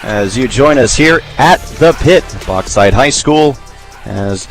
as you join us here at the Pit, Bauxite High School, as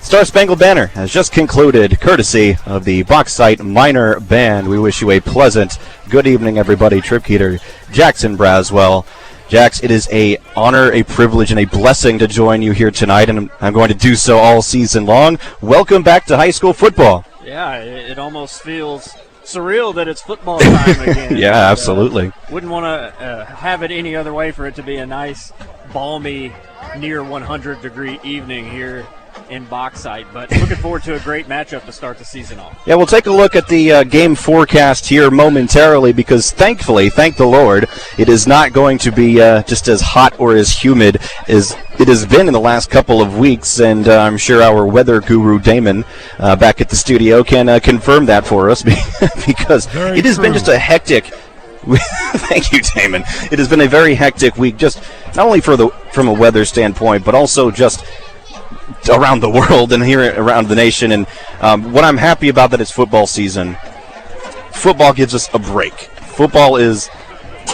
Star Spangled Banner has just concluded, courtesy of the Bauxite Minor Band. We wish you a pleasant good evening, everybody. Trip Keeter, Jackson Braswell. Jax, it is an honor, a privilege, and a blessing to join you here tonight, and I'm going to do so all season long. Welcome back to high school football. Yeah, it almost feels surreal that it's football time again. Yeah, absolutely. Wouldn't want to have it any other way for it to be a nice, balmy, near 100-degree evening here in Bauxite, but looking forward to a great matchup to start the season off. Yeah, we'll take a look at the game forecast here momentarily, because thankfully, thank the Lord, it is not going to be just as hot or as humid as it has been in the last couple of weeks, and I'm sure our weather guru Damon back at the studio can confirm that for us, because it has been just a hectic thank you, Damon. It has been a very hectic week, just not only from a weather standpoint, but also just around the world and here around the nation. And what I'm happy about that it's football season. Football gives us a break. Football is,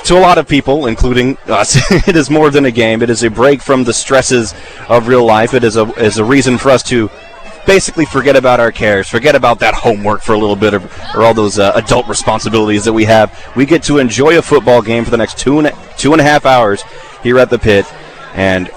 to a lot of people, including us, it is more than a game. It is a break from the stresses of real life. It is a reason for us to basically forget about our cares, forget about that homework for a little bit, or all those adult responsibilities that we have. We get to enjoy a football game for the next two and a half hours here at the Pit. And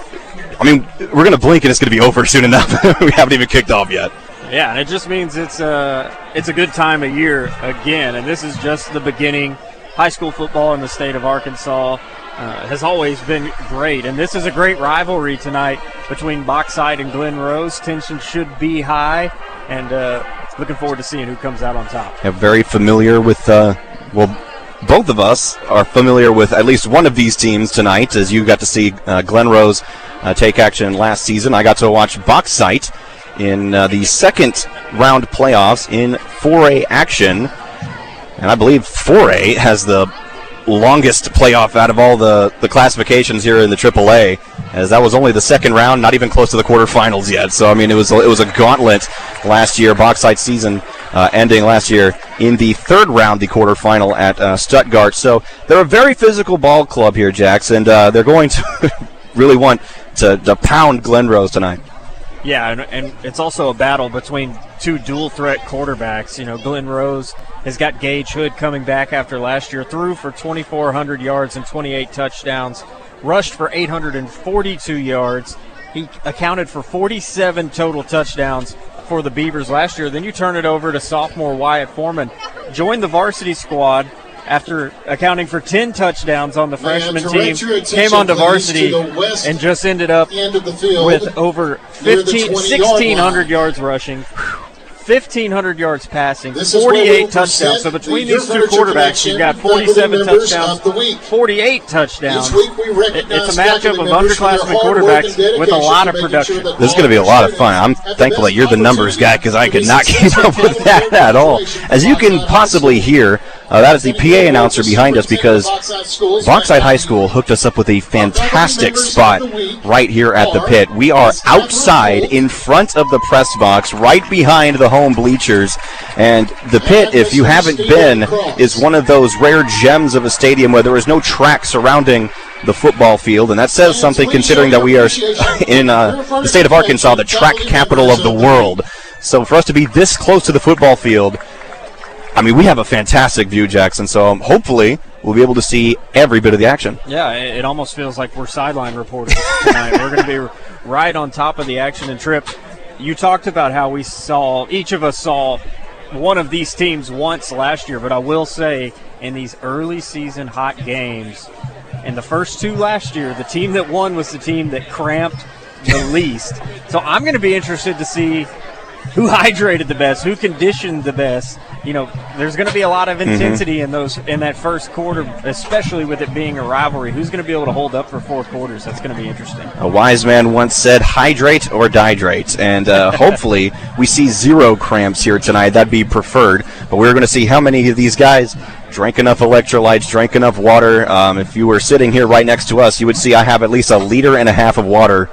I mean, we're going to blink and it's going to be over soon enough. We haven't even kicked off yet. Yeah, and it just means it's a good time of year again, and this is just the beginning. High school football in the state of Arkansas has always been great, and this is a great rivalry tonight between Bauxite and Glen Rose. Tension should be high, and looking forward to seeing who comes out on top. Yeah, very familiar with, both of us are familiar with at least one of these teams tonight, as you got to see Glen Rose take action last season. I got to watch Bauxite in the second round playoffs in 4A action, and I believe 4A has the longest playoff out of all the classifications here in the AAA, as that was only the second round, not even close to the quarterfinals yet. So I mean, it was a gauntlet last year. Bauxite season ending last year in the third round, the quarterfinal at Stuttgart. So they're a very physical ball club here, Jax, and they're going to really want to pound Glen Rose tonight. Yeah, and it's also a battle between two dual-threat quarterbacks. You know, Glen Rose has got Gage Hood coming back after last year, threw for 2,400 yards and 28 touchdowns, rushed for 842 yards. He accounted for 47 total touchdowns for the Beavers last year. Then you turn it over to sophomore Wyatt Foreman, joined the varsity squad after accounting for 10 touchdowns on the freshman team, came onto varsity and just ended up with over 1,600 yards rushing, 1,500 yards passing, 48 touchdowns. So between these two quarterbacks, you've got 47 touchdowns, 48 touchdowns. It's a matchup of underclassmen quarterbacks with a lot of production. This is going to be a lot of fun. I'm thankful that you're the numbers guy, because I could not keep up with that at all. As you can possibly hear, that is the PA announcer behind us, because Bauxite High School hooked us up with a fantastic spot right here at the Pit. We are outside in front of the press box, right behind the home bleachers. And the Pit, if you haven't been, is one of those rare gems of a stadium where there is no track surrounding the football field, and that says something considering that we are in the state of Arkansas, the track capital of the world. So for us to be this close to the football field, I mean, we have a fantastic view, Jackson, so hopefully we'll be able to see every bit of the action. Yeah, it almost feels like we're sideline reporters tonight. We're going to be right on top of the action. And Trip, you talked about how each of us saw one of these teams once last year, but I will say in these early season hot games, in the first two last year, the team that won was the team that cramped the least. So I'm going to be interested to see who hydrated the best, who conditioned the best. You know, there's going to be a lot of intensity in that first quarter, especially with it being a rivalry. Who's going to be able to hold up for 4 quarters? That's going to be interesting. A wise man once said, hydrate or dihydrate. And hopefully we see 0 cramps here tonight. That'd be preferred. But we're going to see how many of these guys drank enough electrolytes, drank enough water. If you were sitting here right next to us, you would see I have at least 1.5 liters of water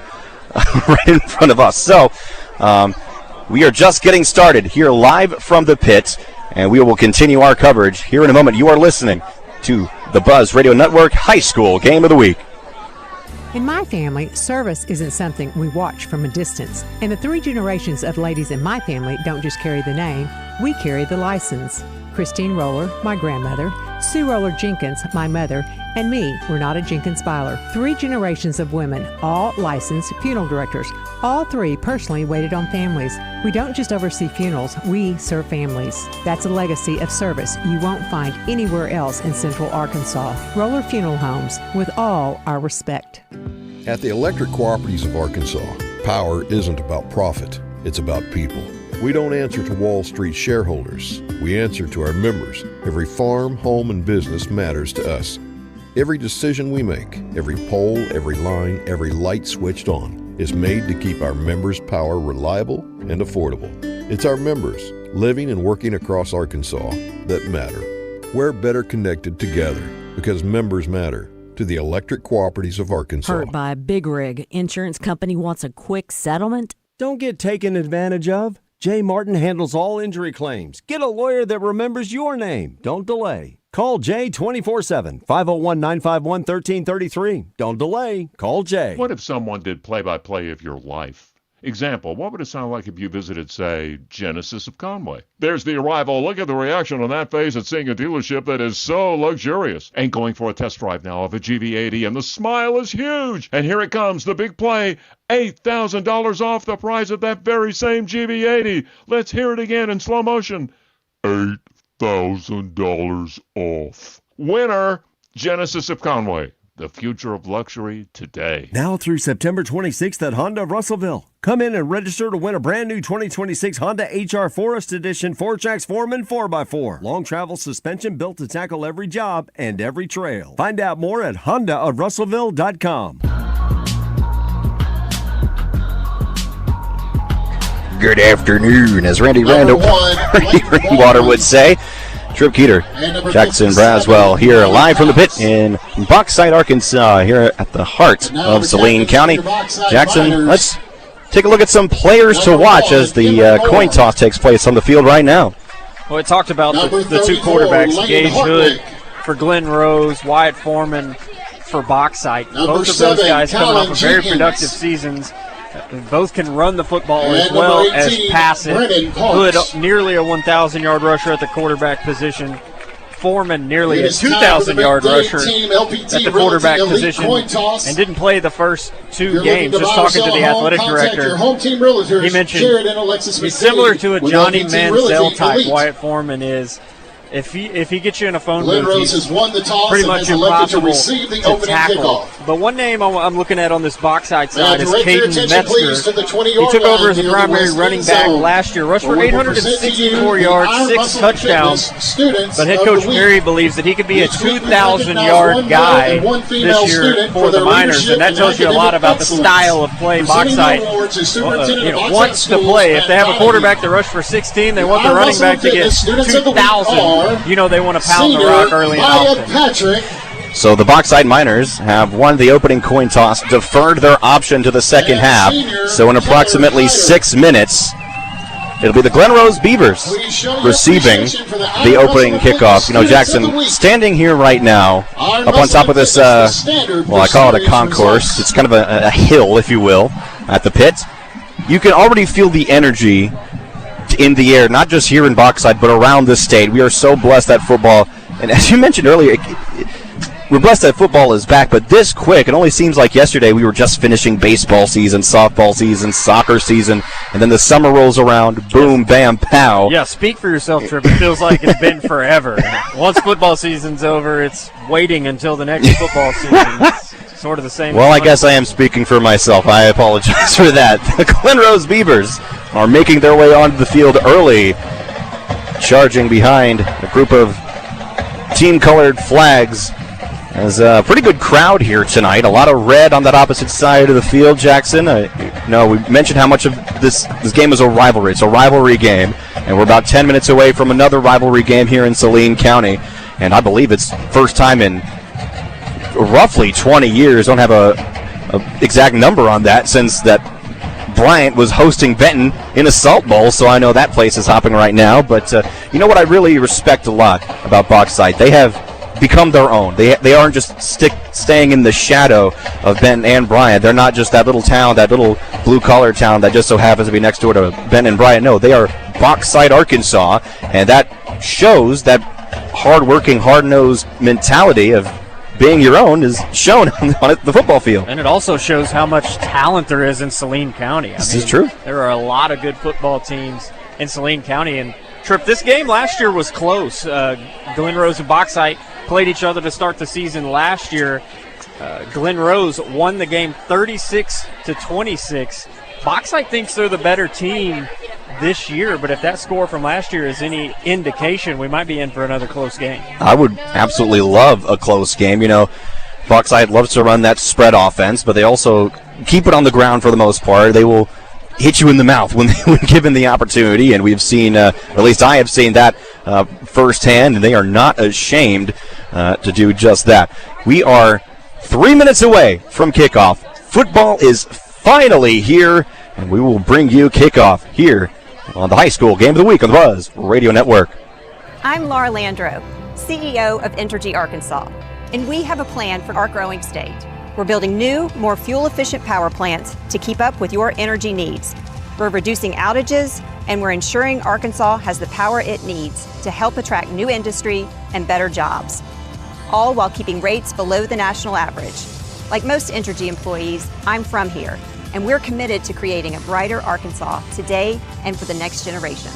right in front of us. So we are just getting started here live from the Pit, and we will continue our coverage here in a moment. You are listening to the Buzz Radio Network High School Game of the Week. In my family, service isn't something we watch from a distance. And the 3 generations of ladies in my family don't just carry the name, we carry the license. Christine Roller, my grandmother, Sue Roller Jenkins, my mother, and me, Renata Jenkins Byler. 3 generations of women, all licensed funeral directors. All 3 personally waited on families. We don't just oversee funerals, we serve families. That's a legacy of service you won't find anywhere else in Central Arkansas. Roller Funeral Homes, with all our respect. At the Electric Cooperatives of Arkansas, power isn't about profit, it's about people. We don't answer to Wall Street shareholders. We answer to our members. Every farm, home, and business matters to us. Every decision we make, every pole, every line, every light switched on is made to keep our members' power reliable and affordable. It's our members, living and working across Arkansas, that matter. We're better connected together because members matter. To the Electric Cooperatives of Arkansas. Hurt by a big rig. Insurance company wants a quick settlement? Don't get taken advantage of. Jay Martin handles all injury claims. Get a lawyer that remembers your name. Don't delay. Call Jay 24/7, 501-951-1333. Don't delay. Call Jay. What if someone did play-by-play of your life? Example, what would it sound like if you visited, say, Genesis of Conway? There's the arrival. Look at the reaction on that face at seeing a dealership that is so luxurious. And going for a test drive now of a GV80, and the smile is huge. And here it comes, the big play, $8,000 off the price of that very same GV80. Let's hear it again in slow motion. $8,000 off. Winner, Genesis of Conway. The future of luxury today. Now through September 26th at Honda of Russellville. Come in and register to win a brand new 2026 Honda HR Forest Edition 4-Tracks Foreman 4x4. Long travel suspension built to tackle every job and every trail. Find out more at HondaofRussellville.com. Good afternoon, as Randy Rainwater would say. Trip Keeter, Jackson Braswell here live from the pit in Bauxite, Arkansas, here at the heart of Saline County. Jackson, let's take a look at some players to watch as the coin toss takes place on the field right now. Well, we talked about the 2 quarterbacks, Gage Hood for Glen Rose, Wyatt Foreman for Bauxite. Both of those guys coming off of very productive seasons. Both can run the football as well as pass it. Hood, nearly a 1,000-yard rusher at the quarterback position. Foreman, nearly a 2,000-yard rusher at the quarterback position, and didn't play the first 2 games. Just talking to the athletic director, he mentioned he's similar to a Johnny Manziel type. Wyatt Foreman is. If he gets you in a phone booth, he's pretty much impossible to tackle. But one name I'm looking at on this Bauxite side is Caden Metzger. He took over as a primary running back last year, rushed for 864 yards, 6 touchdowns. But head coach Perry believes that he could be a 2,000-yard guy this year for the Miners, and that tells you a lot about the style of play Bauxite wants to play. If they have a quarterback that rushed for 16, they want the running back to get 2,000. They want to pound the rock early and often. So the Bauxite Miners have won the opening coin toss, deferred their option to the second half. So in approximately 6 minutes, it'll be the Glen Rose Beavers receiving the opening kickoff. Jackson, standing here right now, up on top of this, I call it a concourse. It's kind of a hill, if you will, at the pit. You can already feel the energy in the air, not just here in Bauxite, but around the state. We are so blessed that football, and as you mentioned earlier, we're blessed that football is back, but this quick, it only seems like yesterday we were just finishing baseball season, softball season, soccer season, and then the summer rolls around, boom, bam, pow. Yeah, speak for yourself, Tripp. It feels like it's been forever. Once football season's over, it's waiting until the next football season. It's sort of the same. Well, I guess I am speaking for myself. I apologize for that. The Glen Rose Beavers are making their way onto the field early, charging behind a group of team-colored flags. There's a pretty good crowd here tonight. A lot of red on that opposite side of the field, Jackson. We mentioned how much of this game is a rivalry. It's a rivalry game, and we're about 10 minutes away from another rivalry game here in Saline County. And I believe it's first time in roughly 20 years. Don't have a exact number on that since that Bryant was hosting Benton in a Salt Bowl, so I know that place is hopping right now. But you know what I really respect a lot about Bauxite? They have become their own. They aren't just staying in the shadow of Benton and Bryant. They're not just that little town, that little blue-collar town that just so happens to be next door to Benton and Bryant. No, they are Bauxite, Arkansas, and that shows that hard-working, hard-nosed mentality of being your own is shown on the football field. And it also shows how much talent there is in Saline County. This is true. There are a lot of good football teams in Saline County. And, Tripp, this game last year was close. Glen Rose and Bauxite played each other to start the season last year. Glen Rose won the game 36-26. Bauxite thinks they're the better team this year, but if that score from last year is any indication, we might be in for another close game. I would absolutely love a close game. You know, Bauxite loves to run that spread offense, but they also keep it on the ground for the most part. They will hit you in the mouth when given the opportunity, and we've seen, at least I have seen that firsthand, and they are not ashamed to do just that. We are 3 minutes away from kickoff. Football is finally here, and we will bring you kickoff here on the High School Game of the Week on the Buzz Radio Network. I'm Laura Landro, CEO of Entergy Arkansas, and we have a plan for our growing state. We're building new, more fuel-efficient power plants to keep up with your energy needs. We're reducing outages, and we're ensuring Arkansas has the power it needs to help attract new industry and better jobs, all while keeping rates below the national average. Like most Entergy employees, I'm from here, and we're committed to creating a brighter Arkansas today and for the next generation.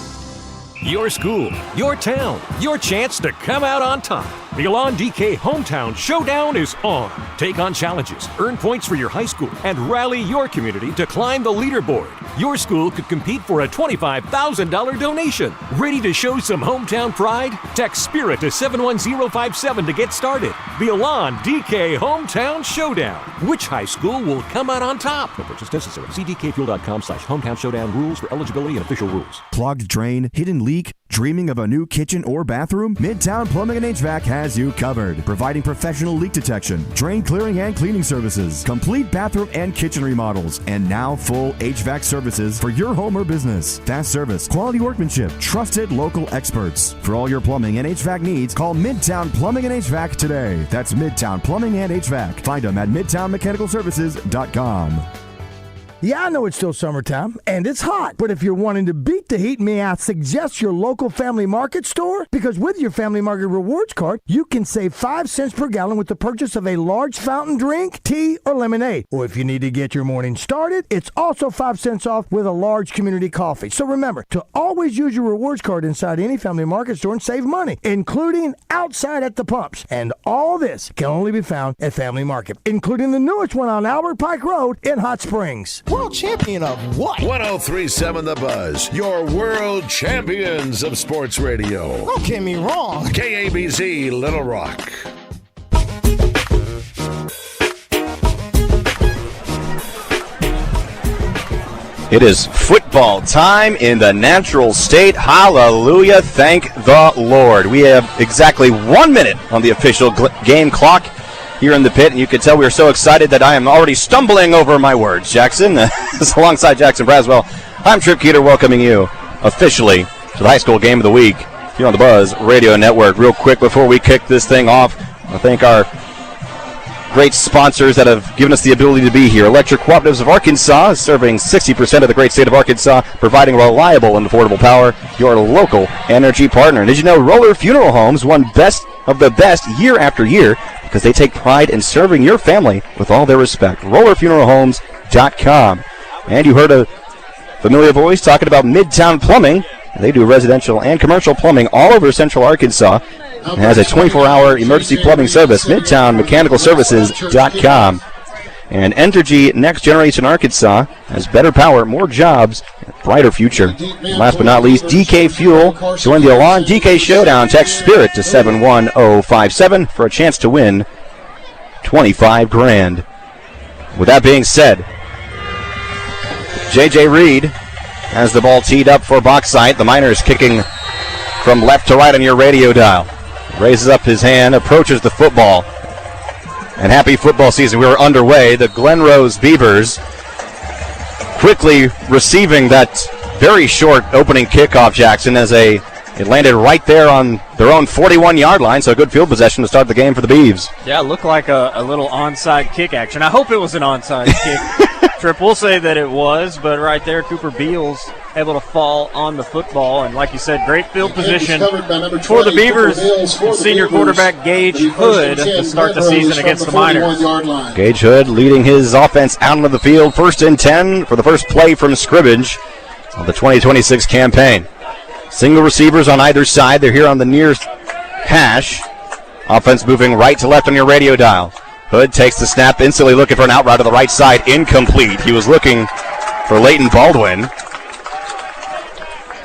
Your school, your town, your chance to come out on top. The Elan DK Hometown Showdown is on. Take on challenges, earn points for your high school, and rally your community to climb the leaderboard. Your school could compete for a $25,000 donation. Ready to show some hometown pride? Text SPIRIT to 71057 to get started. The Elan DK Hometown Showdown. Which high school will come out on top? No purchase necessary. See dkfuel.com/hometown showdown rules for eligibility and official rules. Clogged drain, hidden leak, dreaming of a new kitchen or bathroom? Midtown Plumbing and HVAC has you covered, providing professional leak detection, drain clearing and cleaning services, complete bathroom and kitchen remodels, and now full HVAC services for your home or business. Fast service, quality workmanship, trusted local experts. For all your plumbing and HVAC needs, call Midtown Plumbing and HVAC today. That's Midtown Plumbing and HVAC. Find them at midtownmechanicalservices.com. Yeah, I know it's still summertime, and it's hot. But if you're wanting to beat the heat, may I suggest your local Family Market store? Because with your Family Market Rewards card, you can save 5 cents per gallon with the purchase of a large fountain drink, tea, or lemonade. Or if you need to get your morning started, it's also 5 cents off with a large community coffee. So remember to always use your rewards card inside any Family Market store and save money, including outside at the pumps. And all this can only be found at Family Market, including the newest one on Albert Pike Road in Hot Springs. World champion of what? 103.7 The Buzz, your world champions of sports radio. Don't get me wrong. KABZ Little Rock. It is football time in the natural state. Hallelujah. Thank the Lord. We have exactly 1 minute on the official game clock here in the pit, and you can tell we are so excited that I am already stumbling over my words. Jackson, alongside Jackson Braswell, I'm Tripp Keeter, welcoming you officially to the High School Game of the Week here on the Buzz Radio Network. Real quick before we kick this thing off, I thank our great sponsors that have given us the ability to be here. Electric Cooperatives of Arkansas, serving 60% of the great state of Arkansas, providing reliable and affordable power, your local energy partner. And did you know Roller Funeral Homes won Best of the Best year after year because they take pride in serving your family with all their respect. RollerFuneralHomes.com. And you heard a familiar voice talking about Midtown Plumbing. They do residential and commercial plumbing all over central Arkansas. It has a 24-hour emergency plumbing service, MidtownMechanicalServices.com. And Entergy Next Generation Arkansas has better power, more jobs, and a brighter future. And last but not least, DK Fuel. Join the Elan DK Showdown. Text SPIRIT to 71057 for a chance to win $25,000. With that being said, J.J. Reed has the ball teed up for Bauxite. The Miners kicking from left to right on your radio dial. Raises up his hand, approaches the football. And happy football season. We were underway. The Glen Rose Beavers quickly receiving that very short opening kickoff, Jackson, as a It landed right there on their own 41-yard line, so a good field possession to start the game for the Beavs. Yeah, it looked like a little onside kick action. I hope it was an onside kick. Trip, we'll say that it was, but right there, Cooper Beals able to fall on the football. And like you said, great field position for the Beavers and senior quarterback Gage Hood to start the season against the Miners. Gage Hood leading his offense out into the field. 1st and 10 for the first play from scrimmage of the 2026 campaign. Single receivers on either side. They're here on the near hash. Offense moving right to left on your radio dial. Hood takes the snap, instantly looking for an out route to the right side. Incomplete. He was looking for Leighton Baldwin.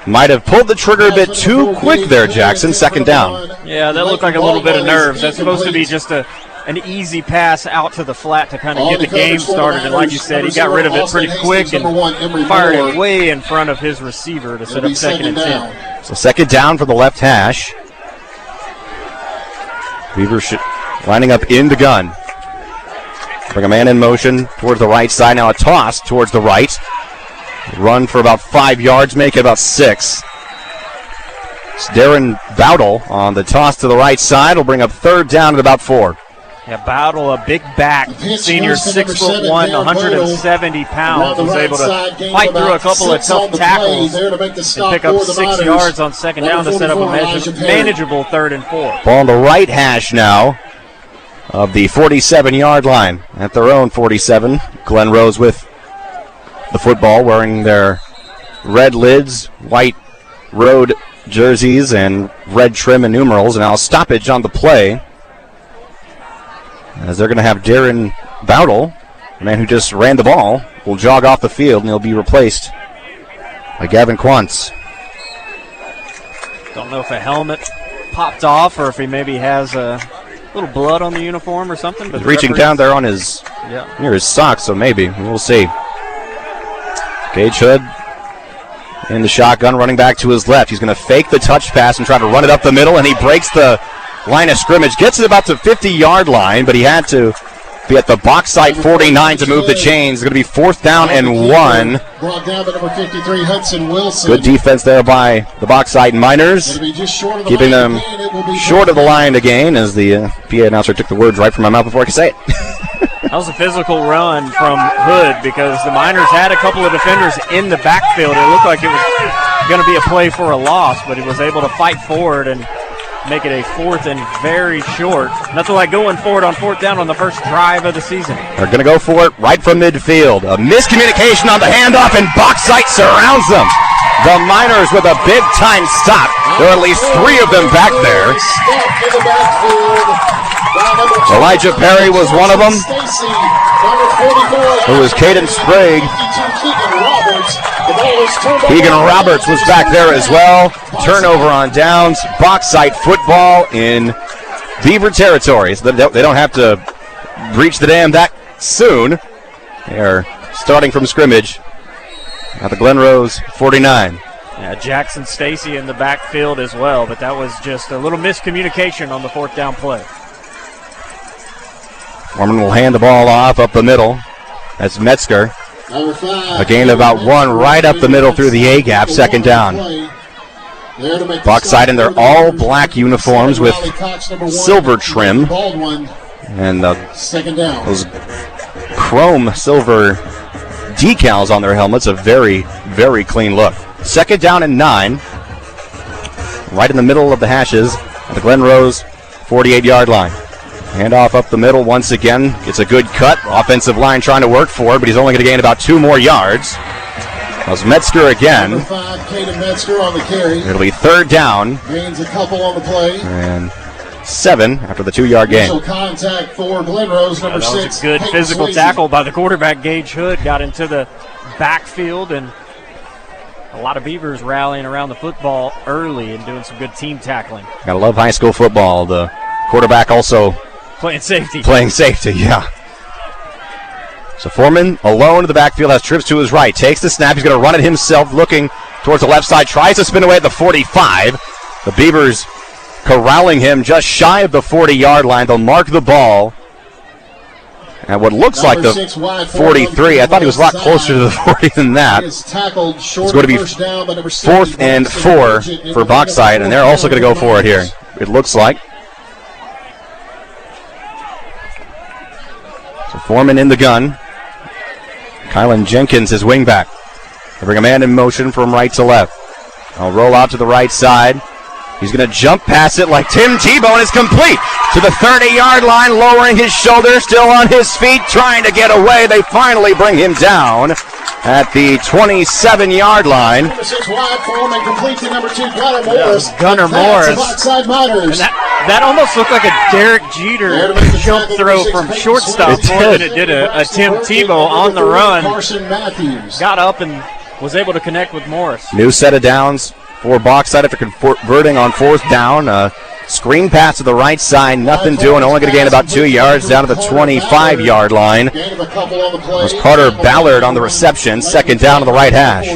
Might have pulled the trigger a bit too quick there, Jackson. 2nd down. Yeah, that looked like a little bit of nerves. That's supposed to be just an easy pass out to the flat to kind of get the game started. And like you said, he got rid of it pretty quick and fired it way in front of his receiver to set up 2nd and 10. So 2nd down for the left hash. Beavers lining up in the gun. Bring a man in motion towards the right side. Now a toss towards the right. Run for about 5 yards, make it about 6. It's Darren Bowdle on the toss to the right side. Will bring up 3rd down at about 4. Yeah, Bowdle, a big back, senior 6'1", 170 pounds, was able to fight through a couple of tough tackles and pick up 6 yards on 2nd down to set up a manageable 3rd and 4. Ball on the right hash now of the 47-yard line at their own 47. Glen Rose with the football, wearing their red lids, white road jerseys, and red trim and numerals. And now a stoppage on the play, as they're going to have Darren Bowdle, the man who just ran the ball, will jog off the field, and he'll be replaced by Gavin Quantz. Don't know if a helmet popped off or if he maybe has a little blood on the uniform or something. But he's reaching down there on his near his socks, so maybe. We'll see. Gage Hood in the shotgun, running back to his left. He's going to fake the touch pass and try to run it up the middle, and he breaks the line of scrimmage. Gets it about the 50-yard line, but he had to be at the Bauxite 49 to move the chains. It's going to be 4th down and 1. Brought down to number 53, Hudson Wilson. Good defense there by the Bauxite Miners, keeping them short of the line to gain, as the PA announcer took the words right from my mouth before I could say it. That was a physical run from Hood because the Miners had a couple of defenders in the backfield. It looked like it was going to be a play for a loss, but he was able to fight forward and make it a 4th and very short. Nothing like going forward on 4th down on the first drive of the season. They're going to go for it right from midfield. A miscommunication on the handoff, and Bauxite surrounds them. The Miners with a big-time stop. There are at least 3 of them back there. Elijah Perry was one of them. It was Caden Sprague. Keegan Roberts was back there as well. Turnover on downs. Bauxite football in Beaver territory. So they don't have to breach the dam that soon. They are starting from scrimmage at the Glen Rose 49. Yeah, Jackson Stacy in the backfield as well, but that was just a little miscommunication on the 4th down play. Foreman will hand the ball off up the middle. That's Metzger. A gain of about 1 right up the middle through the A-gap, 2nd down. Bauxite in their all-black uniforms with silver trim. And those chrome silver decals on their helmets, a very, very clean look. 2nd down and 9. Right in the middle of the hashes at the Glen Rose 48-yard line. Handoff up the middle once again. It's a good cut. Offensive line trying to work for it, but he's only going to gain about 2 more yards. That was Metzger again. Number 5, Caden Metzger on the carry. It'll be 3rd down. Gains a couple on the play. And 7 after the 2-yard gain. Initial contact for Glen Rose, number 6. That was a good Peyton physical Swayze. tackle by the quarterback, Gage Hood. Got into the backfield, and a lot of Beavers rallying around the football early and doing some good team tackling. Gotta love high school football. The quarterback also playing safety. Yeah. So Foreman alone in the backfield, has trips to his right. Takes the snap. He's going to run it himself, looking towards the left side. Tries to spin away at the 45. The Beavers corralling him just shy of the 40-yard line. They'll mark the ball at what looks like the 43. I thought he was a lot closer to the 40 than that. It's going to be 4th and 4 for Bauxite, and they're also going to go for it here, it looks like. So Foreman in the gun. Kylan Jenkins is wing back. They bring a man in motion from right to left. I'll roll out to the right side. He's going to jump past it like Tim Tebow, and it's complete to the 30-yard line, lowering his shoulder, still on his feet, trying to get away. They finally bring him down at the 27-yard line. Number 6 wide, Foreman complete to number 2, Gunnar Morris. Gunnar Morris. Bauxite Miners. That almost looked like a Derek Jeter jump throw from shortstop more than it did a Tim Tebow on the run. Carson Matthews got up and was able to connect with Morris. New set of downs for Bauxite after converting on 4th down. Screen pass to the right side, nothing doing. Only going to gain about 2 yards down to the 25-yard line. It was Carter Ballard on the reception. 2nd down to the right hash.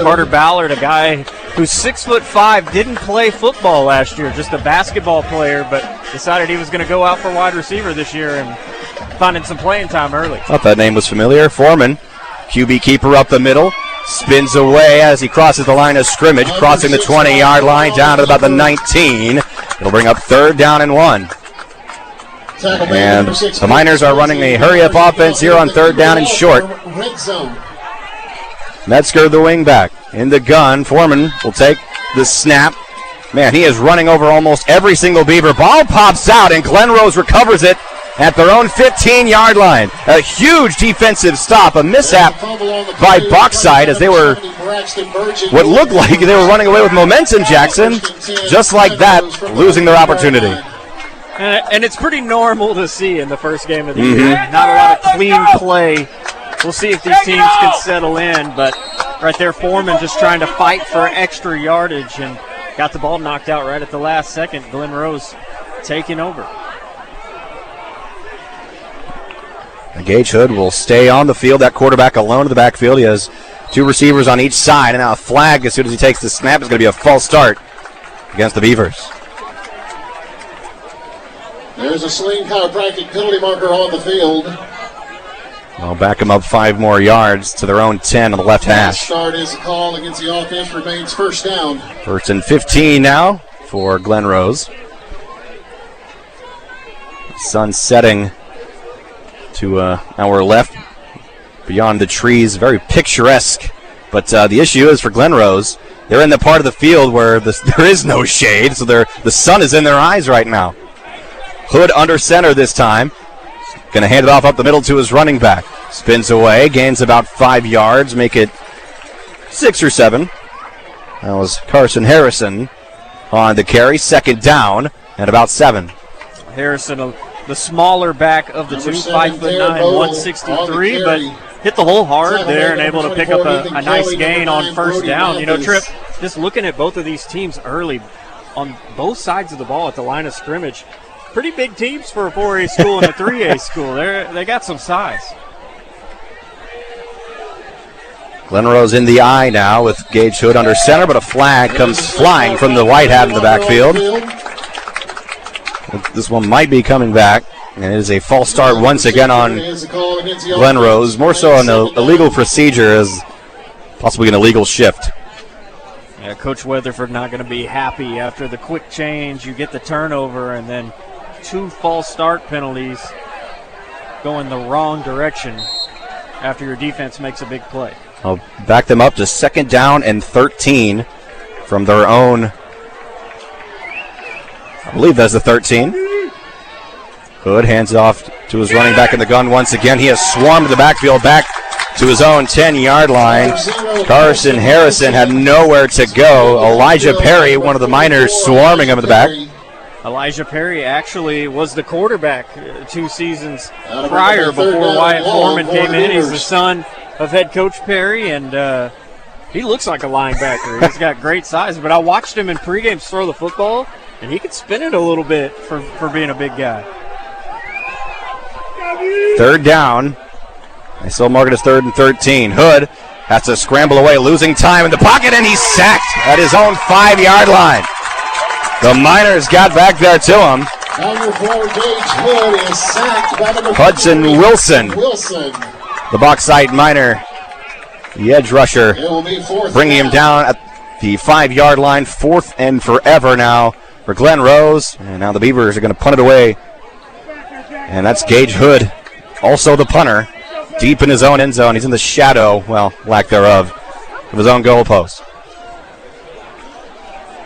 Carter Ballard, a guy who's 6'5", didn't play football last year, just a basketball player, but decided he was going to go out for wide receiver this year and finding some playing time early. Thought that name was familiar. Foreman, QB keeper up the middle. Spins away as he crosses the line of scrimmage, crossing the 20-yard line down to about the 19. It'll bring up 3rd down and 1. And the Miners are running a hurry-up offense here on 3rd down and short. Metzger, the wingback, in the gun. Foreman will take the snap. Man, he is running over almost every single Beaver. Ball pops out, and Glen Rose recovers it at their own 15-yard line. A huge defensive stop, a mishap by Bauxite as they were what looked like they were running away with momentum, Jackson. Just like that, losing their opportunity. And it's pretty normal to see in the first game of the year. Not a lot of clean play. We'll see if these teams can settle in, but right there, Foreman just trying to fight for extra yardage and got the ball knocked out right at the last second. Glen Rose taking over. Gage Hood will stay on the field. That quarterback alone in the backfield. He has 2 receivers on each side, and now a flag as soon as he takes the snap is going to be a false start against the Beavers. There's a sling chiropractic penalty marker on the field. I'll back him up 5 more yards to their own 10 on the left hash. Start is a call against the offense, remains 1st down. 1st and 15 now for Glen Rose. Sun setting to our left beyond the trees, very picturesque. But the issue is for Glen Rose, they're in the part of the field where there is no shade, so the sun is in their eyes right now. Hood under center this time. Going to hand it off up the middle to his running back. Spins away, gains about 5 yards, make it 6 or 7. That was Carson Harrison on the carry. 2nd down and about 7. Harrison, the smaller back of the two, 5'9", 163, but hit the hole hard there and able to pick up a nice gain on 1st down. You know, Tripp, just looking at both of these teams early on both sides of the ball at the line of scrimmage, pretty big teams for a 4A school and a 3A school. They got some size. Glen Rose in the eye now with Gage Hood under center, but a flag comes flying from the white hat in the backfield. This one might be coming back, and it is a false start once again on Glen Rose. More so an illegal procedure as possibly an illegal shift. Yeah, Coach Weatherford not going to be happy after the quick change. You get the turnover, and then 2 false start penalties going the wrong direction after your defense makes a big play. I'll back them up to 2nd down and 13 from their own. I believe that's the 13. Hood hands it off to his running back in the gun once again. He has swarmed the backfield back to his own 10-yard line. Carson Harrison had nowhere to go. Elijah Perry, one of the Miners, swarming him in the back. Elijah Perry actually was the quarterback 2 seasons prior before Wyatt Foreman came in. He's the son of head coach Perry, and he looks like a linebacker. He's got great size, but I watched him in pregames throw the football, and he could spin it a little bit for being a big guy. 3rd down. They still mark it as 3rd and 13. Hood has to scramble away, losing time in the pocket, and he's sacked at his own 5-yard line. The Miners got back there to him. Number 4, Gage Hood is sacked by number Hudson 3, Wilson. Wilson. The Bauxite Miner, the edge rusher, It will be 4th bringing him down at the 5-yard line. 4th and forever now for Glen Rose. And now the Beavers are going to punt it away. And that's Gage Hood, also the punter, deep in his own end zone. He's in the shadow, well, lack thereof, of his own goal post.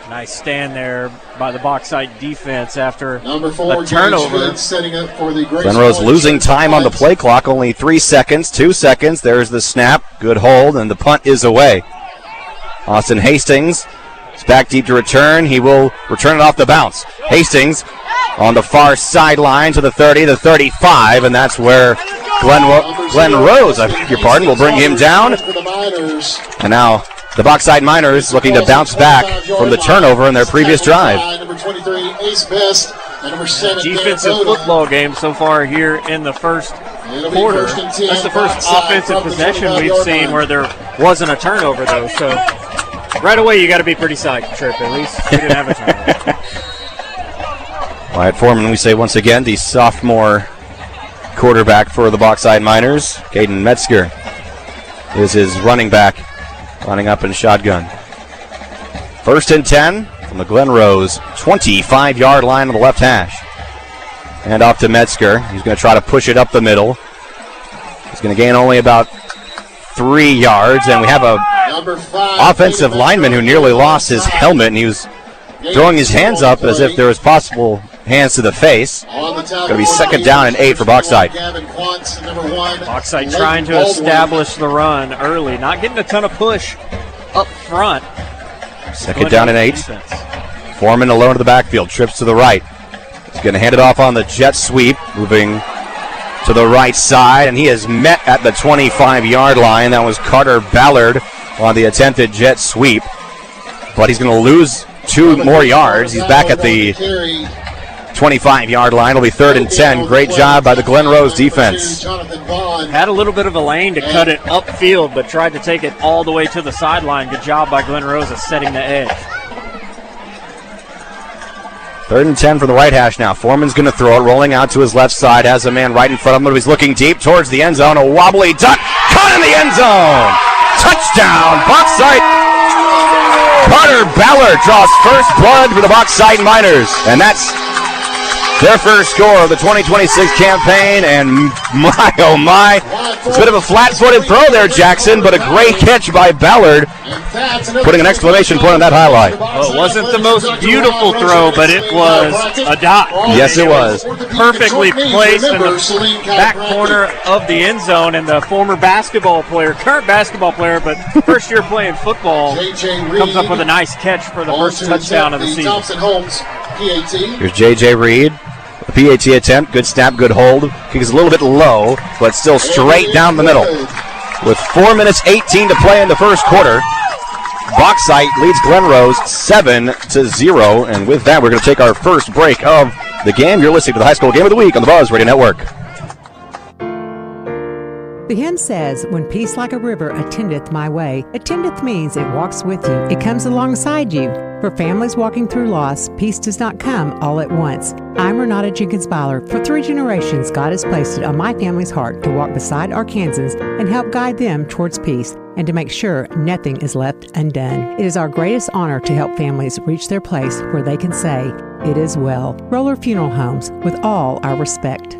Nice stand there by the Bauxite defense after Number 4, a turnover. Gage Hood setting up for the Grace Glen Rose Point losing Church time on the punt. play clock, only 3 seconds, 2 seconds. There's the snap, good hold, and the punt is away. Austin Hastings is back deep to return. He will return it off the bounce. Hastings on the far sideline to the 30, the 35, and that's where Glen Rose, I beg your pardon, will bring him down. For the Miners. And now the Bauxite Miners looking to bounce back from the turnover in their previous drive. Number 23, Ace Best, and number 7, Defensive Dan Bowden. football game so far here in the first It'll be quarter. 1st and 10, That's the first Bauxite offensive from the possession 25-yard we've seen line. where there wasn't a turnover, though. So right away, you got to be pretty psyched, Trip. At least we didn't have a turnover. Wyatt Foreman, we say once again, the sophomore quarterback for the Bauxite Miners. Caden Metzger is his running back, lining up in shotgun. 1st and 10 from the Glen Rose 25-yard line on the left hash. And off to Metzger. He's going to try to push it up the middle. He's going to gain only about 3 yards, and we have a Number 5, offensive lineman who nearly lost his helmet, and he was throwing his hands up as if there was possible hands to the face. Going to be 2nd down and 8 for Bauxite. Bauxite trying to establish the run early, not getting a ton of push up front. 2nd down and 8. Defense. Foreman alone to the backfield, trips to the right. He's going to hand it off on the jet sweep, moving to the right side, and he is met at the 25-yard line. That was Carter Ballard on the attempted jet sweep, but he's going to lose 2 more yards. He's back at the 25-yard line. It'll be 3rd and 10. Great job by the Glen Rose defense. Had a little bit of a lane to cut it upfield, but tried to take it all the way to the sideline. Good job by Glen Rose of setting the edge. 3rd and 10 from the right hash now. Foreman's going to throw it, rolling out to his left side. Has a man right in front of him. He's looking deep towards the end zone. A wobbly duck. Caught in the end zone. Touchdown, Bauxite. Carter Ballard draws first blood for the Bauxite Miners. And that's their first score of the 2026 campaign. And my, oh my, it's a bit of a flat-footed throw there, Jackson, but a great catch by Ballard, putting an exclamation point on that highlight. Well, it wasn't the most beautiful throw, but it was a dot. Yes, it was. Perfectly placed in the back corner of the end zone, and the former basketball player, current basketball player, but first year playing football, comes up with a nice catch for the first touchdown of the season. Here's J.J. Reed. The PAT attempt, good snap, good hold. Kick is a little bit low, but still straight down the middle. With 4 minutes 18 to play in the first quarter, Bauxite leads Glen Rose 7-0. And with that, we're going to take our first break of the game. You're listening to the High School Game of the Week on the Buzz Radio Network. The hymn says, when peace like a river attendeth my way. Attendeth means it walks with you. It comes alongside you. For families walking through loss, peace does not come all at once. I'm Renata Jenkins-Byler. For 3 generations, God has placed it on my family's heart to walk beside Arkansans and help guide them towards peace and to make sure nothing is left undone. It is our greatest honor to help families reach their place where they can say, it is well. Roller Funeral Homes, with all our respect.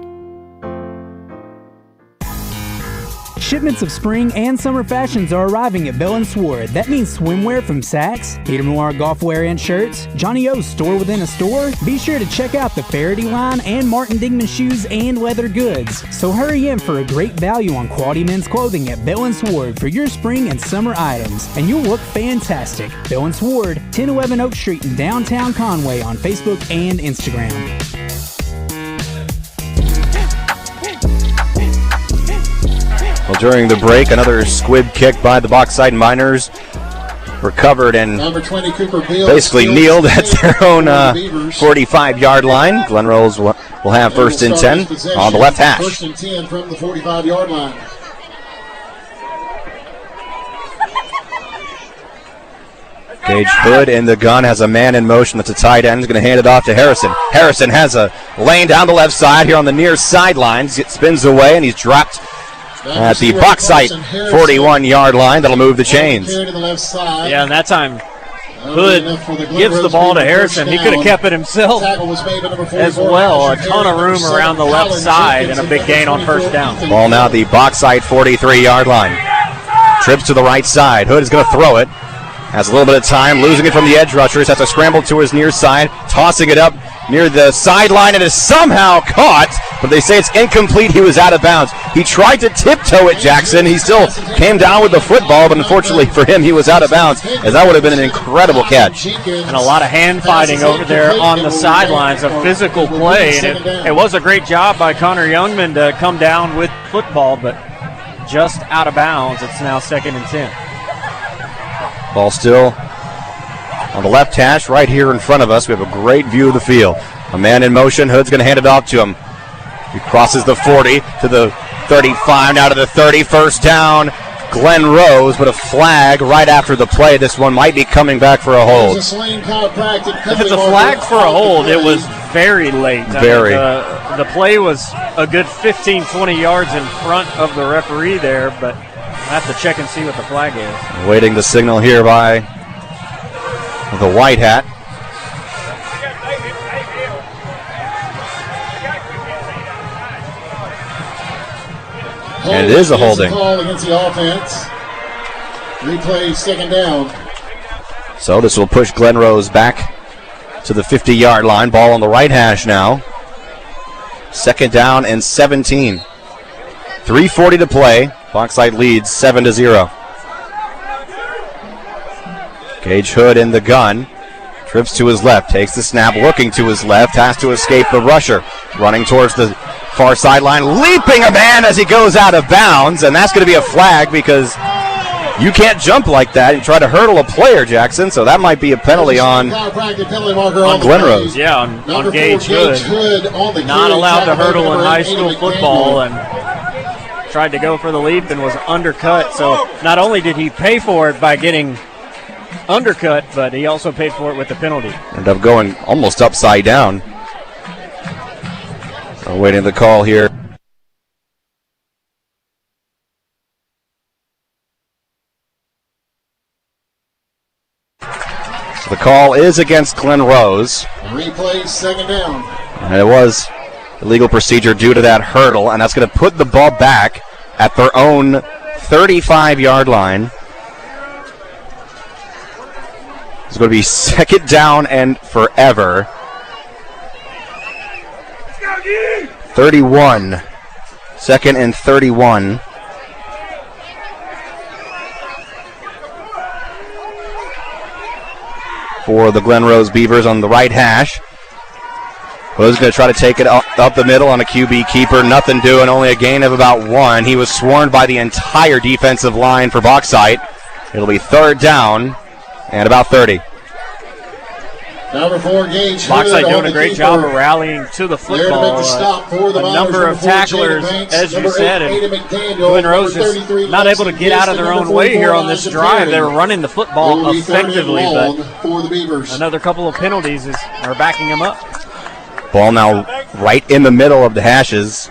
Shipments of spring and summer fashions are arriving at Bell & Sword. That means swimwear from Saks, Peter Noir golf wear and shirts, Johnny O's store within a store. Be sure to check out the Faraday line and Martin Dingman shoes and leather goods. So hurry in for a great value on quality men's clothing at Bell & Sword for your spring and summer items, and you'll look fantastic. Bell & Sword, 1011 Oak Street in downtown Conway on Facebook and Instagram. Well, during the break, another squib kick by the Bauxite Miners. Recovered and basically kneeled at their own 45-yard line. Glen Rose will have 1st and 10 on the left hash. 1st and 10 from the 45-yard line. Gage Hood in the gun, has a man in motion. That's a tight end. He's going to hand it off to Harrison. Harrison has a lane down the left side here on the near sidelines. It spins away, and he's dropped at the Bauxite 41-yard line. That'll move the chains. Yeah, and that time Hood gives the ball to Harrison. He could have kept it himself as well. A ton of room around the left side and a big gain on first down. Ball now at the Bauxite 43-yard line. Trips to the right side. Hood is going to throw it. Has a little bit of time, losing it from the edge rushers. Has to scramble to his near side, tossing it up near the sideline, and is somehow caught, but they say it's incomplete. He was out of bounds. He tried to tiptoe it, Jackson. He still came down with the football, but unfortunately for him, he was out of bounds, as that would have been an incredible catch. And a lot of hand fighting over there on the sidelines, a physical play, and it was a great job by Connor Youngman to come down with football, but just out of bounds. It's now 2nd and 10. Ball still on the left hash right here in front of us. We have a great view of the field. A man in motion. Hood's going to hand it off to him. He crosses the 40 to the 35, now to the 30. First down, Glen Rose, but a flag right after the play. This one might be coming back for a hold. If it's a flag for a hold, it was very late. Very. The play was a good 15, 20 yards in front of the referee there, but I have to check and see what the flag is. Waiting the signal here by the white hat. And it is a holding. Call against the offense. Replay 2nd down. So this will push Glen Rose back to the 50-yard line. Ball on the right hash now. 2nd down and 17. 3:40 to play. Bauxite leads 7-0. Gage Hood in the gun. Trips to his left. Takes the snap. Looking to his left. Has to escape the rusher. Running towards the far sideline. Leaping a man as he goes out of bounds. And that's going to be a flag because you can't jump like that and try to hurdle a player, Jackson. So that might be a penalty on Glen Rose. Yeah, on Gage Hood. Not allowed to hurdle in high school football, and tried to go for the leap and was undercut. So not only did he pay for it by getting undercut, but he also paid for it with the penalty. Ended up going almost upside down. Waiting the call here. So the call is against Glen Rose. Replay 2nd down. And it was illegal procedure due to that hurdle, and that's going to put the ball back at their own 35-yard line. It's going to be 2nd down and forever. 31. 2nd and 31. For the Glen Rose Beavers on the right hash. Hood's going to try to take it up the middle on a QB keeper. Nothing doing, only a gain of about 1. He was swarmed by the entire defensive line for Bauxite. It'll be 3rd down and about 30. Number 4, Gage Hood. Bauxite doing a great job of rallying to the football. A number of tacklers, as you said, and Glen Rose is not able to get out of their own way here on this drive. They're running the football effectively, but another couple of penalties are backing them up. Ball now right in the middle of the hashes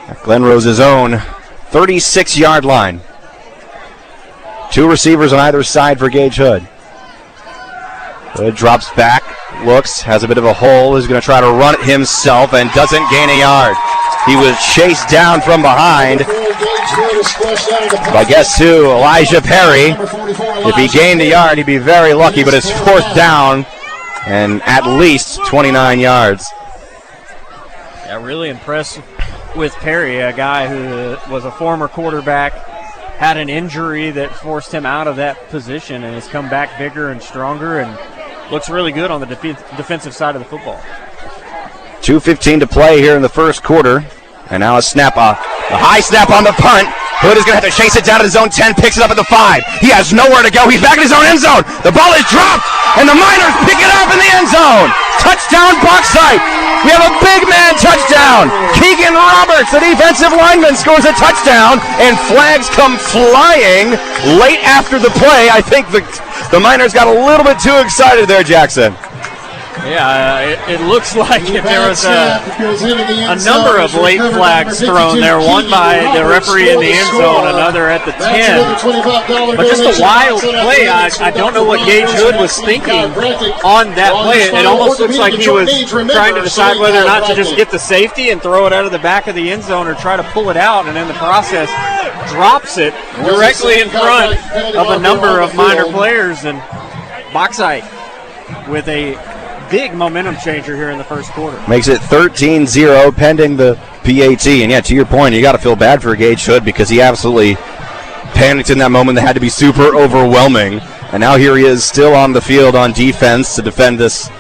at Glen Rose's own 36-yard line. 2 receivers on either side for Gage Hood. Hood drops back, looks, has a bit of a hole. He's going to try to run it himself and doesn't gain a yard. He was chased down from behind by guess who? Elijah Perry. If he gained a yard, he'd be very lucky, but it's 4th down and at least 29 yards. Yeah, really impressed with Perry, a guy who was a former quarterback, had an injury that forced him out of that position and has come back bigger and stronger and looks really good on the defensive side of the football. 2:15 to play here in the first quarter. And now a snap, a high snap on the punt. Hood is going to have to chase it down to his own 10, picks it up at the 5. He has nowhere to go. He's back in his own end zone. The ball is dropped, and the Miners pick it up in the end zone. Touchdown, Bauxite. We have a big man touchdown. Keegan and Roberts, the defensive lineman, scores a touchdown, and flags come flying late after the play. I think the Miners got a little bit too excited there, Jackson. Yeah, it looks like there was a number of late flags thrown there, one by the referee in the end zone, another at the 10. But just a wild play. I don't know what Gage Hood was thinking on that play. It almost looks like he was trying to decide whether or not to just get the safety and throw it out of the back of the end zone or try to pull it out, and in the process drops it directly in front of a number of Miner players. And Bauxite with a big momentum changer here in the first quarter. Makes it 13-0 pending the PAT. And yeah, to your point, you got to feel bad for Gage Hood because he absolutely panicked in that moment. That had to be super overwhelming. And now here he is still on the field on defense to defend this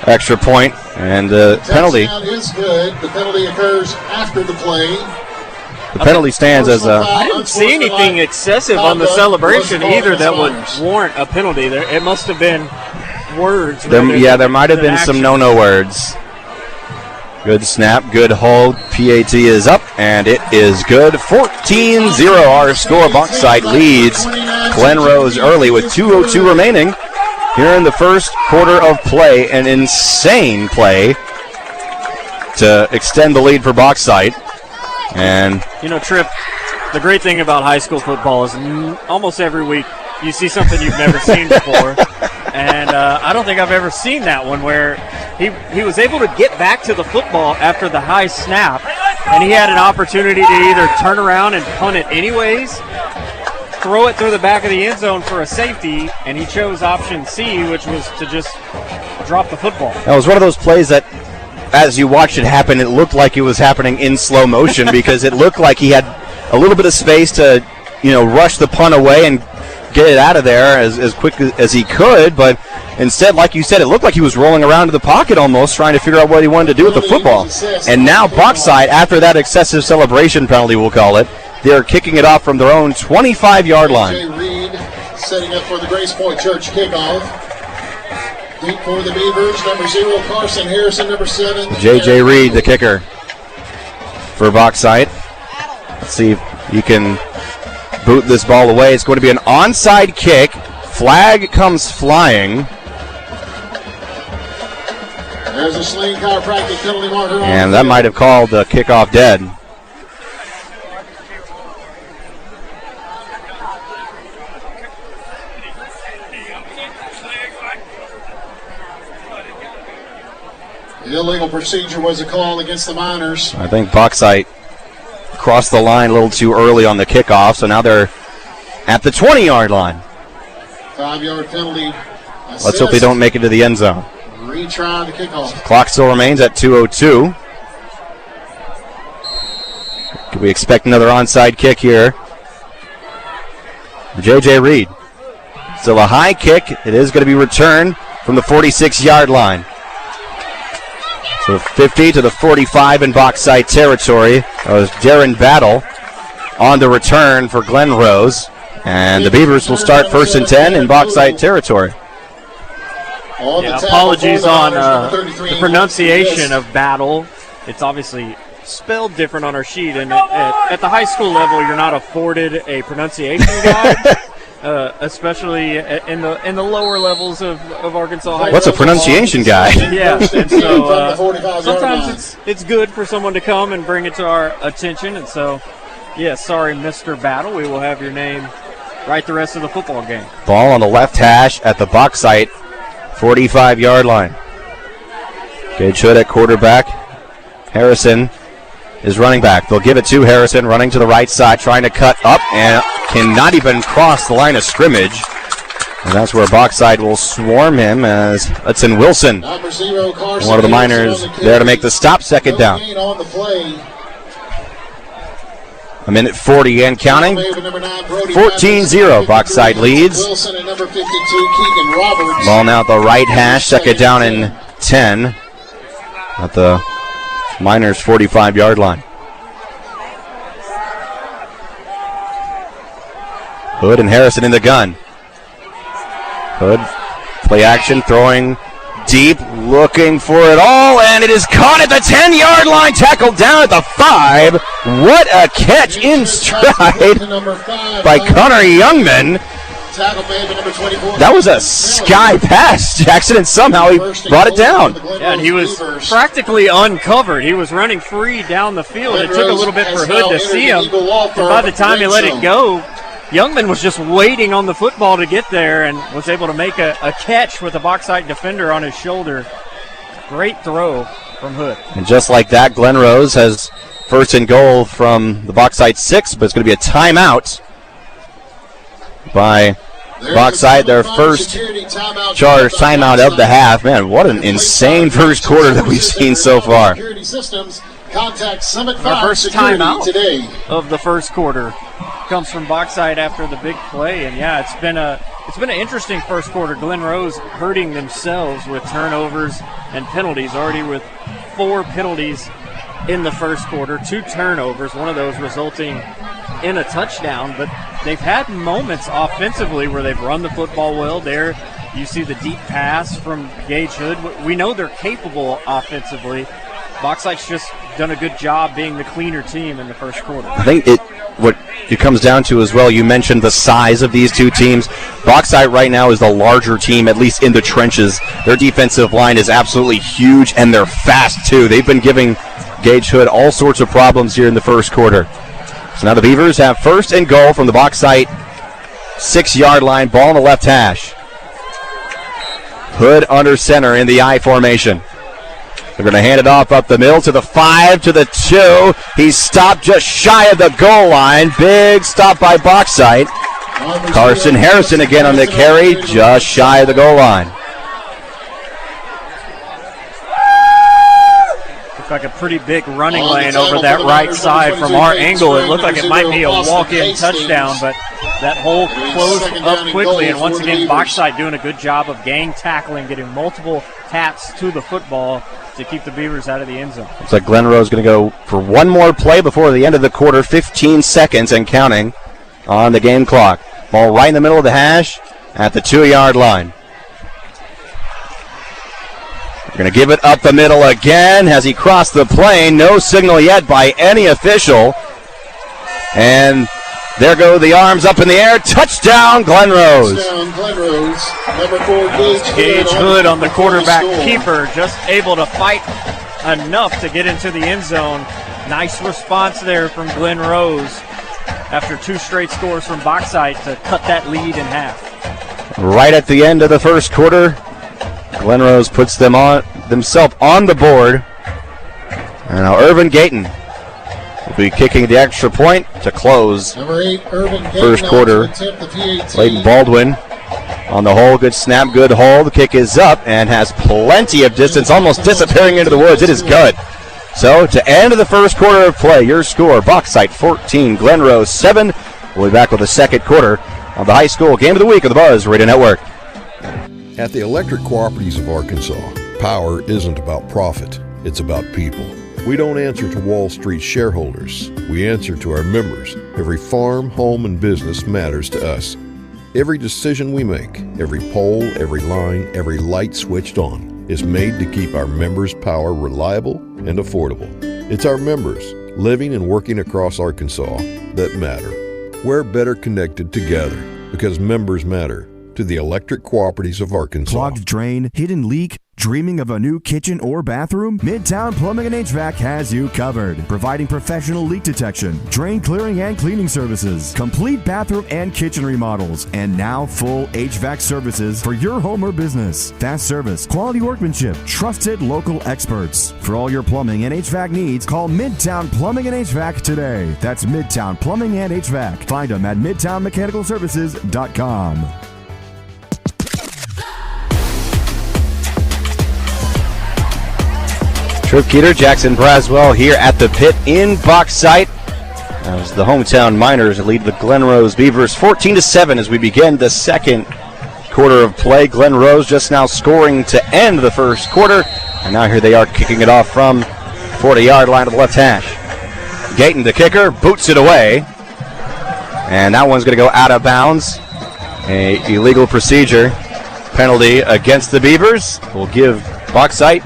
extra point. And the penalty. Is good. The penalty occurs after the play. The penalty stands as a... I didn't see anything excessive on the celebration either that would warrant a penalty there. It must have been words. There might have been some no-no words. Good snap, good hold. PAT is up, and it is good. 14-0 our score. Bauxite leads Glen Rose early with 2:02 remaining here in the first quarter of play. An insane play to extend the lead for Bauxite. And Tripp, the great thing about high school football is almost every week you see something you've never seen before. And I don't think I've ever seen that one where he was able to get back to the football after the high snap, and he had an opportunity to either turn around and punt it anyways, throw it through the back of the end zone for a safety, and he chose option C, which was to just drop the football. That was one of those plays that, as you watched it happen, it looked like it was happening in slow motion because it looked like he had a little bit of space to, rush the punt away and get it out of there as quick as he could, but instead, like you said, it looked like he was rolling around in the pocket almost, trying to figure out what he wanted to do with the football. And now Bauxite, after that excessive celebration penalty, we'll call it, they're kicking it off from their own 25-yard line. J. Reed setting up for the Grace Point Church kickoff. Deep for the Beavers, number 0, Carson Harrison, number 7. J. Reed, the kicker for Bauxite. Let's see if he can boot this ball away. It's going to be an onside kick. Flag comes flying. There's a sling chiropractic penalty marker. And that might have called the kickoff dead. Illegal procedure was a call against the Miners. I think Bauxite crossed the line a little too early on the kickoff, so now they're at the 20-yard line. 5-yard penalty. Let's hope they don't make it to the end zone. Retry the kickoff. Clock still remains at 2:02. Can we expect another onside kick here? J. Reed. Still a high kick. It is going to be returned from the 46-yard line. So 50 to the 45 in Bauxite territory. That was Darren Battle on the return for Glen Rose. And the Beavers will start 1st and 10 in Bauxite territory. Yeah, apologies on the pronunciation of Battle. It's obviously spelled different on our sheet. And at the high school level, you're not afforded a pronunciation guide. Especially in the lower levels of Arkansas high school. What's a pronunciation guy? Yeah, and so sometimes it's good for someone to come and bring it to our attention. And so, sorry, Mr. Battle, we will have your name right the rest of the football game. Ball on the left hash at the Bauxite 45-yard line. Gage Hood at quarterback. Harrison is running back. They'll give it to Harrison, running to the right side, trying to cut up and cannot even cross the line of scrimmage. And that's where Bauxite will swarm him as Hudson Wilson, number 0, Carson, one of the Miners, there to make the stop. 2nd down. On the play. A minute 40 and counting. 14-0. Bauxite leads. Wilson and number 52, Keegan Roberts. Ball now at the right hash. 2nd down and 10 at the Miners' 45-yard line. Hood and Harrison in the gun. Hood, play action, throwing deep, looking for it all, and it is caught at the 10-yard line, tackled down at the 5. What a catch in stride by Connor Youngman. That was a sky pass, Jackson, and somehow he brought it down. Yeah, and he was practically uncovered. He was running free down the field. It took a little bit for Hood to see him, and by the time he let it go, Youngman was just waiting on the football to get there and was able to make a catch with a Bauxite defender on his shoulder. Great throw from Hood. And just like that, Glen Rose has first and goal from the Bauxite 6, but it's going to be a timeout by Bauxite, their first charge timeout of the half. Man, what an insane first quarter that we've seen so far. Our first timeout of the first quarter comes from Bauxite after the big play, and yeah, it's been an interesting first quarter. Glen Rose hurting themselves with turnovers and penalties, already with 4 penalties in the first quarter, 2 turnovers, one of those resulting in a touchdown, but they've had moments offensively where they've run the football well. There you see the deep pass from Gage Hood. We know they're capable offensively. Bauxite's just done a good job being the cleaner team in the first quarter. I think what it comes down to as well, you mentioned the size of these two teams. Bauxite right now is the larger team, at least in the trenches. Their defensive line is absolutely huge, and they're fast too. They've been giving Gage Hood all sorts of problems here in the first quarter. So now the Beavers have first and goal from the Bauxite 6-yard line, ball in the left hash. Hood under center in the I formation. They're going to hand it off up the middle to the 5, to the 2. He's stopped just shy of the goal line. Big stop by Bauxite. Carson Harrison again on the carry, just shy of the goal line. Looks like a pretty big running lane over that right side. From our angle, it looked like it might be a walk-in touchdown, but that hole closed up quickly, and once again, Bauxite doing a good job of gang tackling, getting multiple taps to the football to keep the Beavers out of the end zone. Looks like Glen Rose going to go for one more play before the end of the quarter, 15 seconds and counting on the game clock. Ball right in the middle of the hash at the 2-yard line. They're going to give it up the middle again. Has he crossed the plane? No signal yet by any official. And there go the arms up in the air. Touchdown, Glen Rose. Touchdown, Glen Rose. Number 4, Gage Hood on the quarterback keeper, just able to fight enough to get into the end zone. Nice response there from Glen Rose after 2 straight scores from Bauxite to cut that lead in half. Right at the end of the first quarter, Glen Rose puts themselves on the board. And now Irvin Gayton will be kicking the extra point to close Number 8, Irvin Gayton, first quarter. Leighton Baldwin on the hole. Good snap, good hold. The kick is up and has plenty of distance, almost disappearing into the woods. It is good. So to end the first quarter of play, your score, Bauxite 14, Glen Rose 7. We'll be back with the second quarter of the high school game of the week of the Buzz Radio Network. At the Electric Cooperatives of Arkansas, power isn't about profit, it's about people. We don't answer to Wall Street shareholders. We answer to our members. Every farm, home, and business matters to us. Every decision we make, every pole, every line, every light switched on is made to keep our members' power reliable and affordable. It's our members, living and working across Arkansas, that matter. We're better connected together because members matter. To the Electric Cooperatives of Arkansas. Clogged drain, hidden leak, dreaming of a new kitchen or bathroom? Midtown Plumbing and HVAC has you covered, providing professional leak detection, drain clearing and cleaning services, complete bathroom and kitchen remodels, and now full HVAC services for your home or business. Fast service, quality workmanship, trusted local experts. For all your plumbing and HVAC needs, call Midtown Plumbing and HVAC today. That's Midtown Plumbing and HVAC. Find them at midtownmechanicalservices.com. Trip Keeter, Jackson Braswell here at the pit in Bauxite as the hometown Miners lead the Glen Rose Beavers 14-7 as we begin the second quarter of play. Glen Rose just now scoring to end the first quarter, and now here they are kicking it off from 40-yard line of the left hash. Gayton, the kicker, boots it away, and that one's going to go out of bounds. A illegal procedure penalty against the Beavers will give Bauxite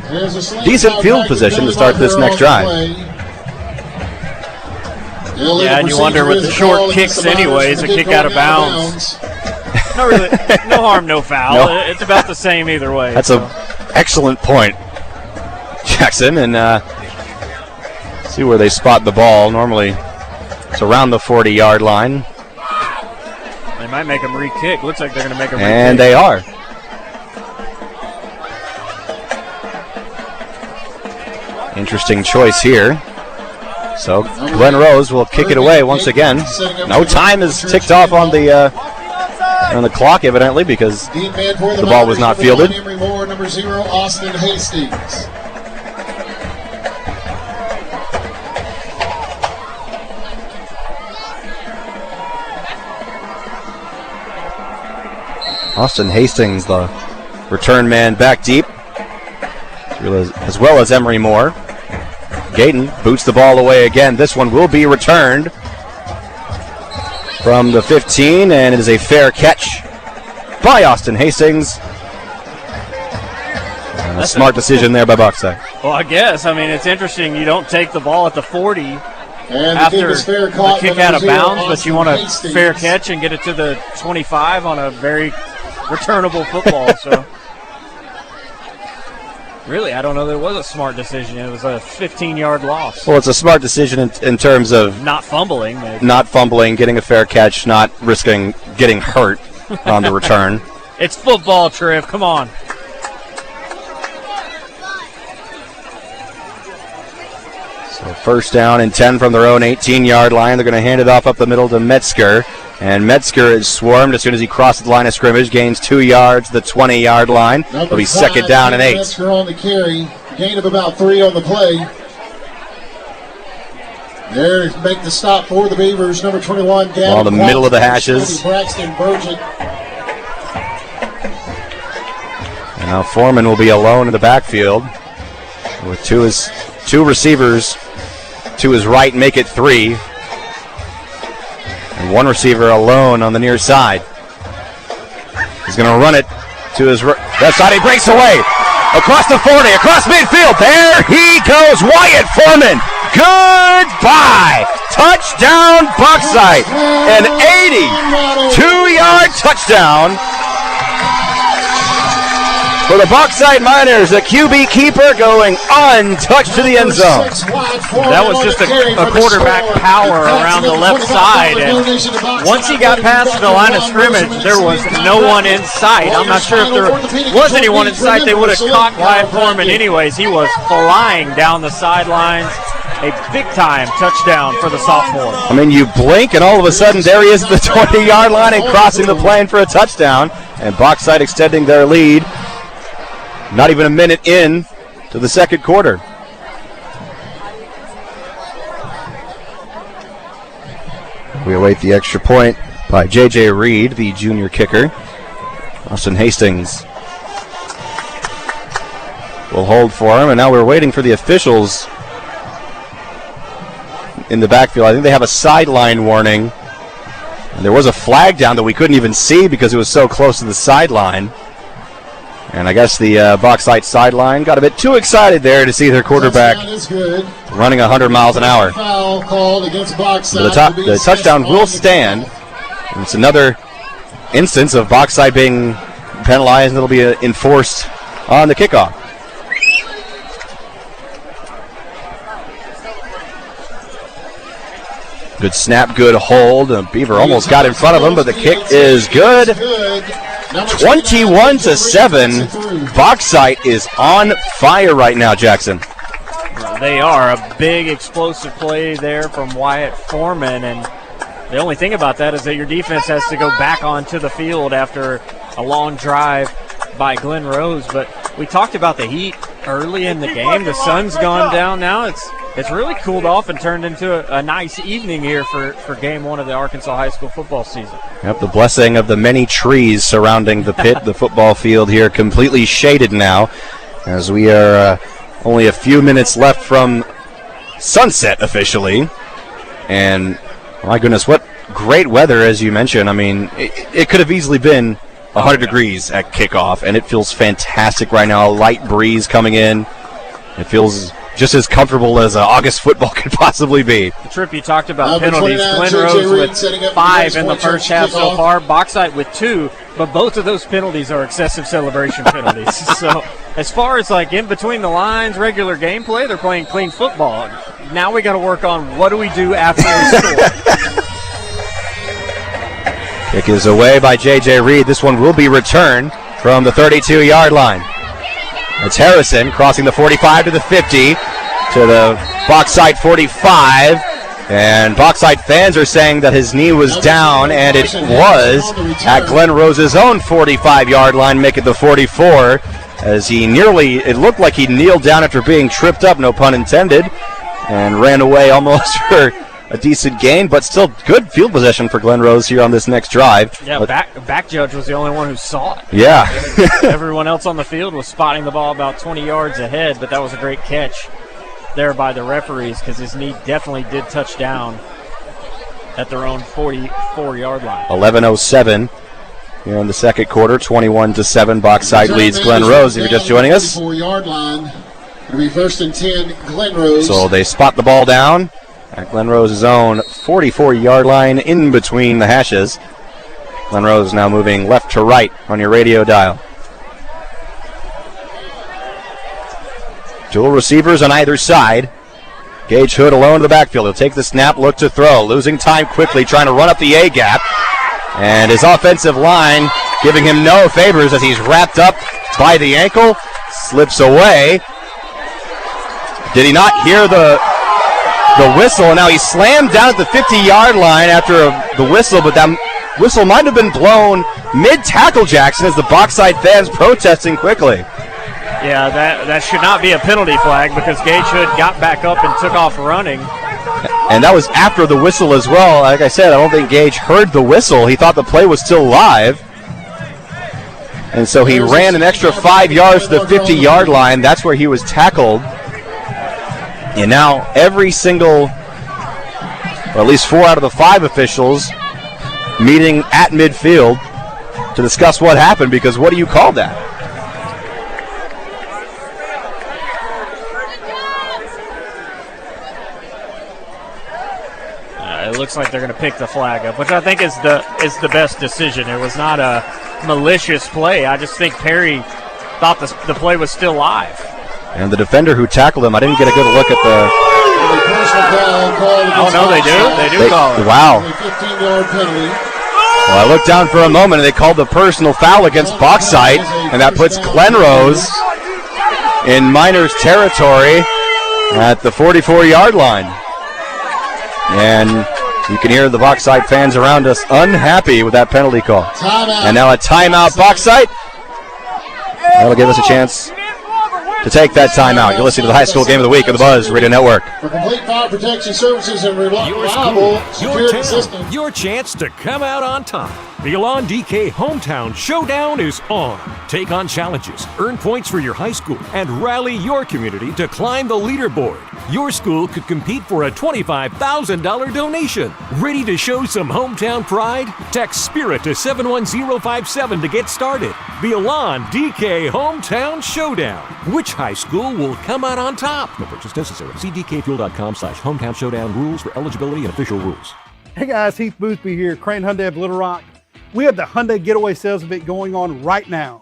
decent field position to start this next drive. Yeah, and you wonder with the short kicks anyways, a kick out of bounds. No, really, no harm, no foul. No. It's about the same either way. That's an excellent point, Jackson. And see where they spot the ball. Normally it's around the 40-yard line. They might make them re-kick. Looks like they're going to make them re-kick. And they are. Interesting choice here. So Glen Rose will kick it away once again. No time is ticked off on the clock, evidently, because the ball was not fielded. Number 0, Austin Hastings. Austin Hastings, the return man, back deep, as well as Emery Moore. Gayton boots the ball away again. This one will be returned from the 15, and it is a fair catch by Austin Hastings. A smart decision there by Bauxite. Well, I guess. I mean, it's interesting. You don't take the ball at the 40 after the kick out of bounds, but you want a fair catch and get it to the 25 on a very returnable football. So, really, I don't know that it was a smart decision. It was a 15-yard loss. Well, it's a smart decision in terms of not fumbling. Maybe. Not fumbling, getting a fair catch, not risking getting hurt on the return. It's football, Trev. Come on. So first down and 10 from their own 18-yard line. They're going to hand it off up the middle to Metzger. And Metzger is swarmed as soon as he crosses the line of scrimmage, gains 2 yards, the 20-yard line. It'll be second down and 8. Metzger on the carry, gain of about 3 on the play. There to make the stop for the Beavers, number 21, Gavin. Ball in the middle of the hashes. Braxton Burgett. And now Foreman will be alone in the backfield with two receivers to his right, make it 3. And one receiver alone on the near side. He's going to run it to his left side. He breaks away. Across the 40, across midfield. There he goes. Wyatt Foreman. Goodbye. Touchdown, Bauxite. An 82-yard touchdown for the Bauxite Miners. The QB keeper going untouched to the end zone. That was just a quarterback power around the left side. And once he got past the line of scrimmage, there was no one in sight. I'm not sure if there was anyone in sight. They would have caught Wyatt Foreman anyways. He was flying down the sidelines. A big-time touchdown for the sophomore. I mean, you blink, and all of a sudden, there he is at the 20-yard line and crossing the plane for a touchdown. And Bauxite extending their lead. Not even a minute in to the second quarter. We await the extra point by J.J. Reed, the junior kicker. Austin Hastings will hold for him, and now we're waiting for the officials in the backfield. I think they have a sideline warning. And there was a flag down that we couldn't even see because it was so close to the sideline. And I guess the Bauxite sideline got a bit too excited there to see their quarterback running 100 miles an hour. Foul called against Bauxite. The touchdown will stand. And it's another instance of Bauxite being penalized, and it'll be enforced on the kickoff. Good snap, good hold. Beaver almost got in front of him, but the kick is good. 21-7. Bauxite is on fire right now, Jackson. They are. A big explosive play there from Wyatt Foreman, and the only thing about that is that your defense has to go back onto the field after a long drive by Glen Rose. But we talked about the heat early in the game. The sun's gone down now. It's really cooled off and turned into a nice evening here for game one of the Arkansas high school football season. Yep, the blessing of the many trees surrounding the pit, the football field here, completely shaded now, as we are only a few minutes left from sunset officially. And my goodness, what great weather, as you mentioned. I mean, it could have easily been 100 degrees at kickoff, and it feels fantastic right now. A light breeze coming in. It feels just as comfortable as August football could possibly be. The trip you talked about penalties. Glen Rose with 5 in the first half so far. Bauxite with 2, but both of those penalties are excessive celebration penalties. So as far as like in between the lines, regular gameplay, they're playing clean football. Now we got to work on what do we do after we score. Kick is away by J.J. Reed. This one will be returned from the 32-yard line. It's Harrison crossing the 45 to the 50 to the Bauxite 45. And Bauxite fans are saying that his knee was down, and it was at Glen Rose's own 45-yard line, making the 44. As it looked like he kneeled down after being tripped up, no pun intended, and ran away almost for a decent gain, but still good field possession for Glen Rose here on this next drive. Yeah, back judge was the only one who saw it. Yeah. Everyone else on the field was spotting the ball about 20 yards ahead, but that was a great catch there by the referees because his knee definitely did touch down at their own 44-yard line. 11:07 here in the second quarter, 21-7. Bauxite leads Glen Rose. If you're just joining us, 44-yard line. It'll be 1st and 10, Glen Rose. So they spot the ball down at Glen Rose's own 44-yard line in between the hashes. Glen Rose now moving left to right on your radio dial. Dual receivers on either side. Gage Hood alone in the backfield. He'll take the snap, look to throw. Losing time quickly, trying to run up the A-gap. And his offensive line giving him no favors as he's wrapped up by the ankle. Slips away. Did he not hear the whistle? Now he slammed down at the 50-yard line after the whistle, but that whistle might have been blown mid-tackle, Jackson, as the Bauxite fans protesting quickly. Yeah, that should not be a penalty flag because Gage Hood got back up and took off running. And that was after the whistle as well. Like I said, I don't think Gage heard the whistle. He thought the play was still live. And so he ran an extra 5 yards to the 50-yard line. That's where he was tackled. And now every single, or at least 4 out of the 5 officials meeting at midfield to discuss what happened, because what do you call that? It looks like they're going to pick the flag up, which I think is the best decision. It was not a malicious play. I just think Perry thought the play was still live. And the defender who tackled him, I didn't get a good look at the... Oh, no, they do? They do call it. Wow. 15-yard penalty. Well, I looked down for a moment, and they called the personal foul against Bauxite, and that puts Glen Rose in Miners territory at the 44-yard line. And you can hear the Bauxite fans around us unhappy with that penalty call. And now a timeout, Bauxite. That'll give us a chance to take that timeout. You're listening to the High School Game of the Week on the Buzz Radio Network. For complete fire protection services and reliable security system. Your chance to come out on top. The Elon DK Hometown Showdown is on. Take on challenges, earn points for your high school, and rally your community to climb the leaderboard. Your school could compete for a $25,000 donation. Ready to show some hometown pride? Text SPIRIT to 71057 to get started. The Elon DK Hometown Showdown. Which high school will come out on top? No purchase necessary. See dkfuel.com/hometown showdown rules for eligibility and official rules. Hey guys, Heath Boothby here, Crane Hyundai of Little Rock. We have the Hyundai Getaway Sales Event going on right now.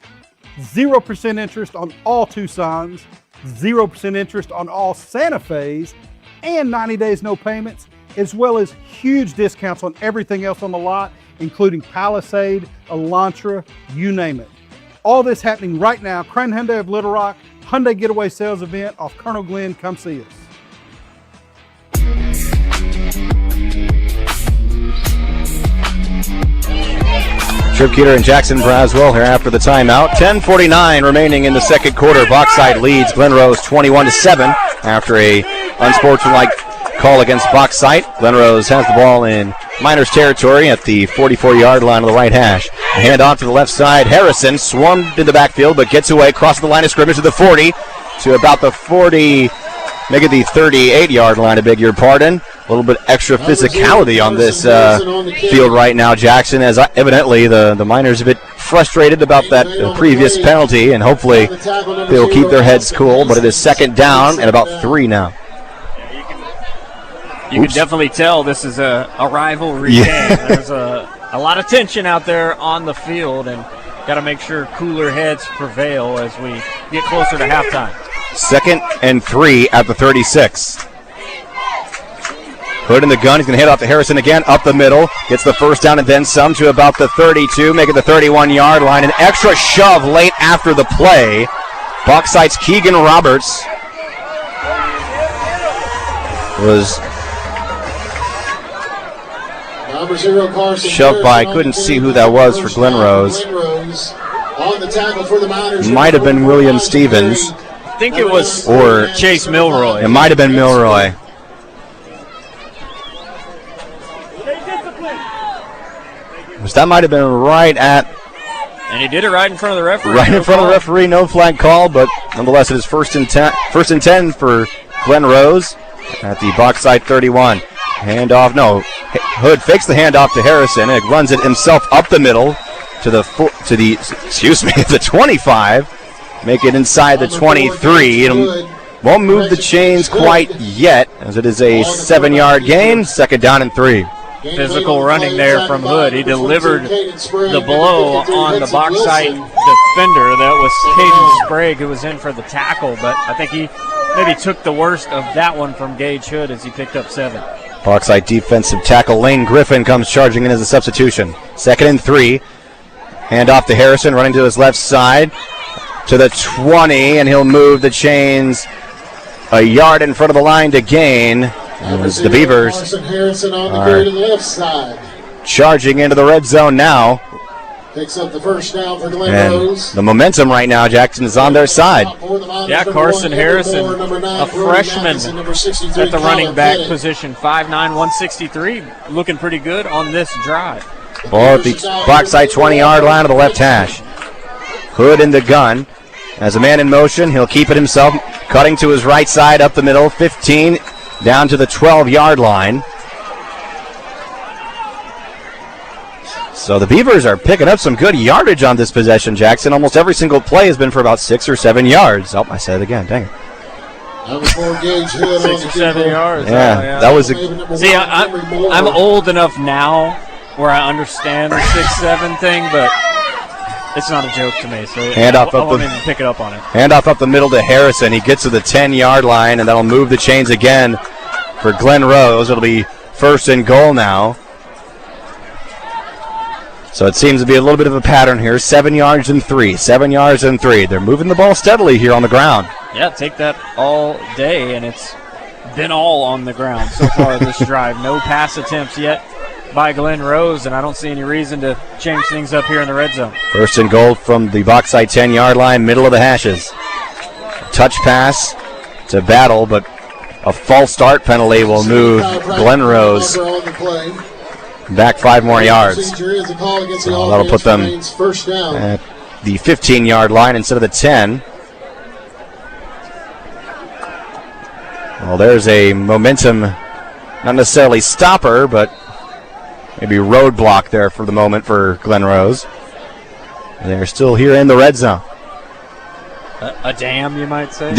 0% interest on all Tucsons, 0% interest on all Santa Fe's, and 90 days no payments, as well as huge discounts on everything else on the lot, including Palisade, Elantra, you name it. All this happening right now. Crane Hyundai of Little Rock, Hyundai Getaway Sales Event off Colonel Glen. Come see us. Trip Keeter and Jackson Braswell here after the timeout. 10:49 remaining in the second quarter. Bauxite leads Glen Rose 21-7 after a unsportsmanlike call against Bauxite. Glen Rose has the ball in Miners territory at the 44-yard line of the right hash. A hand off to the left side. Harrison swarmed in the backfield but gets away, crosses the line of scrimmage to the 40 to about the 40, make it the 38-yard line, I beg your pardon. A little bit extra physicality on this field right now, Jackson, as evidently the Miners a bit frustrated about that previous penalty, and hopefully they will keep their heads cool. But it is second down and about 3 now. You can definitely tell this is a rivalry game. There's a lot of tension out there on the field, and got to make sure cooler heads prevail as we get closer to halftime. Second and 3 at the 36. Hood in the gun. He's going to hand off to Harrison again, up the middle. Gets the first down and then some to about the 32, making the 31-yard line. An extra shove late after the play. Bauxite's Keegan Roberts was shoved by, couldn't see who that was for Glen Rose. Might have been William Stevens. I think it was or Chase Milroy. It might have been Milroy. That might have been right at... And he did it right in frund of the referee. Right in front of the referee, no flag call, but nonetheless it is first and 10 for Glen Rose at the Bauxite 31. Handoff, no. Hood fakes the handoff to Harrison and runs it himself up the middle to the 25. Make it inside the 23. It won't move the chains quite yet, as it is a 7-yard gain. Second down and 3. Physical running there from Hood. He delivered the blow on the Bauxite defender. That was Caden Sprague, who was in for the tackle, but I think he maybe took the worst of that one from Gage Hood as he picked up 7. Bauxite defensive tackle Lane Griffin comes charging in as a substitution. Second and 3. Hand off to Harrison, running to his left side to the 20, and he'll move the chains a yard in front of the line to gain. As the Beavers are charging into the red zone now. Picks up the first down for Glen Rose. The momentum right now, Jackson, is on their side. Yeah, Carson Harrison, a freshman at the running back position, 5'9", 163, looking pretty good on this drive. Ball at the Bauxite 20-yard line of the left hash. Hood in the gun. As a man in motion, he'll keep it himself, cutting to his right side, up the middle, 15, down to the 12-yard line. So the Beavers are picking up some good yardage on this possession, Jackson. Almost every single play has been for about 6 or 7 yards. Oh, I said it again. Dang it. 6 or 7 yards. Yeah, that was a... See, I'm old enough now where I understand the 6-7 thing, but it's not a joke to me. So I won't even pick it up on it. Handoff up the middle to Harrison. He gets to the 10-yard line, and that'll move the chains again for Glen Rose. It'll be first and goal now. So it seems to be a little bit of a pattern here. 7 yards and 3. 7 yards and 3. They're moving the ball steadily here on the ground. Yeah, take that all day, and it's been all on the ground so far this drive. No pass attempts yet by Glen Rose, and I don't see any reason to change things up here in the red zone. First and goal from the Bauxite 10-yard line, middle of the hashes. Touch pass to Battle, but a false start penalty will move Glen Rose back 5 more yards. So that'll put them at the 15-yard line instead of the 10. Well, there's a momentum, not necessarily stopper, but maybe roadblock there for the moment for Glen Rose. They're still here in the red zone. A dam, you might say?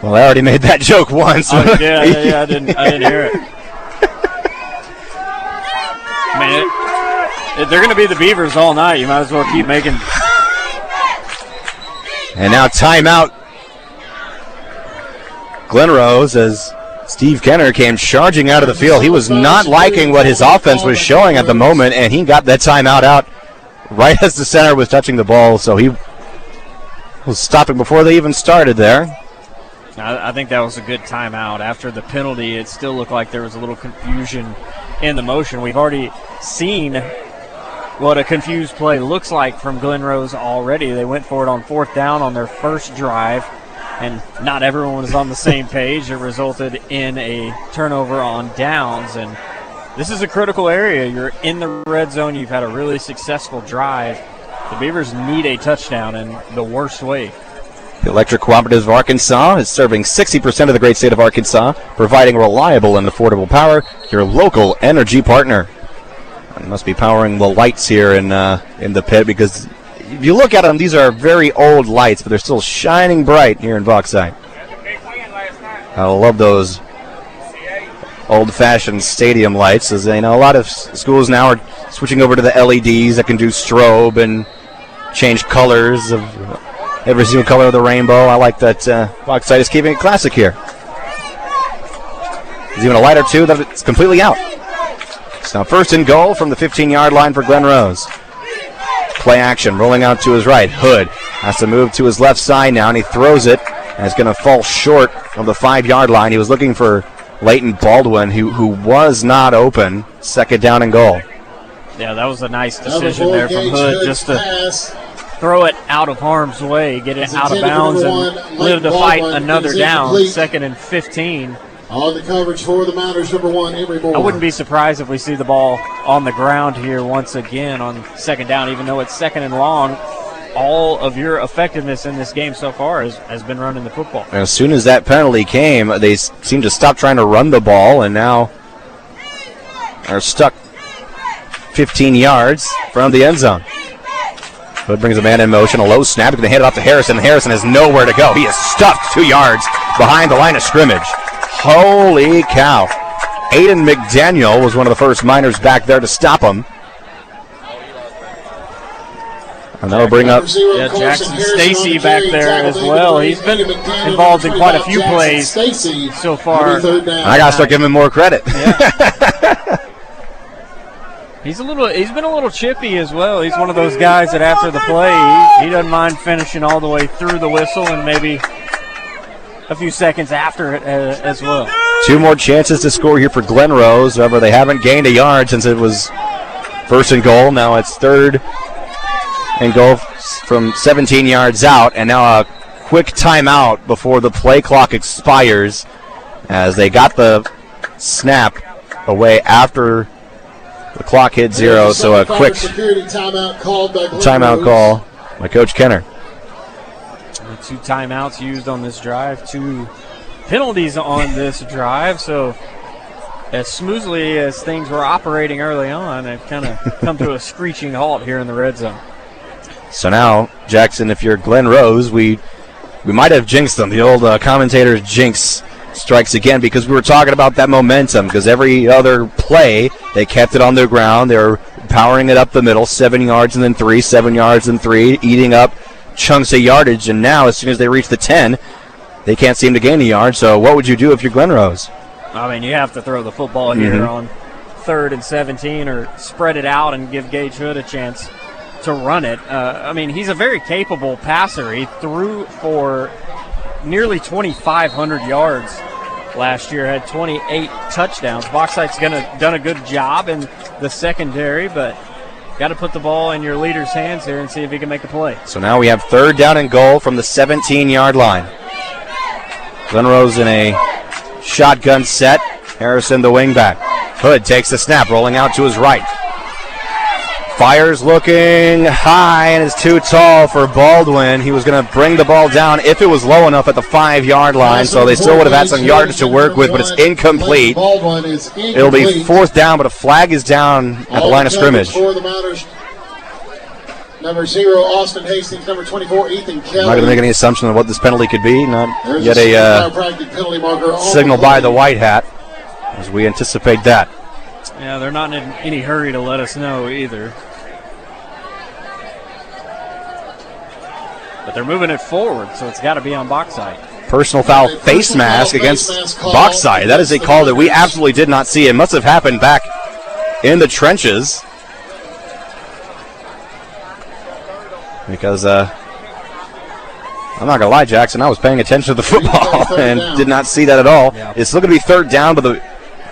Well, I already made that joke once. Oh, yeah, I didn't hear it. I mean, if they're going to be the Beavers all night, you might as well keep making. And now timeout. Glen Rose, as Steve Kenner came charging out of the field. He was not liking what his offense was showing at the moment, and he got that timeout out right as the center was touching the ball, so he was stopping before they even started there. I think that was a good timeout. After the penalty, it still looked like there was a little confusion in the motion. We've already seen what a confused play looks like from Glen Rose already. They went for it on 4th down on their first drive, and not everyone was on the same page. It resulted in a turnover on downs, and this is a critical area. You're in the red zone. You've had a really successful drive. The Beavers need a touchdown in the worst way. The Electric Cooperative of Arkansas is serving 60% of the great state of Arkansas, providing reliable and affordable power, your local energy partner. Must be powering the lights here in the pit, because if you look at them, these are very old lights, but they're still shining bright here in Bauxite. I love those old-fashioned stadium lights. As a lot of schools now are switching over to the LEDs that can do strobe and change colors of every single color of the rainbow. I like that Bauxite is keeping it classic here. There's even a light or two that it's completely out. It's now 1st and goal from the 15-yard line for Glen Rose. Play action, rolling out to his right. Hood has to move to his left side now, and he throws it, and it's going to fall short of the 5-yard line. He was looking for Leighton Baldwin, who was not open. 2nd down and goal. Yeah, that was a nice decision there from Hood, just to throw it out of harm's way, get it out of bounds, and live to fight another down. 2nd and 15. On the coverage for the Mounters, number 1, Emory Moore. I wouldn't be surprised if we see the ball on the ground here once again on 2nd down, even though it's 2nd and long. All of your effectiveness in this game so far has been running the football. And as soon as that penalty came, they seemed to stop trying to run the ball, and now are stuck 15 yards from the end zone. Hood brings a man in motion, a low snap. He's going to hand it off to Harrison. Harrison has nowhere to go. He is stuffed 2 yards behind the line of scrimmage. Holy cow. Aiden McDaniel was one of the first Miners back there to stop him. And that'll bring up Jackson Stacy back there as well. He's been involved in quite a few plays so far. I got to start giving him more credit. Yeah. He's been a little chippy as well. He's one of those guys that after the play, he doesn't mind finishing all the way through the whistle and maybe a few seconds after it as well. 2 more chances to score here for Glen Rose. However, they haven't gained a yard since it was 1st and goal. Now it's 3rd and goal from 17 yards out. And now a quick timeout before the play clock expires, as they got the snap away after the clock hit 0. So a quick timeout call by Coach Kenner. 2 timeouts used on this drive, 2 penalties on this drive. So as smoothly as things were operating early on, they've kind of come to a screeching halt here in the red zone. So now, Jackson, if you're Glen Rose, we might have jinxed them. The old commentator's jinx strikes again, because we were talking about that momentum, because every other play they kept it on the ground. They were powering it up the middle, 7 yards and then 3, 7 yards and 3, eating up chunks of yardage, and now as soon as they reach the 10, they can't seem to gain a yard. So what would you do if you're Glen Rose? I mean, you have to throw the football here on 3rd and 17, or spread it out and give Gage Hood a chance to run it. I mean, he's a very capable passer. He threw for nearly 2,500 yards last year, had 28 touchdowns. Bauxite's done a good job in the secondary, but got to put the ball in your leader's hands here and see if he can make a play. So now we have 3rd down and goal from the 17-yard line. Glen Rose in a shotgun set. Harrison the wingback. Hood takes the snap, rolling out to his right. Fires looking high, and is too tall for Baldwin. He was going to bring the ball down if it was low enough at the 5-yard line, so they still would have had some yardage to work with, but it's incomplete. It'll be 4th down, but a flag is down at the line of scrimmage. Number 0, Austin Hastings. Number 24, Ethan Kelly. I'm not going to make any assumption of what this penalty could be. Not yet a signal by the white hat, as we anticipate that. Yeah, they're not in any hurry to let us know either. But they're moving it forward, so it's got to be on Bauxite. Personal foul face mask against Bauxite. That is a call that we absolutely did not see. It must have happened back in the trenches. Because, I'm not going to lie, Jackson, I was paying attention to the football and did not see that at all. Yeah. It's still going to be 3rd down, but the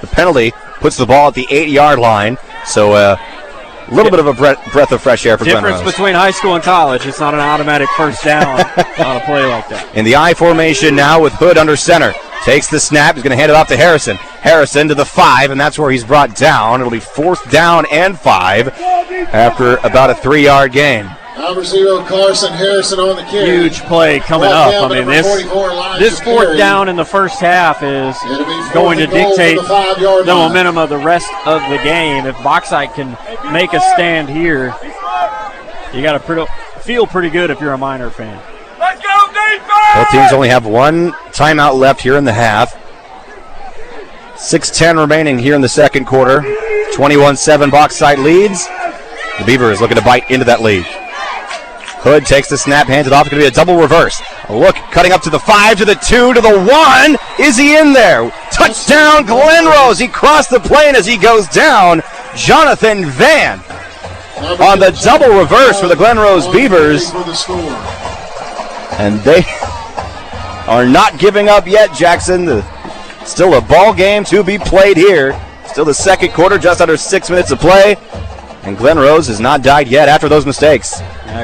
penalty puts the ball at the 8-yard line. So a little bit of a breath of fresh air for Glen Rose. Difference between high school and college. It's not an automatic 1st down on a play like that. In the I formation now with Hood under center. Takes the snap. He's going to hand it off to Harrison. Harrison to the 5, and that's where he's brought down. It'll be 4th down and 5 after about a 3-yard gain. Number 0, Carson Harrison on the carry. Huge play coming up. I mean, this fourth down in the first half is going to dictate the momentum of the rest of the game. If Bauxite can make a stand here, you got to feel pretty good if you're a Miner fan. Let's go, defense! Both teams only have one timeout left here in the half. 6:10 remaining here in the second quarter. 21-7 Bauxite leads. The Beavers looking to bite into that lead. Hood takes the snap, hands it off. It's going to be a double reverse. A look, cutting up to the 5, to the 2, to the 1. Is he in there? Touchdown, Glen Rose. He crossed the plane as he goes down. Jonathan Van on the double reverse for the Glen Rose Beavers. And they are not giving up yet, Jackson. Still a ball game to be played here. Still the second quarter, just under 6 minutes of play. And Glen Rose has not died yet after those mistakes.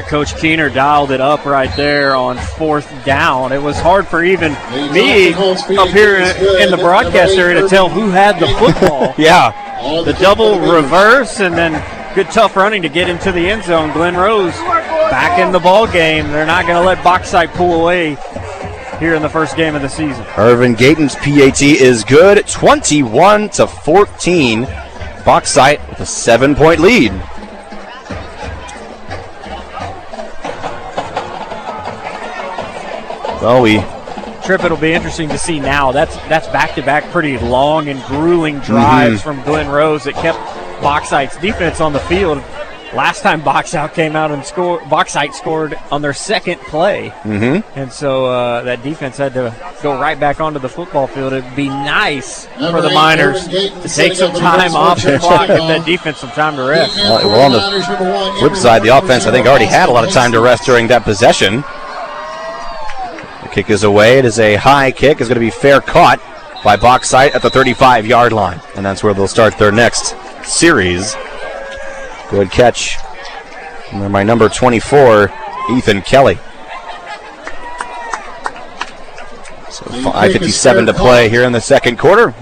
Coach Keener dialed it up right there on 4th down. It was hard for even me up here in the broadcast area to tell who had the football. Yeah. The double reverse and then good tough running to get into the end zone. Glen Rose back in the ball game. They're not going to let Bauxite pull away here in the first game of the season. Irvin Gayton's PAT is good. 21-14. Bauxite with a 7-point lead. Well, Trip, it'll be interesting to see now. That's back-to-back pretty long and grueling drives from Glen Rose that kept Bauxite's defense on the field. Last time Bauxite came out and Bauxite scored on their second play. And so that defense had to go right back onto the football field. It'd be nice for the Miners to take some time off the clock, give that defense some time to rest. Well, on the flip side, the offense, I think, already had a lot of time to rest during that possession. The kick is away. It is a high kick. It's going to be fair caught by Bauxite at the 35-yard line. And that's where they'll start their next series. Good catch by number 24, Ethan Kelly. So 5:57 to play here in the second quarter.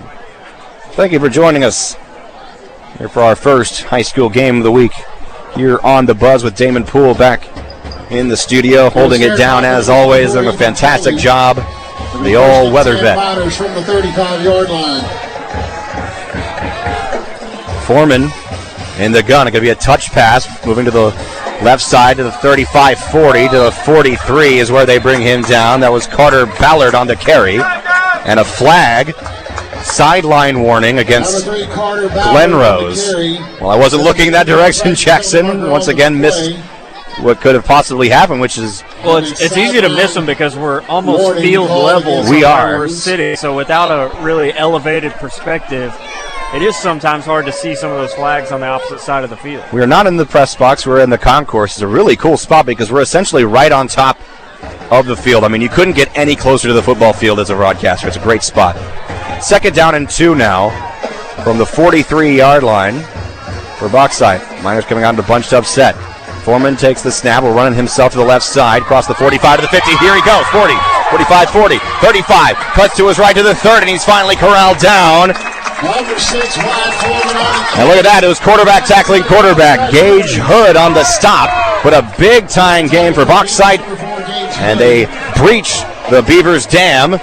Thank you for joining us here for our first high school game of the week here on The Buzz with Damon Poole back in the studio, holding it down as always. Doing a fantastic job. The all-weather vet. From the 35-yard line. Foreman in the gun. It could be a touch pass, moving to the left side to the 35-40 to the 43 is where they bring him down. That was Carter Ballard on the carry. And a flag, sideline warning against Glen Rose. Well, I wasn't looking that direction. Jackson once again missed what could have possibly happened, which is... Well, it's easy to miss them because we're almost field level. We are. We're sitting, so without a really elevated perspective, it is sometimes hard to see some of those flags on the opposite side of the field. We are not in the press box. We're in the concourse. It's a really cool spot because we're essentially right on top of the field. I mean, you couldn't get any closer to the football field as a broadcaster. It's a great spot. 2nd down and 2 now from the 43-yard line for Bauxite. Miners coming out in a bunched up set. Foreman takes the snap, will run himself to the left side, cross the 45 to the 50. Here he goes, 40, 45, 40, 35. Cuts to his right to the 3rd, and he's finally corralled down. And look at that, it was quarterback tackling quarterback. Gage Hood on the stop, but a big-time game for Bauxite. And they breach the Beavers Dam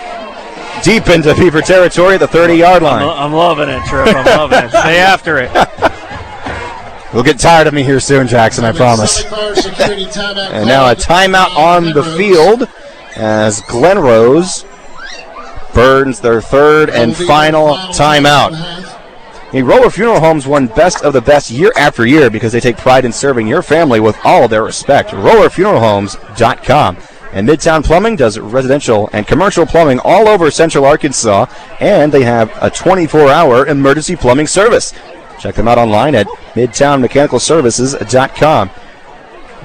deep into Beaver territory at the 30-yard line. I'm loving it, Trip. I'm loving it. Stay after it. You'll get tired of me here soon, Jackson, I promise. And now a timeout on the field as Glen Rose burns their 3rd and final timeout. Roller Funeral Homes won Best of the Best year after year because they take pride in serving your family with all of their respect. RollerFuneralHomes.com. And Midtown Plumbing does residential and commercial plumbing all over Central Arkansas, and they have a 24-hour emergency plumbing service. Check them out online at MidtownMechanicalServices.com.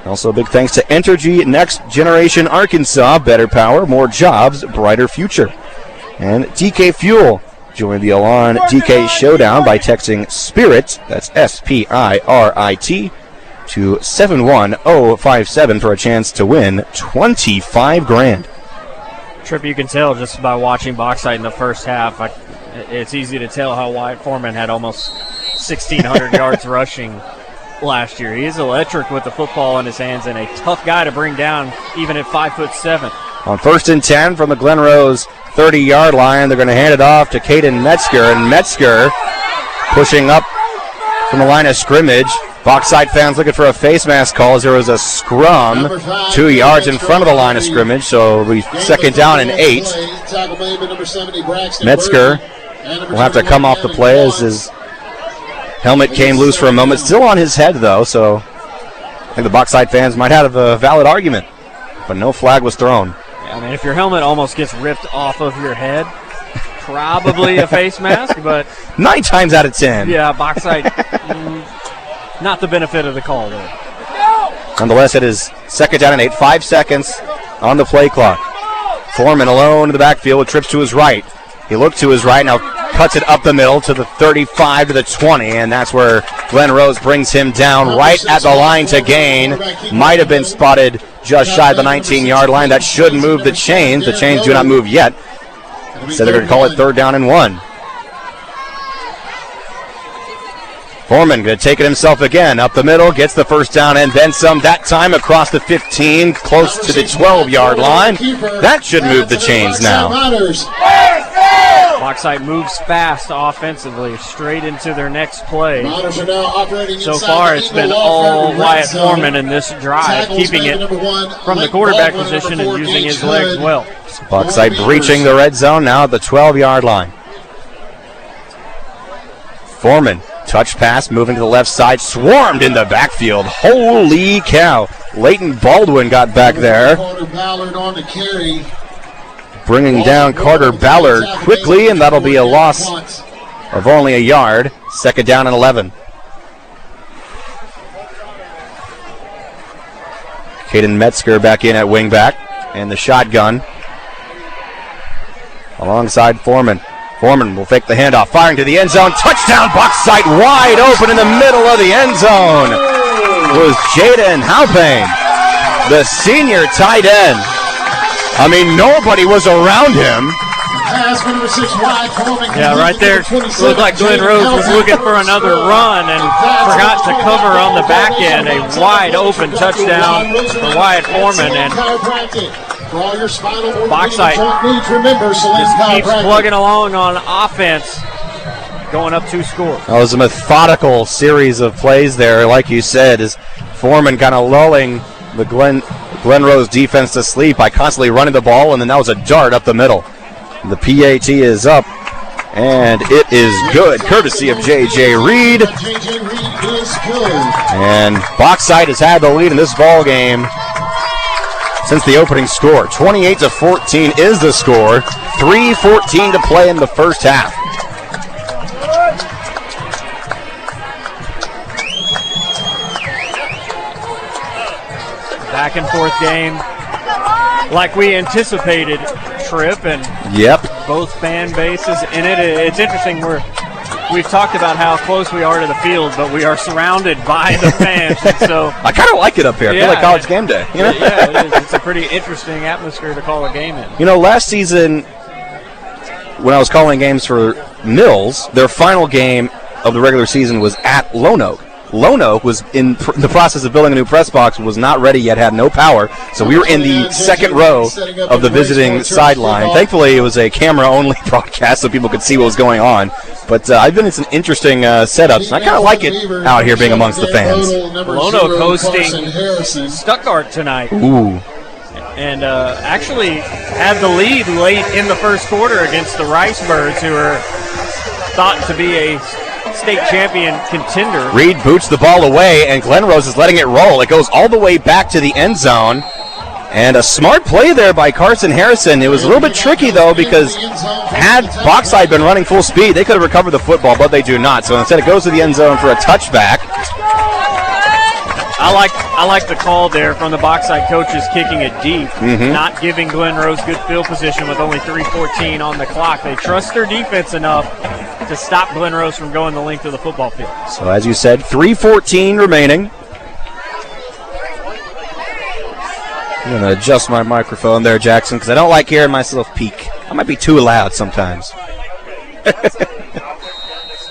Also, big thanks to Entergy Next Generation Arkansas. Better power, more jobs, brighter future. And DK Fuel. Join the Elan DK Showdown by texting SPIRIT, that's SPIRIT, to 71057 for a chance to win $25,000. Trip, you can tell just by watching Bauxite in the first half. It's easy to tell how Wyatt Foreman had almost 1,600 yards rushing last year. He is electric with the football in his hands and a tough guy to bring down even at 5'7". On 1st and 10 from the Glen Rose 30-yard line, they're going to hand it off to Caden Metzger, and Metzger pushing up from the line of scrimmage. Bauxite fans looking for a face mask call as there was a scrum 2 yards in front of the line of scrimmage, so it'll be 2nd down and 8. Metzger will have to come off the play as his helmet came loose for a moment. Still on his head, though, so I think the Bauxite fans might have a valid argument, but no flag was thrown. Yeah, I mean, if your helmet almost gets ripped off of your head, probably a face mask, but 9 times out of 10. Yeah, Bauxite, not the benefit of the call there. Nonetheless, it is 2nd down and 8, 5 seconds on the play clock. Foreman alone in the backfield with trips to his right. He looked to his right, now cuts it up the middle to the 35 to the 20, and that's where Glen Rose brings him down right at the line to gain. Might have been spotted just shy of the 19-yard line. That should move the chains. The chains do not move yet. So they're going to call it 3rd down and 1. Foreman going to take it himself again. Up the middle, gets the 1st down and then some. That time across the 15, close to the 12-yard line. That should move the chains now. Bauxite moves fast offensively, straight into their next play. So far, it's been all Wyatt Foreman in this drive, keeping it from the quarterback position and using his legs well. Bauxite breaching the red zone now at the 12-yard line. Foreman, touch pass, moving to the left side, swarmed in the backfield. Holy cow. Leighton Baldwin got back there, bringing down Carter Ballard quickly, and that'll be a loss of only a yard. 2nd down and 11. Caden Metzger back in at wingback, and the shotgun alongside Foreman. Foreman will fake the handoff, firing to the end zone. Touchdown, Bauxite, wide open in the middle of the end zone. It was Jaden Halpane, the senior tight end. I mean, nobody was around him. Yeah, right there. Looked like Glen Rose was looking for another run and forgot to cover on the back end. A wide open touchdown for Wyatt Foreman, and Bauxite just keeps plugging along on offense, going up 2 scores. That was a methodical series of plays there, like you said, as Foreman kind of lulling the Glen Rose defense to sleep by constantly running the ball, and then that was a dart up the middle. The PAT is up, and it is good, courtesy of J.J. Reed. And Bauxite has had the lead in this ball game since the opening score. 28-14 is the score. 3:14 to play in the first half. Back and forth game, like we anticipated, Tripp, and both fan bases in it. It's interesting. We've talked about how close we are to the field, but we are surrounded by the fans. So I kind of like it up here. I feel like college game day. You know? Yeah, it is. It's a pretty interesting atmosphere to call a game in. You know, last season when I was calling games for Mills, their final game of the regular season was at Lone Oak. Lone Oak was in the process of building a new press box, was not ready yet, had no power, so we were in the second row of the visiting sideline. Thankfully, it was a camera-only broadcast so people could see what was going on. But I've been in some interesting setups, and I kind of like it out here being amongst the fans. Lone Oak hosting Stuttgart tonight. Ooh. And actually had the lead late in the first quarter against the Ricebirds, who are thought to be a state champion contender. Reed boots the ball away, and Glen Rose is letting it roll. It goes all the way back to the end zone. And a smart play there by Carson Harrison. It was a little bit tricky, though, because had Bauxite been running full speed, they could have recovered the football, but they do not. So instead it goes to the end zone for a touchback. I like the call there from the Bauxite coaches, kicking it deep, not giving Glen Rose good field position with only 3:14 on the clock. They trust their defense enough to stop Glen Rose from going the length of the football field. So as you said, 3:14 remaining. I'm going to adjust my microphone there, Jackson, because I don't like hearing myself peak. I might be too loud sometimes.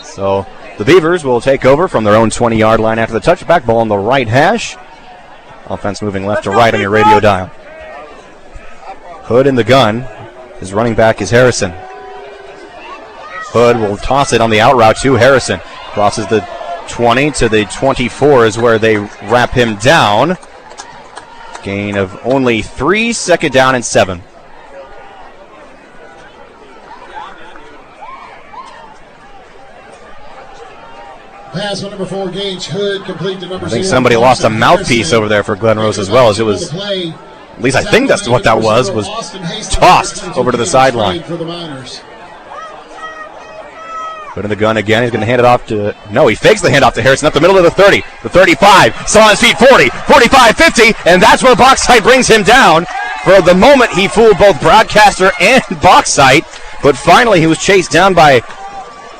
So The Beavers will take over from their own 20-yard line after the touchback. Ball on the right hash. Offense moving left to right on your radio dial. Hood in the gun. His running back is Harrison. Hood will toss it on the out route to Harrison. Crosses the 20 to the 24 is where they wrap him down. Gain of only 3, second down and 7. Pass from number 4, Gage Hood, complete to number 0. I think somebody lost a mouthpiece over there for Glen Rose as well, as it was, at least I think that's what that was tossed over to the sideline. Put in the gun again. He's going to hand it off to, no, he fakes the handoff to Harrison up the middle of the 30, the 35, still on his feet, 40, 45, 50, and that's where Bauxite brings him down. For the moment, he fooled both broadcaster and Bauxite, but finally he was chased down by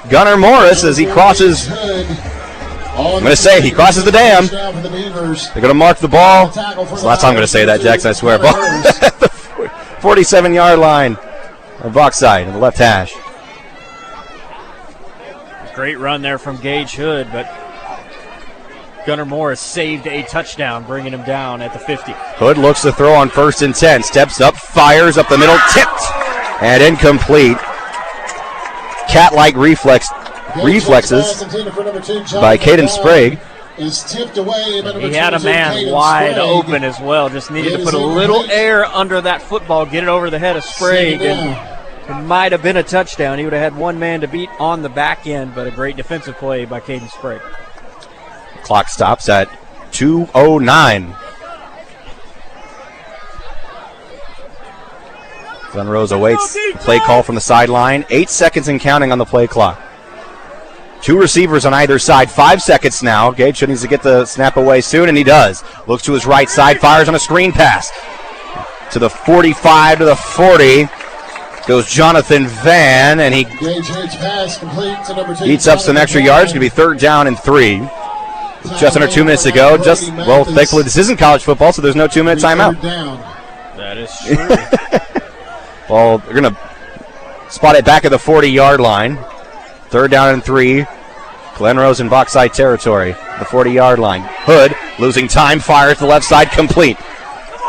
Gunnar Morris as he crosses, I'm going to say, he crosses the dam. They're going to mark the ball. That's the last time I'm going to say that, Jackson, I swear. Ball at the 47-yard line of Bauxite in the left hash. Great run there from Gage Hood, but Gunnar Morris saved a touchdown, bringing him down at the 50. Hood looks to throw on 1st and 10. Steps up, fires up the middle, tipped, and incomplete. Cat-like reflexes by Caden Sprague. He had a man wide open as well. Just needed to put a little air under that football, get it over the head of Sprague, and it might have been a touchdown. He would have had one man to beat on the back end, but a great defensive play by Caden Sprague. Clock stops at 2:09. Glen Rose awaits the play call from the sideline. 8 seconds and counting on the play clock. 2 receivers on either side. 5 seconds now. Gage needs to get the snap away soon, and he does. Looks to his right side, fires on a screen pass. To the 45, to the 40. Goes Jonathan Van, and he eats up some extra yards. It's going to be 3rd down and 3. Just under 2 minutes to go. Well, thankfully this isn't college football, so there's no 2-minute timeout. That is true. Well, they're going to spot it back at the 40-yard line. 3rd down and 3. Glen Rose in Bauxite territory. The 40-yard line. Hood losing time, fires to the left side, complete.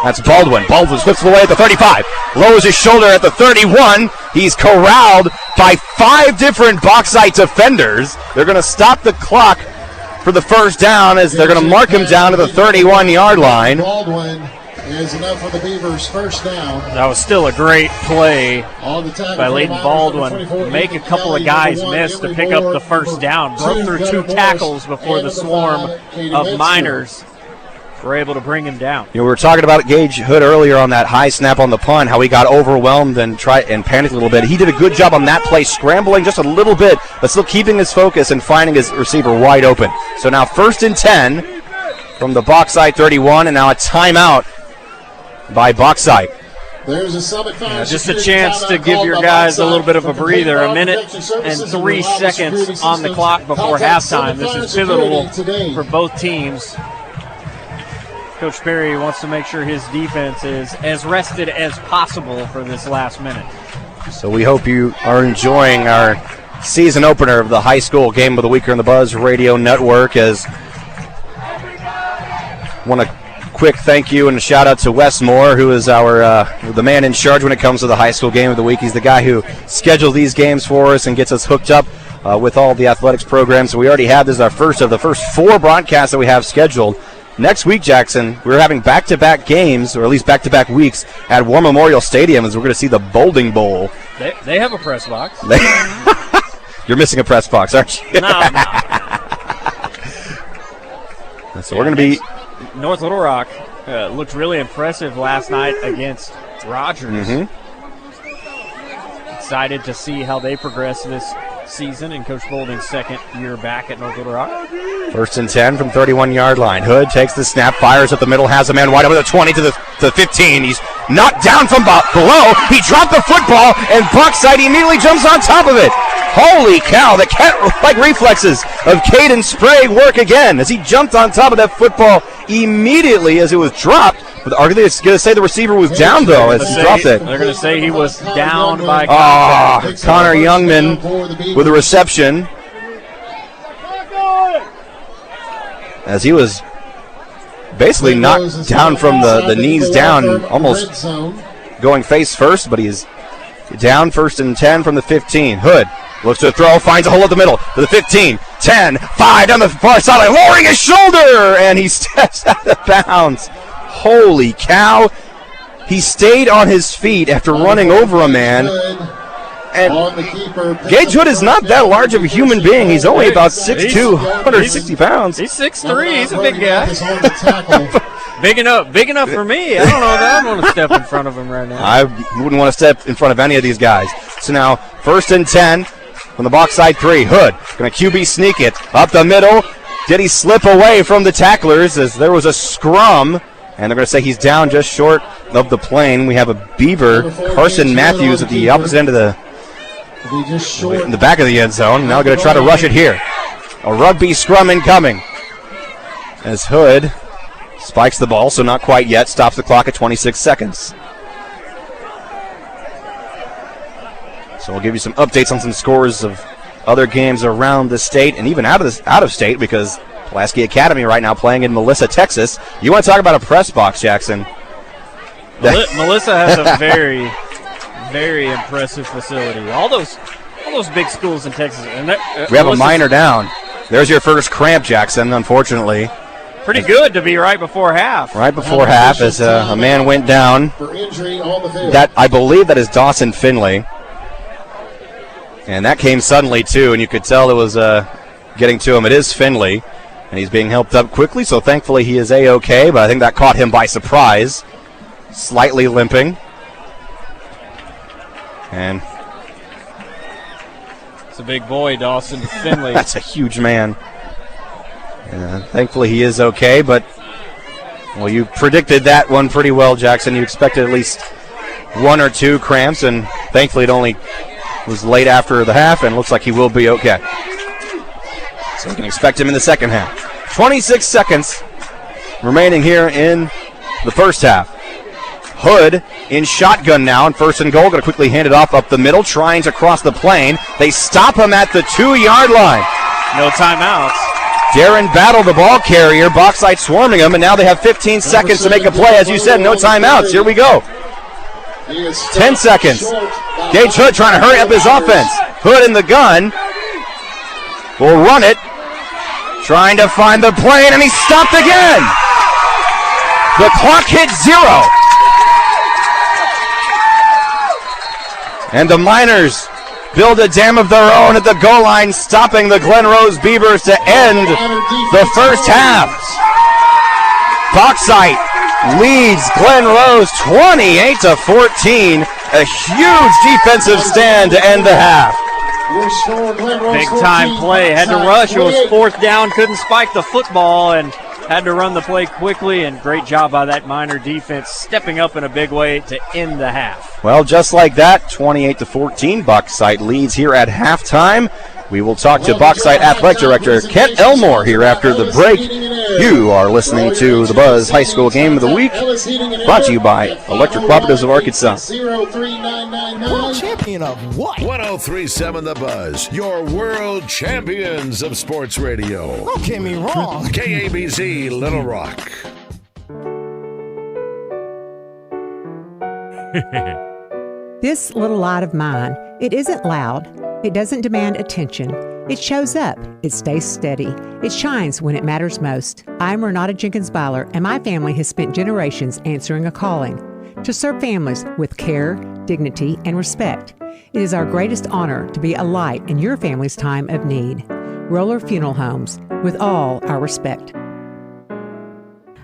That's Baldwin. Baldwin whips away at the 35. Lowers his shoulder at the 31. He's corralled by 5 different Bauxite defenders. They're going to stop the clock for the 1st down as they're going to mark him down to the 31-yard line. Baldwin is enough for the Beavers' 1st down. That was still a great play by Leighton Baldwin. Make a couple of guys miss to pick up the 1st down. Broke through 2 tackles before the swarm of Miners were able to bring him down. You know, we were talking about Gage Hood earlier on that high snap on the punt, how he got overwhelmed and panicked a little bit. He did a good job on that play, scrambling just a little bit, but still keeping his focus and finding his receiver wide open. So now 1st and 10 from the Bauxite 31, and now a timeout by Bauxite. There's a Summit just a chance to give your guys a little bit of a breather. 1 minute and 3 seconds on the clock before halftime. This is pivotal for both teams. Coach Perry wants to make sure his defense is as rested as possible for this last minute. So we hope you are enjoying our season opener of the high school game of the week here on the Buzz Radio Network. As want a quick thank you and a shout out to Wes Moore, who is the man in charge when it comes to the high school game of the week. He's the guy who schedules these games for us and gets us hooked up with all the athletics programs. So we already have, this is our first of the first 4 broadcasts that we have scheduled. Next week, Jackson, we're having back-to-back games, or at least back-to-back weeks, at War Memorial Stadium as we're going to see the Bowling Bowl. They have a press box. You're missing a press box, aren't you? No. So we're going to be... North Little Rock looked really impressive last night against Rogers. Excited to see how they progress this season in Coach Boulding's 2nd year back at North Little Rock. 1st and 10 from 31-yard line. Hood takes the snap, fires at the middle, has a man wide over the 20 to the 15. He's knocked down from below. He dropped the football, and Bauxite immediately jumps on top of it. Holy cow, the cat-like reflexes of Caden Sprague work again as he jumped on top of that football immediately as it was dropped. But are they going to say the receiver was down, though, as he dropped it? They're going to say he was down by contact. Connor Youngman with a reception. as he was basically knocked down from the knees down, almost going face first, but he's down 1st and 10 from the 15. Hood looks to throw, finds a hole at the middle to the 15, 10, 5 down the far sideline, lowering his shoulder, and he steps out of bounds. Holy cow. He stayed on his feet after running over a man. And Gage Hood is not that large of a human being. He's only about 6'2", 160 pounds. He's 6'3", he's a big guy. Big enough for me. I don't know that I want to step in front of him right now. I wouldn't want to step in front of any of these guys. So now, 1st and 10 from the Bauxite 3. Hood going to QB sneak it up the middle. Did he slip away from the tacklers as there was a scrum? And they're going to say he's down just short of the plane. We have a Beaver, Carson Matthews, at the opposite end of in the back of the end zone. Now going to try to rush it here. A rugby scrum incoming as Hood spikes the ball, so not quite yet. Stops the clock at 26 seconds. So we'll give you some updates on some scores of other games around the state and even out of state, because Pulaski Academy right now playing in Melissa, Texas. You want to talk about a press box, Jackson? Melissa has a very, very impressive facility. All those big schools in Texas. And we have a minor down. There's your first cramp, Jackson, unfortunately. Pretty good to be right before half. Right before half, as a man went down. That I believe that is Dawson Finley. And that came suddenly, too, and you could tell it was getting to him. It is Finley, and he's being helped up quickly, so thankfully he is A-OK, but I think that caught him by surprise. Slightly limping. And it's a big boy, Dawson Finley. That's a huge man. Thankfully he is okay, but well, you predicted that one pretty well, Jackson. You expected at least 1 or 2 cramps, and thankfully it only was late after the half, and looks like he will be okay. So we can expect him in the second half. 26 seconds remaining here in the first half. Hood in shotgun now, and 1st and goal. Going to quickly hand it off up the middle, trying to cross the plane. They stop him at the 2-yard line. No timeouts. Darren battled the ball carrier. Bauxite swarming him, and now they have 15 seconds to make a play. As you said, no timeouts. Here we go. 10 seconds. Gage Hood trying to hurry up his offense. Hood in the gun. Will run it. Trying to find the plane, and he stopped again. The clock hit 0. And the Miners build a dam of their own at the goal line, stopping the Glen Rose Beavers to end the first half. Bauxite leads Glen Rose 28-14. A huge defensive stand to end the half. Big time play. Had to rush. It was 4th down. Couldn't spike the football and had to run the play quickly. And great job by that Miner defense, stepping up in a big way to end the half. Well, just like that, 28-14. Bauxite leads here at halftime. We will talk to Bauxite Athletic Director Kent Elmore here after the break. You are listening to the Buzz High School Game of the Week, brought to you by Electric Cooperatives of Arkansas. World champion of what? 103.7 The Buzz, your world champions of sports radio. Don't get me wrong. KABZ Little Rock. This little light of mine, it isn't loud. It doesn't demand attention. It shows up. It stays steady. It shines when it matters most. I'm Renata Jenkins Byler, and my family has spent generations answering a calling to serve families with care, dignity, and respect. It is our greatest honor to be a light in your family's time of need. Roller Funeral Homes, with all our respect.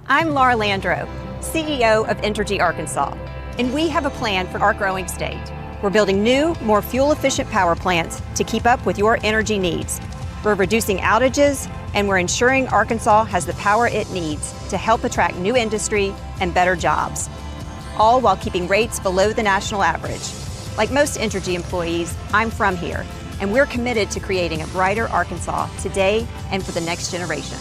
I'm Laura Landro, CEO of Entergy Arkansas, and we have a plan for our growing state. We're building new, more fuel-efficient power plants to keep up with your energy needs. We're reducing outages, and we're ensuring Arkansas has the power it needs to help attract new industry and better jobs, all while keeping rates below the national average. Like most Entergy employees, I'm from here, and we're committed to creating a brighter Arkansas today and for the next generation.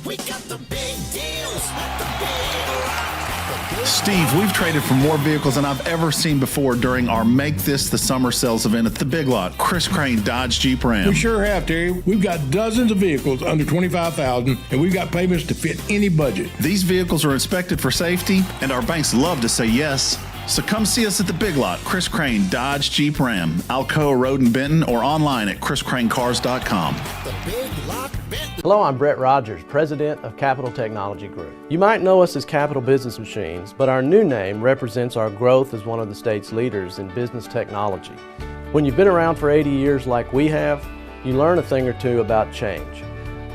We got the big deals, the big rock. Steve, we've traded for more vehicles than I've ever seen before during our Make This the Summer sales event at the Big Lot. Chris Crane, Dodge Jeep Ram. We sure have, Terry. We've got dozens of vehicles under $25,000, and we've got payments to fit any budget. These vehicles are inspected for safety, and our banks love to say yes. So come see us at the Big Lot. Chris Crane, Dodge Jeep Ram, Alcoa Road in Benton, or online at chriscranecars.com. Hello, I'm Brett Rogers, President of Capital Technology Group. You might know us as Capital Business Machines, but our new name represents our growth as one of the state's leaders in business technology. When you've been around for 80 years like we have, you learn a thing or two about change.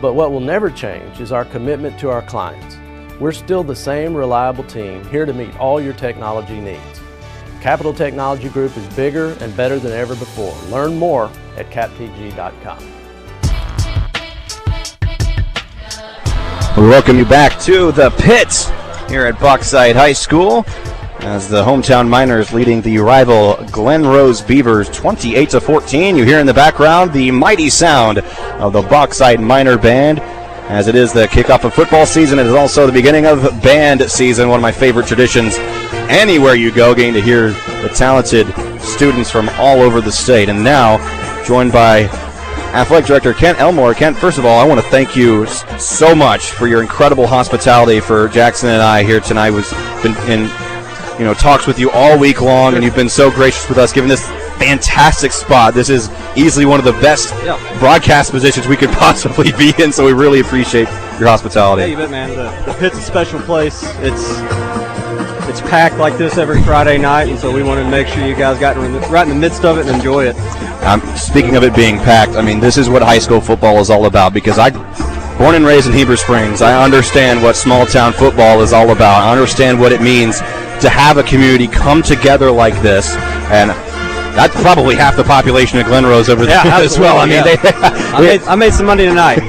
But what will never change is our commitment to our clients. We're still the same reliable team here to meet all your technology needs. Capital Technology Group is bigger and better than ever before. Learn more at captg.com. We welcome you back to the pit here at Bauxite High School as the hometown Miners leading the rival Glen Rose Beavers 28-14. You hear in the background the mighty sound of the Bauxite Miner Band. As it is the kickoff of football season, it is also the beginning of band season, one of my favorite traditions. Anywhere you go, getting to hear the talented students from all over the state. And now, joined by Athletic Director Kent Elmore. Kent, first of all, I want to thank you so much for your incredible hospitality for Jackson and I here tonight. We've been in talks with you all week long, and you've been so gracious with us, giving this fantastic spot. This is easily one of the best broadcast positions we could possibly be in, so we really appreciate your hospitality. Yeah, you bet, man. The pit's a special place. It's packed like this every Friday night, and so we wanted to make sure you guys got right in the midst of it and enjoy it. Speaking of it being packed, I mean, this is what high school football is all about, because born and raised in Heber Springs, I understand what small town football is all about. I understand what it means to have a community come together like this, and that's probably half the population of Glen Rose over there as well. I mean, I made some money tonight.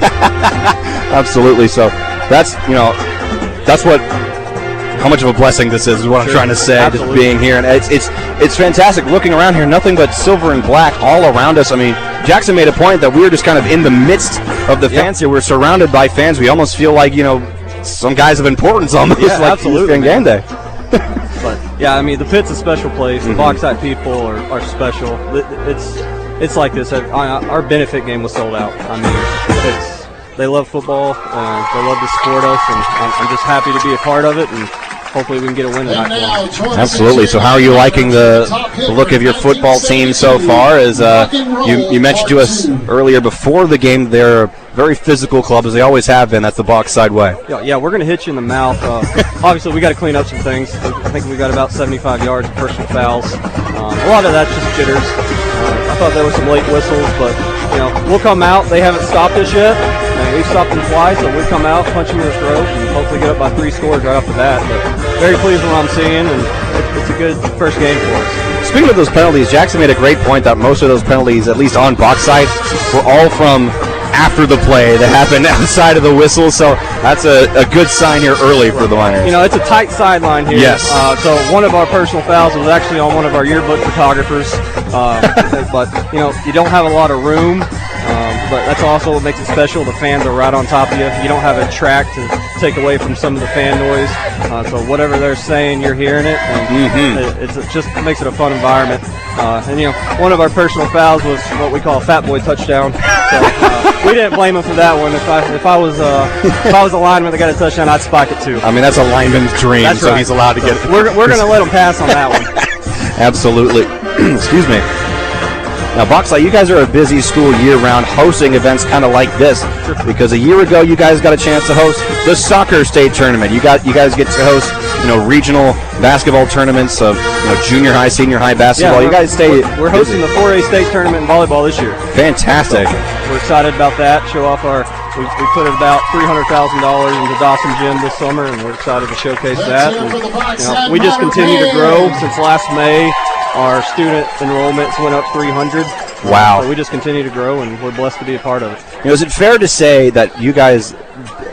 Absolutely. So that's how much of a blessing this is what I'm trying to say. Absolutely. Just being here, and it's fantastic looking around here. Nothing but silver and black all around us. I mean, Jackson made a point that we were just kind of in the midst of the fans here. We're surrounded by fans. We almost feel like some guys of importance almost, like absolutely, game day. But yeah, I mean, the pit's a special place. The Bauxite people are special. It's like this. Our benefit game was sold out. I mean, they love football. They love to support us, and I'm just happy to be a part of it. And hopefully we can get a win tonight. Absolutely. So how are you liking the look of your football team so far? As you mentioned to us earlier before the game, they're a very physical club, as they always have been. That's the Bauxite way. Yeah, we're going to hit you in the mouth. Obviously, we got to clean up some things. I think we got about 75 yards of personal fouls. A lot of that's just jitters. I thought there were some late whistles, but we'll come out. They haven't stopped us yet. We've stopped them twice, so we'll come out, punch them in the throat, and hopefully get up by 3 scores right off the bat. But very pleased with what I'm seeing, and it's a good first game for us. Speaking of those penalties, Jackson made a great point that most of those penalties, at least on Bauxite, were all from after the play that happened outside of the whistle, so that's a good sign here early for the Miners. It's a tight sideline here. Yes. So one of our personal fouls was actually on one of our yearbook photographers, but you don't have a lot of room. But that's also what makes it special. The fans are right on top of you. You don't have a track to take away from some of the fan noise. So whatever they're saying, you're hearing it. And it just makes it a fun environment. And one of our personal fouls was what we call a fat boy touchdown. So we didn't blame him for that one. If I was a lineman that got a touchdown, I'd spike it too. I mean, that's a lineman's dream. That's so right. He's allowed to get it. We're going to let him pass on that one. Absolutely. Excuse me. Now, Bauxite, you guys are a busy school year-round, hosting events kind of like this, because a year ago you guys got a chance to host the soccer state tournament. You guys get to host, regional basketball tournaments of junior high, senior high basketball. Yeah, you guys stay. We're hosting the 4A state tournament in volleyball this year. Fantastic. So we're excited about that. Show off we put about $300,000 into Dawson Gym this summer, and we're excited to showcase that. And, we just continue to grow. Since last May, our student enrollments went up 300. Wow. So we just continue to grow, and we're blessed to be a part of it. Is it fair to say that you guys,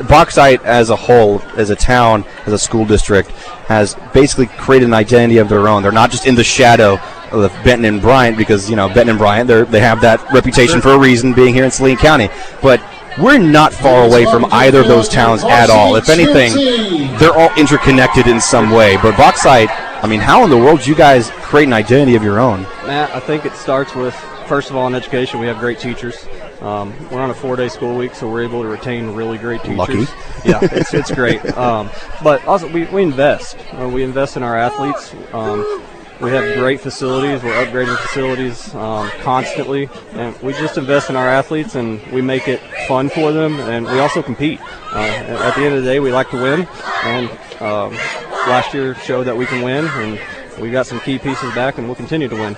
Bauxite as a whole, as a town, as a school district, has basically created an identity of their own? They're not just in the shadow of Benton and Bryant, because, Benton and Bryant, they have that reputation for a reason, being here in Saline County. But we're not far away from either of those towns at all. If anything, they're all interconnected in some way. But Bauxite, I mean, how in the world do you guys create an identity of your own? Matt, I think it starts with, first of all, in education, we have great teachers. We're on a 4-day school week, so we're able to retain really great teachers. Lucky. Yeah, it's great. But also, we invest. We invest in our athletes. We have great facilities. We're upgrading facilities constantly. And we just invest in our athletes, and we make it fun for them, and we also compete. At the end of the day, we like to win, and last year showed that we can win, and we got some key pieces back, and we'll continue to win.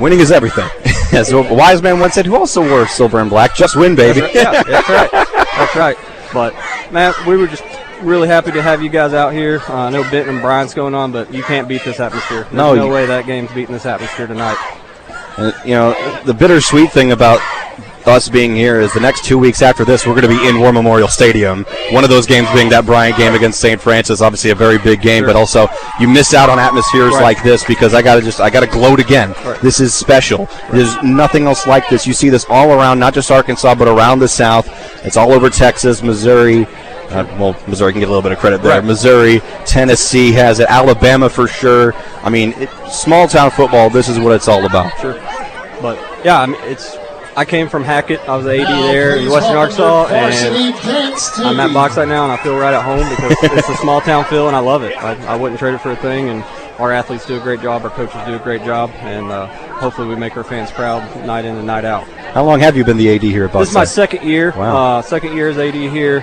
Winning is everything. As a wise man once said, who also wore silver and black, just win, baby. That's right. That's right. But, Matt, we were just really happy to have you guys out here. I know Benton and Bryant's going on, but you can't beat this atmosphere. There's no way that game's beating this atmosphere tonight. You know, the bittersweet thing about us being here is the next 2 weeks after this, we're going to be in War Memorial Stadium. One of those games being that Bryant game against St. Francis, obviously a very big game, but also you miss out on atmospheres like this because I got to gloat again. This is special. There's nothing else like this. You see this all around, not just Arkansas, but around the South. It's all over Texas, Missouri. Missouri can get a little bit of credit there. Missouri, Tennessee has it. Alabama for sure. I mean, small town football, this is what it's all about. Sure. But, yeah, I mean, I came from Hackett. I was the AD there in Western Arkansas, and I'm at Bauxite now, and I feel right at home because it's a small town feel, and I love it. I wouldn't trade it for a thing, and our athletes do a great job. Our coaches do a great job, and hopefully we make our fans proud night in and night out. How long have you been the AD here at Bauxite? This is my second year. Wow. Second year as AD here.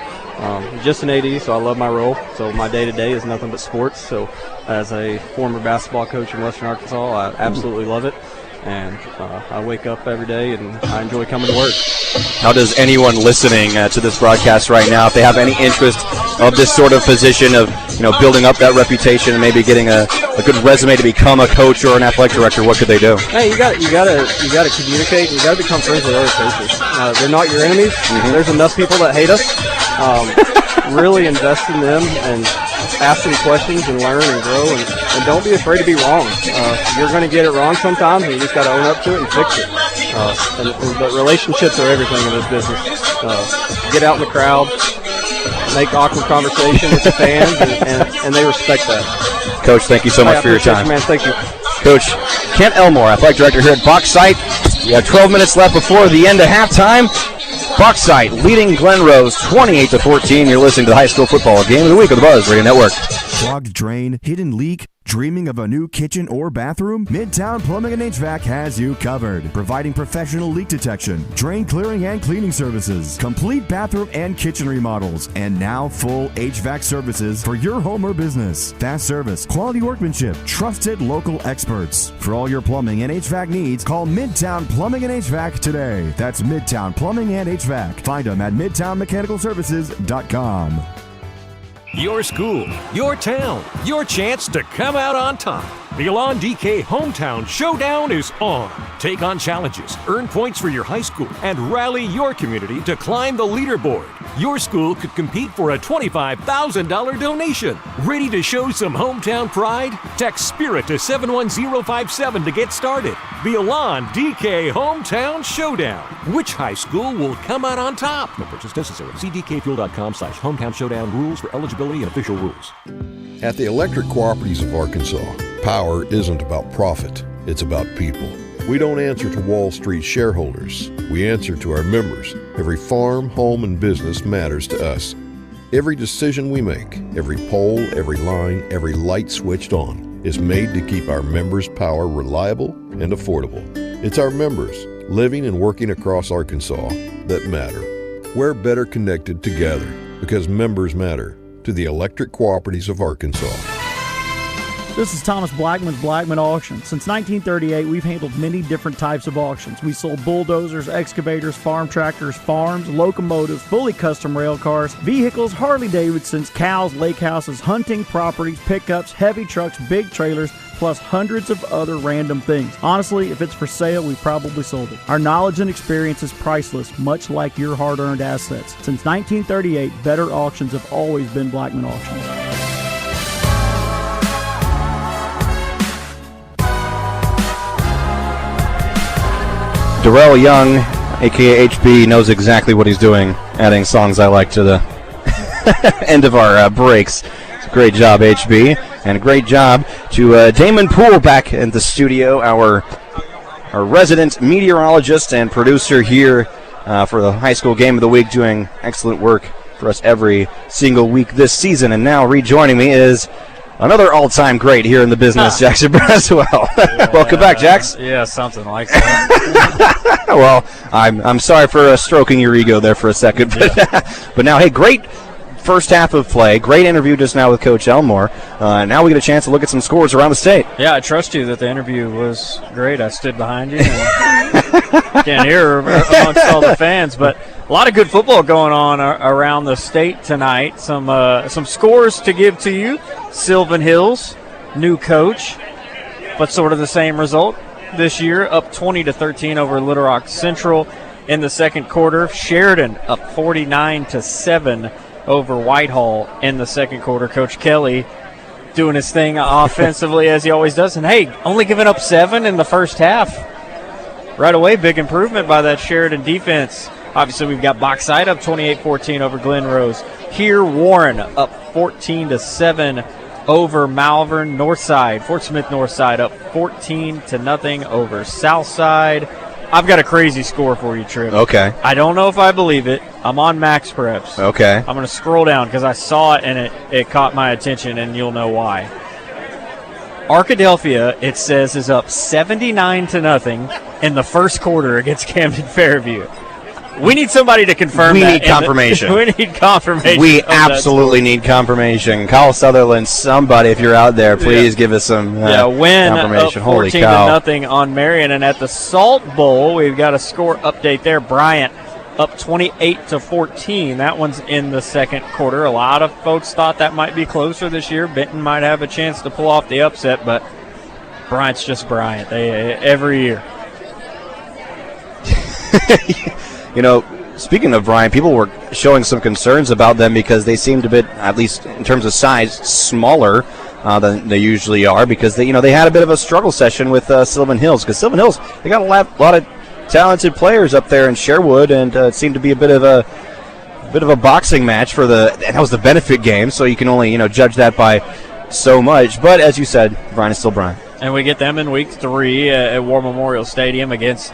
Just an AD, so I love my role. So my day-to-day is nothing but sports. So as a former basketball coach in Western Arkansas, I absolutely love it. And I wake up every day, and I enjoy coming to work. How does anyone listening to this broadcast right now, if they have any interest of this sort of position of building up that reputation and maybe getting a good resume to become a coach or an athletic director, what could they do? Hey, you got to communicate. You got to become friends with other coaches. They're not your enemies. Mm-hmm. There's enough people that hate us. Really invest in them and ask them questions and learn and grow, and don't be afraid to be wrong. You're going to get it wrong sometimes, and you just got to own up to it and fix it. But relationships are everything in this business. Get out in the crowd, make awkward conversation with the fans, and they respect that. Coach, thank you so much for your time. Man, thank you. Coach Kent Elmore, athletic director here at Bauxite. We have 12 minutes left before the end of halftime. Bauxite leading Glen Rose 28-14. You're listening to the high school football game of the week of the Buzz Radio Network. Clogged drain, hidden leak, dreaming of a new kitchen or bathroom? Midtown Plumbing and HVAC has you covered, providing professional leak detection, drain clearing and cleaning services, complete bathroom and kitchen remodels, and now full HVAC services for your home or business. Fast service, quality workmanship, trusted local experts. For all your plumbing and HVAC needs, call Midtown Plumbing and HVAC today. That's Midtown Plumbing and HVAC. Find them at midtownmechanicalservices.com. Your school, your town, your chance to come out on top. The Elon DK Hometown Showdown is on. Take on challenges, earn points for your high school, and rally your community to climb the leaderboard. Your school could compete for a $25,000 donation. Ready to show some hometown pride? Text SPIRIT to 71057 to get started. The Elon DK Hometown Showdown. Which high school will come out on top? No purchase necessary. See dkfuel.com/hometown showdown rules for eligibility and official rules. At the Electric Cooperatives of Arkansas, power isn't about profit, it's about people. We don't answer to Wall Street shareholders. We answer to our members. Every farm, home, and business matters to us. Every decision we make, every pole, every line, every light switched on is made to keep our members' power reliable and affordable. It's our members, living and working across Arkansas, that matter. We're better connected together because members matter. To the Electric Cooperatives of Arkansas. This is Thomas Blackman's Blackman Auction. Since 1938, we've handled many different types of auctions. We sold bulldozers, excavators, farm tractors, farms, locomotives, fully custom rail cars, vehicles, Harley-Davidsons, cows, lake houses, hunting properties, pickups, heavy trucks, big trailers, plus hundreds of other random things. Honestly, if it's for sale, we probably sold it. Our knowledge and experience is priceless, much like your hard-earned assets. Since 1938, better auctions have always been Blackman Auctions. Darrell Young a.k.a. HB, knows exactly what he's doing, adding songs I like to the end of our breaks. Great job, HB, and a great job to Damon Poole back in the studio, our resident meteorologist and producer here for the high school game of the week, doing excellent work for us every single week this season. And now rejoining me is another all-time great here in the business, Jackson Braswell. Welcome back, Jax. Yeah, something like that. Well, I'm sorry for stroking your ego there for a second, but now, hey, great first half of play. Great interview just now with Coach Elmore. Now we get a chance to look at some scores around the state. Yeah, I trust you that the interview was great. I stood behind you and can't hear amongst all the fans, but a lot of good football going on around the state tonight. Some scores to give to you. Sylvan Hills, new coach, but sort of the same result this year, up 20-13 over Little Rock Central in the second quarter. Sheridan up 49-7 over Whitehall in the second quarter. Coach Kelly doing his thing offensively as he always does. And, hey, only giving up 7 in the first half. Right away, big improvement by that Sheridan defense. Obviously, we've got Bauxite up 28-14 over Glen Rose. Here, Warren up 14-7 over Malvern Northside. Fort Smith Northside up 14-0 over Southside. I've got a crazy score for you, Tripp. Okay. I don't know if I believe it. I'm on Max Preps. Okay. I'm going to scroll down because I saw it and it caught my attention, and you'll know why. Arkadelphia, it says, is up 79-0 in the first quarter against Camden Fairview. We need somebody to confirm we that. Need confirmation. We need confirmation. We absolutely need confirmation. Kyle Sutherland, somebody, if you're out there, please give us some win confirmation. Up Holy cow. 14-0 on Marion. And at the Salt Bowl, we've got a score update there. Bryant up 28-14. That one's in the second quarter. A lot of folks thought that might be closer this year. Benton might have a chance to pull off the upset, but Bryant's just Bryant. Every year. You know, speaking of Bryant, people were showing some concerns about them because they seemed a bit, at least in terms of size, smaller than they usually are, because they had a bit of a struggle session with Sylvan Hills, because Sylvan Hills, they got a lot of talented players up there in Sherwood, and it seemed to be a bit of a boxing match and that was the benefit game, so you can only judge that by so much. But as you said, Bryant is still Bryant. And we get them in week 3 at War Memorial Stadium against.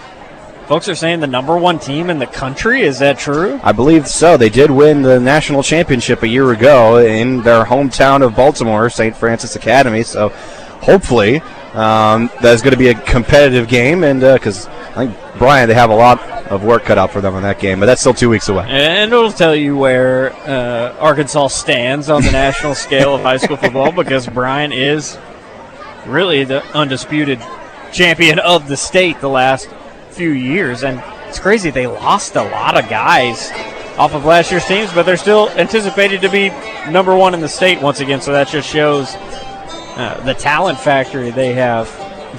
Folks are saying the number 1 team in the country. Is that true? I believe so. They did win the national championship a year ago in their hometown of Baltimore, St. Francis Academy. So hopefully that's going to be a competitive game, and because I think Bryant, they have a lot of work cut out for them in that game, but that's still 2 weeks away. And it'll tell you where Arkansas stands on the national scale of high school football, because Bryant is really the undisputed champion of the state the last few years, and it's crazy they lost a lot of guys off of last year's teams, but they're still anticipated to be number 1 in the state once again, so that just shows the talent factory they have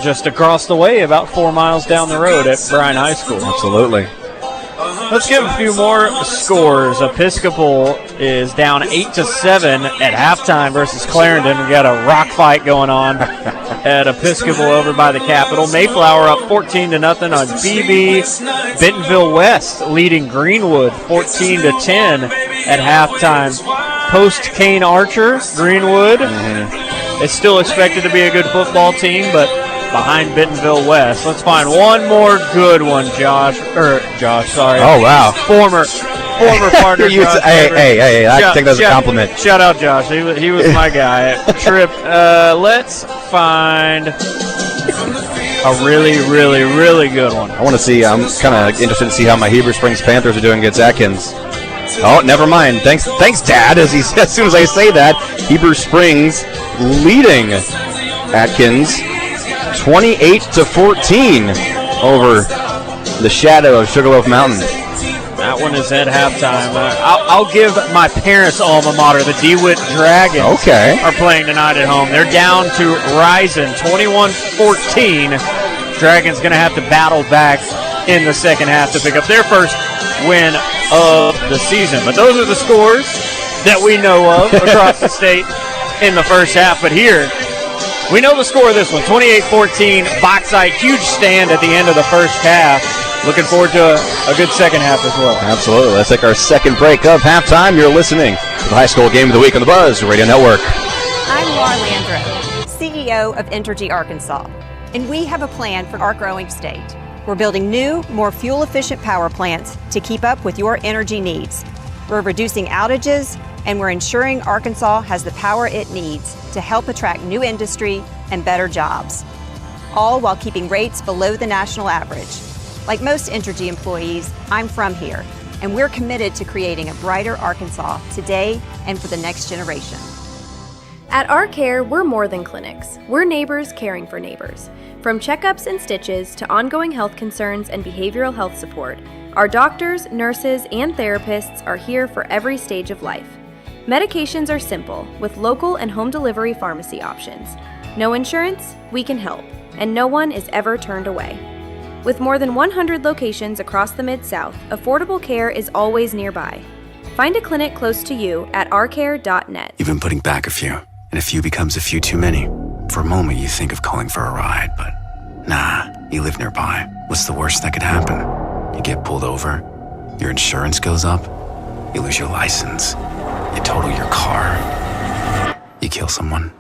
just across the way, about 4 miles down the road at Bryan High School. Absolutely. Let's give a few more scores. Episcopal is down 8-7 at halftime versus Clarendon. We got a rock fight going on at Episcopal over by the Capitol. Mayflower up 14-0 on BB. Bentonville West leading Greenwood 14-10 at halftime. Post Kane Archer, Greenwood is still expected to be a good football team, but behind Bentonville West. Let's find one more good one, Josh, sorry. Oh, wow. Former partner, Josh. Hey, I think that's a compliment. Shout out, Josh. He was my guy. Tripp, let's find a really, really, really good one. I want to see, I'm kind of interested to see how my Heber Springs Panthers are doing against Atkins. Oh, never mind. Thanks, Dad. As soon as I say that, Heber Springs leading Atkins 28-14 over the shadow of Sugarloaf Mountain. That one is at halftime. I'll give my parents' alma mater, the DeWitt Dragons, are playing tonight at home. They're down to Rison, 21-14. Dragons going to have to battle back in the second half to pick up their first win of the season. But those are the scores that we know of across the state in the first half. But here, we know the score of this one, 28-14, Bauxite, huge stand at the end of the first half. looking forward to a good second half as well. Absolutely. Let's take our second break of halftime. You're listening to the High School Game of the Week on the Buzz Radio Network. I'm Laura Landro, CEO of Entergy Arkansas, and we have a plan for our growing state. We're building new, more fuel-efficient power plants to keep up with your energy needs. We're reducing outages, and we're ensuring Arkansas has the power it needs to help attract new industry and better jobs, all while keeping rates below the national average. Like most Entergy employees, I'm from here, and we're committed to creating a brighter Arkansas today and for the next generation. At Our Care, we're more than clinics. We're neighbors caring for neighbors. From checkups and stitches to ongoing health concerns and behavioral health support, our doctors, nurses, and therapists are here for every stage of life. Medications are simple, with local and home delivery pharmacy options. No insurance? We can help, and no one is ever turned away. With more than 100 locations across the Mid-South, affordable care is always nearby. Find a clinic close to you at ourcare.net. You've been putting back a few, and a few becomes a few too many. For a moment, you think of calling for a ride, but nah, you live nearby. What's the worst that could happen? You get pulled over, your insurance goes up, you lose your license, you total your car, you kill someone.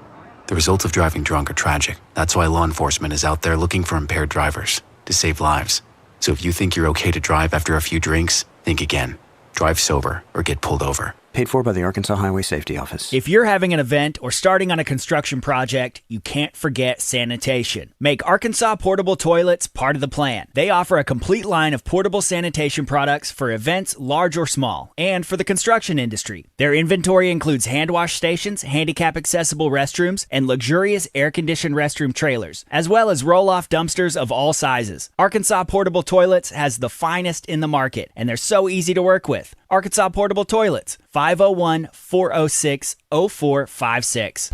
The results of driving drunk are tragic. That's why law enforcement is out there looking for impaired drivers to save lives. So if you think you're okay to drive after a few drinks, think again. Drive sober or get pulled over. Paid for by the Arkansas Highway Safety Office. If you're having an event or starting on a construction project, you can't forget sanitation. Make Arkansas Portable Toilets part of the plan. They offer a complete line of portable sanitation products for events large or small, and for the construction industry. Their inventory includes hand wash stations, handicap-accessible restrooms, and luxurious air-conditioned restroom trailers, as well as roll-off dumpsters of all sizes. Arkansas Portable Toilets has the finest in the market, and they're so easy to work with. Arkansas Portable Toilets, 501-406-0456.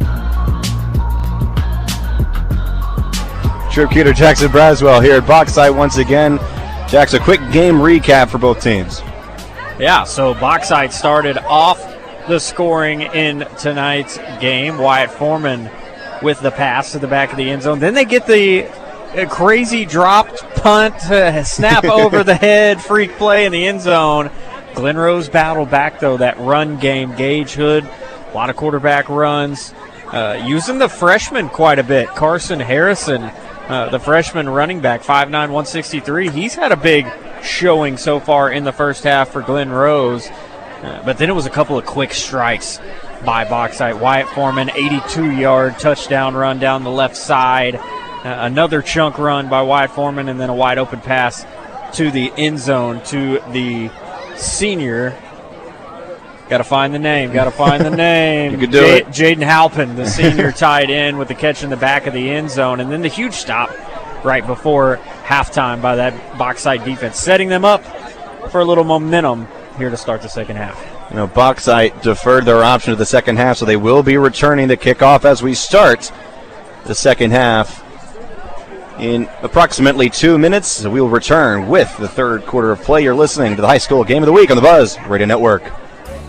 Trip Cuter, Jackson Braswell here at Bauxite once again. Jackson, a quick game recap for both teams. Yeah, so Bauxite started off the scoring in tonight's game. Wyatt Foreman with the pass to the back of the end zone. Then they get the crazy dropped punt, snap over the head, freak play in the end zone. Glen Rose battled back, though, that run game. Gage Hood, a lot of quarterback runs, using the freshman quite a bit. Carson Harrison, the freshman running back, 5'9", 163. He's had a big showing so far in the first half for Glen Rose. But then it was a couple of quick strikes by Bauxite. Wyatt Foreman, 82-yard touchdown run down the left side. Another chunk run by Wyatt Foreman, and then a wide-open pass to the end zone to the senior. Got to find the name. You can do it. Jaden Halpin, the senior tight end, with the catch in the back of the end zone. And then the huge stop right before halftime by that Bauxite defense, setting them up for a little momentum here to start the second half. You know, Bauxite deferred their option to the second half, so they will be returning to kickoff as we start the second half in approximately 2 minutes. So we will return with the third quarter of play. You're listening to the High School Game of the Week on the Buzz Radio Network.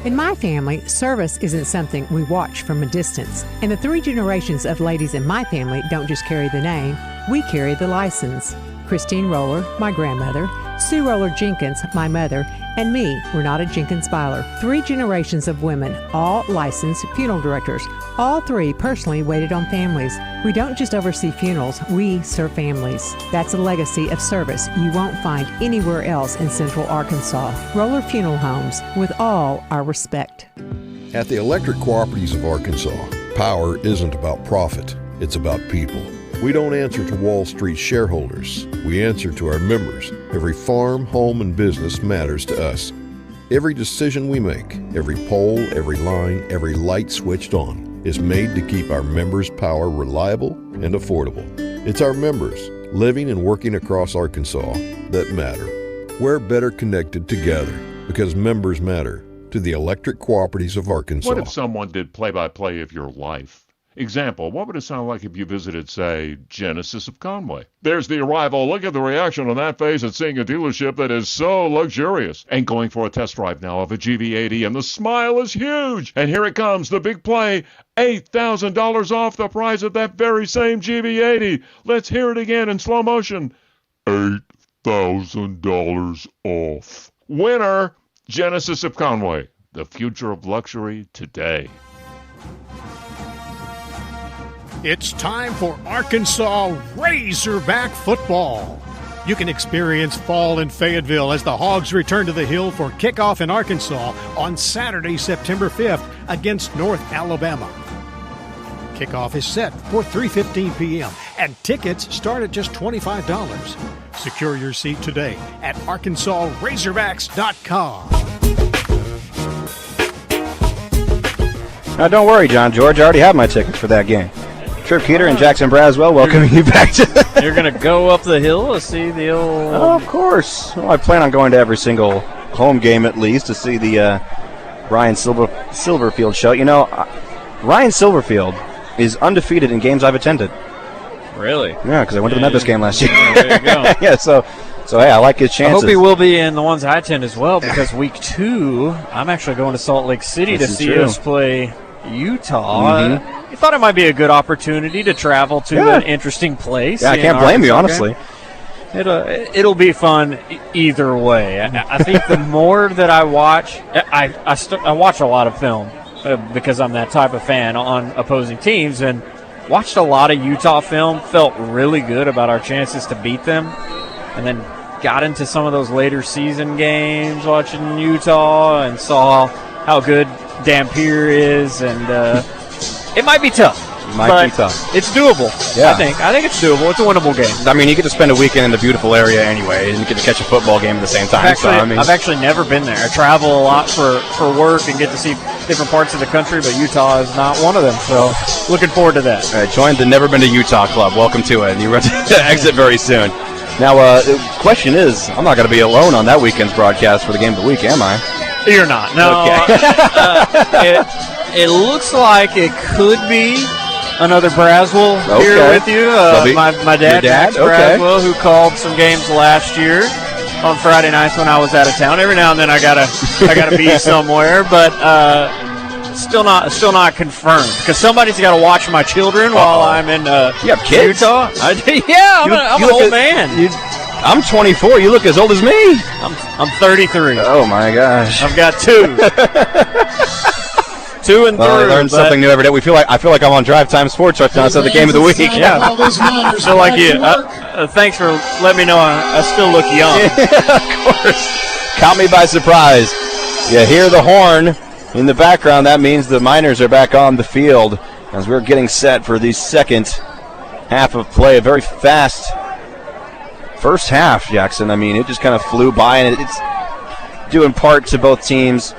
In my family, service isn't something we watch from a distance. And the 3 generations of ladies in my family don't just carry the name, we carry the license. Christine Roller, my grandmother, Sue Roller Jenkins, my mother, and me, Renata Jenkins Byler. 3 generations of women, all licensed funeral directors. All 3 personally waited on families. We don't just oversee funerals, we serve families. That's a legacy of service you won't find anywhere else in Central Arkansas. Roller Funeral Homes, with all our respect. At the Electric Cooperatives of Arkansas, power isn't about profit, it's about people. We don't answer to Wall Street shareholders. We answer to our members. Every farm, home, and business matters to us. Every decision we make, every pole, every line, every light switched on is made to keep our members' power reliable and affordable. It's our members, living and working across Arkansas, that matter. We're better connected together because members matter to the Electric Cooperatives of Arkansas. What if someone did play-by-play of your life? Example, what would it sound like if you visited, say, Genesis of Conway? There's the arrival. Look at the reaction on that face at seeing a dealership that is so luxurious. And going for a test drive now of a GV80, and the smile is huge. And here it comes, the big play, $8,000 off the price of that very same GV80. Let's hear it again in slow motion. $1,000 off. Winner, Genesis of Conway. The future of luxury today. It's time for Arkansas Razorback football. You can experience fall in Fayetteville as the Hogs return to the Hill for kickoff in Arkansas on Saturday, September 5th against North Alabama. Kickoff is set for 3:15 p.m. and tickets start at just $25. Secure your seat today at ArkansasRazorbacks.com. Now, don't worry, John George. I already have my tickets for that game. Trip Keeter and Jackson Braswell welcoming you back to You're going to go up the hill to see the old... Oh, of course. Well, I plan on going to every single home game at least to see the Ryan Silverfield show. You know, Ryan Silverfield is undefeated in games I've attended. Really? Yeah, because I went to the Memphis game last year. There you go. Yeah, so hey, I like his chances. I hope he will be in the ones I attend as well, because week 2, I'm actually going to Salt Lake City to see us play Utah. Mm-hmm. I thought it might be a good opportunity to travel to an interesting place. Yeah, I can't blame you, honestly. It'll be fun either way. I think the more that I watch, I watch a lot of film because I'm that type of fan on opposing teams, and watched a lot of Utah film, felt really good about our chances to beat them, and then got into some of those later season games watching Utah and saw how good Dampier is, and it might be tough. Might be tough. It's doable. Yeah. I think it's doable. It's a winnable game. I mean, you get to spend a weekend in the beautiful area anyway, and you get to catch a football game at the same time. I've actually never been there. I travel a lot for work and get to see different parts of the country, but Utah is not one of them. So looking forward to that. All right, join the Never Been to Utah Club. Welcome to it. You're to exit very soon. Now, the question is, I'm not going to be alone on that weekend's broadcast for the game of the week, am I? You're not. No. Okay. It looks like it could be another Braswell here with you. My dad, Max Braswell, who called some games last year on Friday nights when I was out of town. Every now and then I gotta be somewhere, but still not confirmed, because somebody's got to watch my children while I'm in you have kids? Utah. I'm an old man. I'm 24. You look as old as me. I'm 33. Oh my gosh! I've got 2. 2 and 3. Well, I learn something new every day. I feel like I'm on Drive Time Sports right now. So the game of the week. Yeah, I feel like you. Thanks for letting me know I still look young. Of course, caught me by surprise. You hear the horn in the background. That means the Miners are back on the field as we're getting set for the second half of play. A very fast first half, Jackson. I mean, it just kind of flew by, and it's due in part to both teams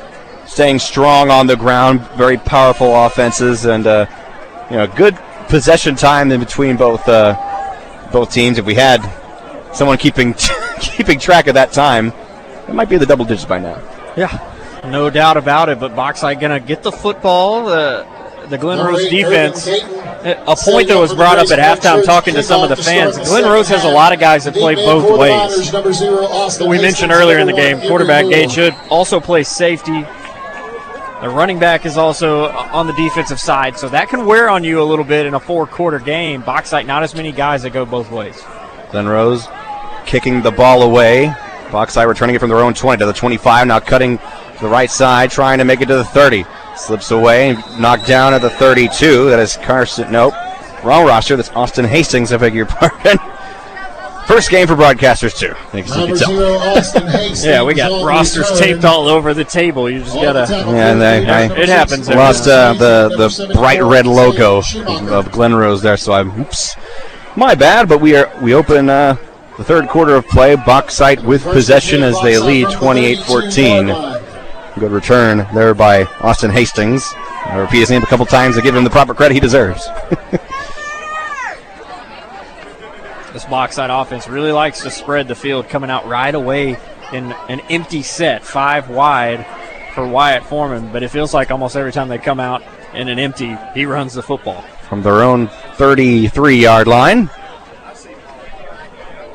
staying strong on the ground, very powerful offenses, and good possession time in between both teams. If we had someone keeping track of that time, it might be in the double digits by now. Yeah, no doubt about it. But Bauxite going to get the football. The Glen Rose defense. A point that was brought up at halftime talking to some of the fans. Glen Rose has a lot of guys that play both ways. We mentioned earlier in the game, quarterback Gage Hood also plays safety. The running back is also on the defensive side, so that can wear on you a little bit in a 4-quarter game. Bauxite, not as many guys that go both ways. Glen Rose kicking the ball away. Bauxite returning it from their own 20 to the 25, now cutting to the right side, trying to make it to the 30. Slips away and knocked down at the 32. That is Carson. Nope. Wrong roster. That's Austin Hastings, I beg your pardon. First game for broadcasters, too. Number 0, Austin Hastings. Yeah, we got rosters taped all over the table. You just got to... Yeah, it happens. Lost the bright red logo of Glen Rose there, so oops. My bad, but we open the third quarter of play. Bauxite with possession as they lead 28-14. Good return there by Austin Hastings. I repeat his name a couple times to give him the proper credit he deserves. This Bauxite offense really likes to spread the field, coming out right away in an empty set, 5 wide for Wyatt Foreman. But it feels like almost every time they come out in an empty, he runs the football. From their own 33-yard line.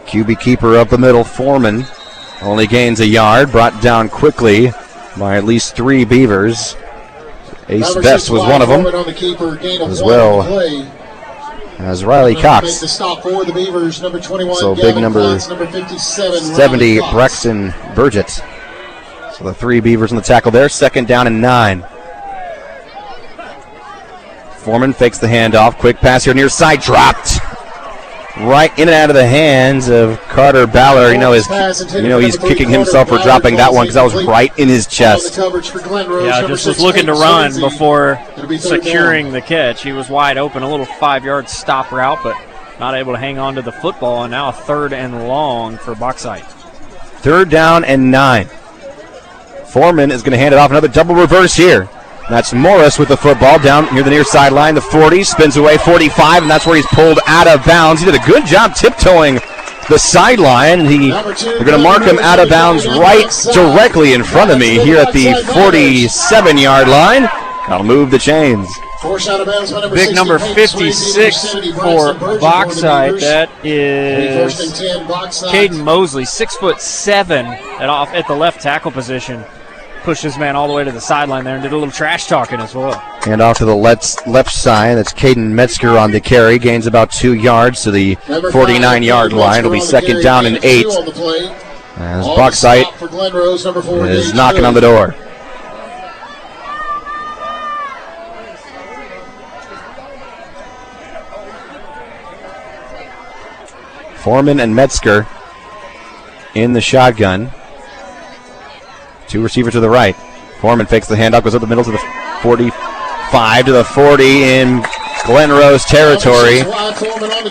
QB keeper up the middle, Foreman. Only gains a yard, brought down quickly by at least 3 Beavers. Ace Best was one of them as well. as Riley Cox. The stop for the Beavers, number 21. So big Gavin number Klotz, number 57. 70, Riley Cox. Braxton Burgett. So the 3 Beavers on the tackle there. 2nd down and 9. Foreman fakes the handoff. Quick pass here near side. Dropped. Right in and out of the hands of Carter Ballard. He's kicking himself for dropping that one because that was right in his chest. Yeah, just was looking to run before securing the catch. He was wide open, a little 5-yard stop route, but not able to hang on to the football, and now a 3rd and long for Bauxite. 3rd down and 9. Foreman is going to hand it off. Another double reverse here. That's Morris with the football down near the near sideline. The 40 spins away, 45, and that's where he's pulled out of bounds. He did a good job tiptoeing the sideline. They're going to mark him out of bounds right directly in front of me here at the 47-yard line. I'll move the chains. Big number 56 for Bauxite. That is Caden Mosley, 6'7", at the left tackle position. Pushed his man all the way to the sideline there and did a little trash talking as well. And off to the left side. That's Caden Metzger on the carry. Gains about 2 yards to the 49-yard line. It'll be 2nd down and 8. As Bauxite is knocking on the door. Foreman and Metzger in the shotgun. 2 receivers to the right. Foreman fakes the handoff, goes up the middle to the 45 to the 40 in Glen Rose territory.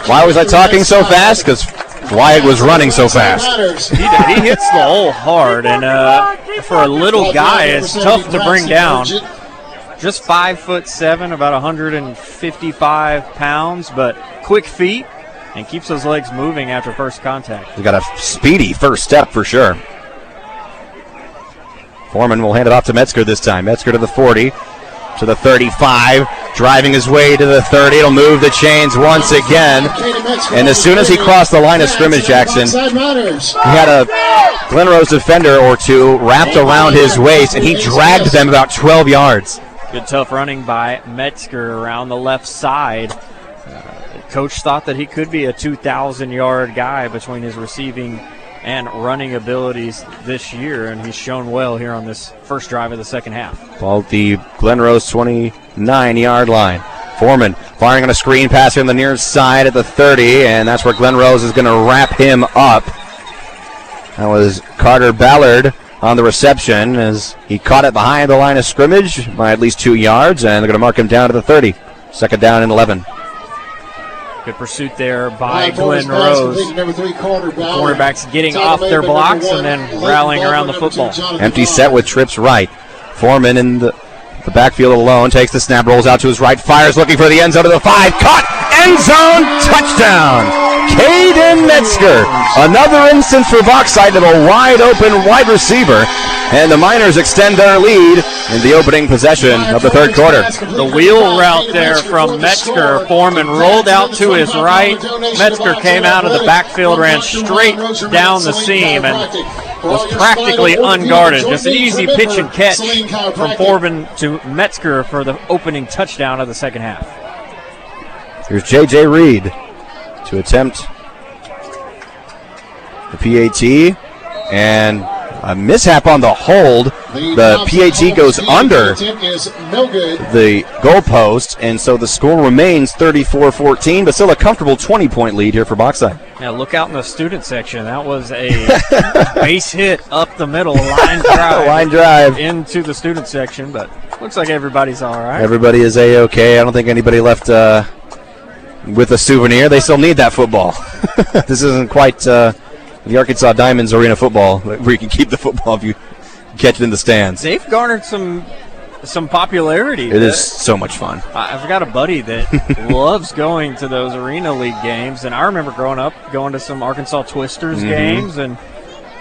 Why was I talking so fast? Because Wyatt was running so fast. He hits the hole hard, and for a little guy, it's tough to bring down. Just 5'7", about 155 pounds, but quick feet and keeps those legs moving after first contact. He's got a speedy first step for sure. Foreman will hand it off to Metzger this time. Metzger to the 40, to the 35, driving his way to the 30. It'll move the chains once again. And as soon as he crossed the line of scrimmage, Jackson, he had a Glen Rose defender or 2 wrapped around his waist, and he dragged them about 12 yards. Good tough running by Metzger around the left side. Coach thought that he could be a 2,000-yard guy between his receiving and running abilities this year, and he's shown well here on this first drive of the second half. Ball at the Glen Rose 29-yard line. Foreman firing on a screen pass here on the near side at the 30, and that's where Glen Rose is going to wrap him up. That was Carter Ballard on the reception as he caught it behind the line of scrimmage by at least 2 yards, and they're going to mark him down to the 30. 2nd down and 11. Good pursuit there by Glen Rose. Cornerbacks getting off their blocks and then rallying around the football. Empty set with trips right. Foreman in the backfield alone, takes the snap, rolls out to his right, fires looking for the end zone to the 5. Caught! End zone! Touchdown! Caden Metzger. Another instance for Bauxite of a wide open wide receiver. And the Miners extend their lead in the opening possession of the third quarter. The wheel route there from Metzger. Foreman rolled out to his right. Metzger came out of the backfield, ran straight down the seam, and was practically unguarded. Just an easy pitch and catch from Foreman to Metzger for the opening touchdown of the second half. Here's J.J. Reed to attempt the PAT, and a mishap on the hold. The PAT goes under the goalpost, and so the score remains 34-14, but still a comfortable 20-point lead here for Bauxite. Yeah, look out in the student section. That was a base hit up the middle, line drive into the student section, but looks like everybody's all right. Everybody is A-okay. I don't think anybody left with a souvenir. They still need that football. This isn't quite the Arkansas Diamonds Arena football where you can keep the football if you catch it in the stands. They've garnered some popularity. It is so much fun. I've got a buddy that loves going to those Arena League games, and I remember growing up going to some Arkansas Twisters games, and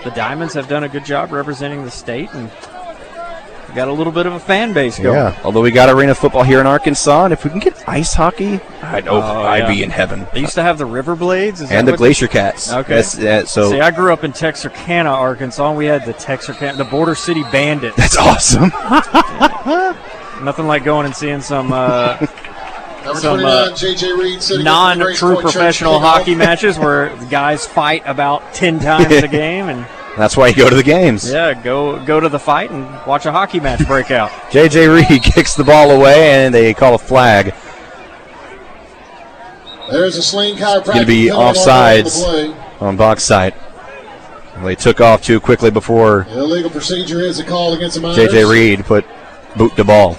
the Diamonds have done a good job representing the state, and we got a little bit of a fan base going. Yeah, although we got arena football here in Arkansas, and if we can get ice hockey, I'd be in heaven. They used to have the River Blades. And the Glacier Cats. Okay. So see, I grew up in Texarkana, Arkansas, and we had the Border City Bandits. That's awesome. Nothing like going and seeing some some JJ Reed sitting non-true professional hockey matches where the guys fight about 10 times a game, and that's why you go to the games. Yeah, go to the fight and watch a hockey match break out. JJ Reed kicks the ball away, and they call a flag. There's a sling chiropractic. Going to be offsides on Bauxite. They took off too quickly before the illegal procedure is a call against the Miners. JJ Reed boot the ball.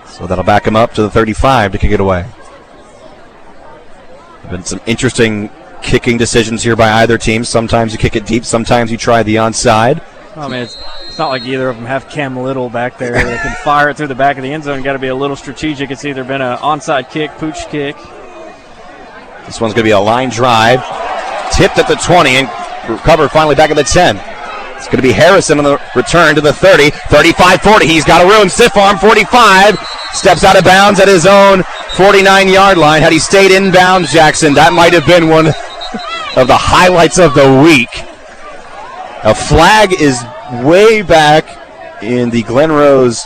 So that'll back him up to the 35 to kick it away. Been some interesting kicking decisions here by either team. Sometimes you kick it deep, sometimes you try the onside. I mean, it's not like either of them have Cam Little back there that can fire it through the back of the end zone. Got to be a little strategic. It's either been an onside kick, pooch kick. This one's going to be a line drive. Tipped at the 20 and recovered finally back at the 10. It's going to be Harrison on the return to the 30, 35-40. He's got a room. Stiff arm, 45. Steps out of bounds at his own 49-yard line. Had he stayed inbounds, Jackson, that might have been one of the highlights of the week. A flag is way back in the Glen Rose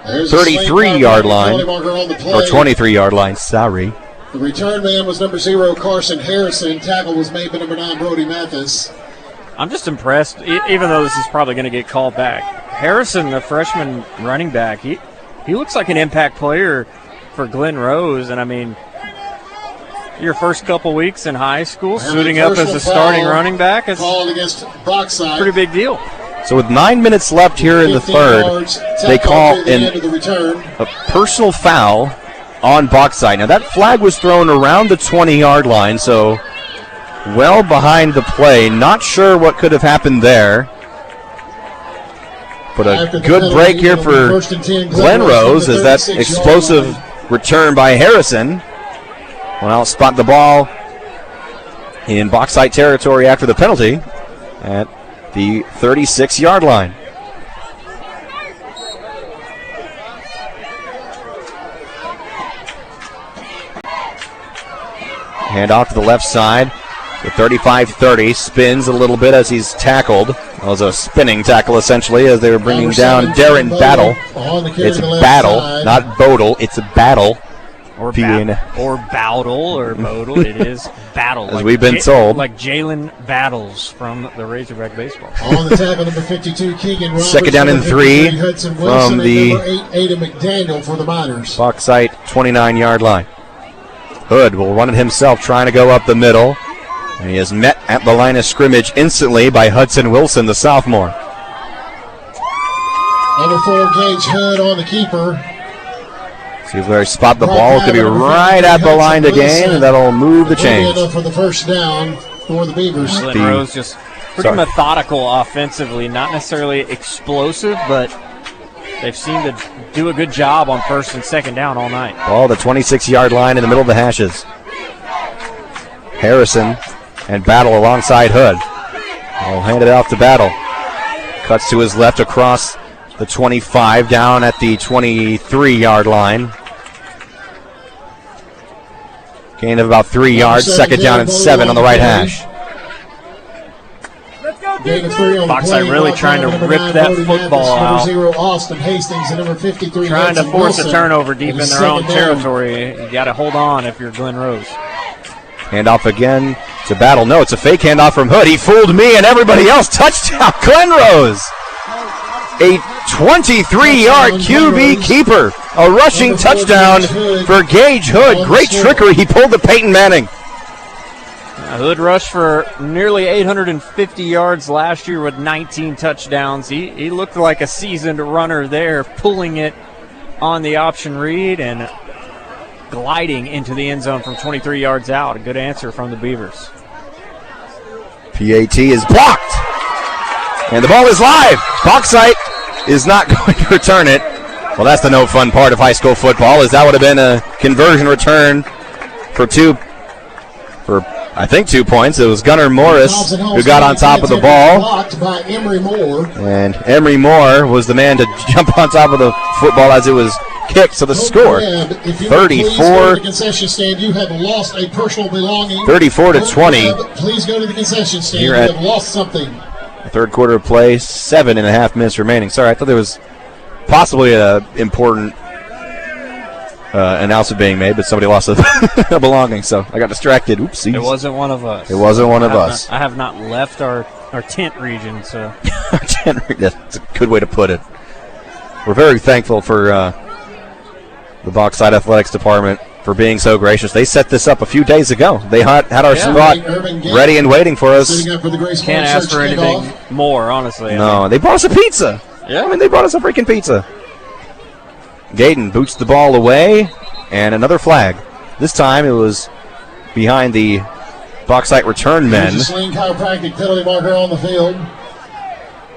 33-yard line, or 23-yard line, sorry. The return man was number 0, Carson Harrison. Tackle was made by number 9, Brody Mathis. I'm just impressed, even though this is probably going to get called back. Harrison, the freshman running back, he looks like an impact player for Glen Rose, and I mean, your first couple weeks in high school, suiting up as a starting running back is a pretty big deal. So with 9 minutes left here in the third, they call a personal foul on Bauxite. Now that flag was thrown around the 20-yard line, so well behind the play. Not sure what could have happened there. But a good break here for Glen Rose as that explosive return by Harrison will now spot the ball in Bauxite territory after the penalty at the 36-yard line. Hand off to the left side. The 35-30 spins a little bit as he's tackled. That was a spinning tackle, essentially, as they were bringing down Darren Battle. It's Battle, not Bodle. It's a Battle. Or Bowdle or Bodle. It is Battle. As we've been told. Like Jalen Battles from the Razorback baseball. On the tackle, number 52, Keegan Roberts. Second down and 3 from the number 8, Ada McDaniel for the Miners. Bauxite 29-yard line. Hood will run it himself, trying to go up the middle. And he is met at the line of scrimmage instantly by Hudson Wilson, the sophomore. Number 4, Gage Hood on the keeper. See if they spot the ball. It's going to be right at the line to gain, and that'll move the chains. For the first down for the Beavers. Glen Rose just pretty methodical offensively, not necessarily explosive, but they've seemed to do a good job on first and second down all night. Ball the 26-yard line in the middle of the hashes. Harrison and Battle alongside Hood. I'll hand it off to Battle. Cuts to his left across the 25, down at the 23-yard line. Gain of about 3 yards. Second down and 7 on the right hash. Bauxite really trying to rip that football out. Austin Hastings and number 53. Trying to force a turnover deep in their own territory. You got to hold on if you're Glen Rose. Handoff again to Battle. No, it's a fake handoff from Hood. He fooled me and everybody else. Touchdown, Glen Rose. A 23-yard QB keeper. A rushing touchdown for Gage Hood. Great trickery. He pulled the Peyton Manning. Hood rushed for nearly 850 yards last year with 19 touchdowns. He looked like a seasoned runner there, pulling it on the option read and gliding into the end zone from 23 yards out. A good answer from the Beavers. PAT is blocked. And the ball is live. Bauxite is not going to return it. Well, that's the no fun part of high school football, is that would have been a conversion return for 2 points. It was Gunnar Morris who got on top of the ball. Blocked by Emery Moore. And Emery Moore was the man to jump on top of the football as it was kicked. So the score, 34. Concession stand, you have lost a personal belonging. 34-20. Please go to the concession stand. You have lost something. Third quarter of play, 7.5 minutes remaining. Sorry, I thought there was possibly an important announcement being made, but somebody lost a belonging, so I got distracted. Oopsies. It wasn't one of us. It wasn't one of us. I have not left our tent region, so. Our tent region, that's a good way to put it. We're very thankful for the Bauxite Athletics Department for being so gracious. They set this up a few days ago. They had our spot ready and waiting for us. Can't ask for anything more, honestly. No, they brought us a pizza. Yeah. I mean, they brought us a freaking pizza. Gayden boots the ball away, and another flag. This time it was behind the Bauxite return men. Sling chiropractic penalty marker on the field.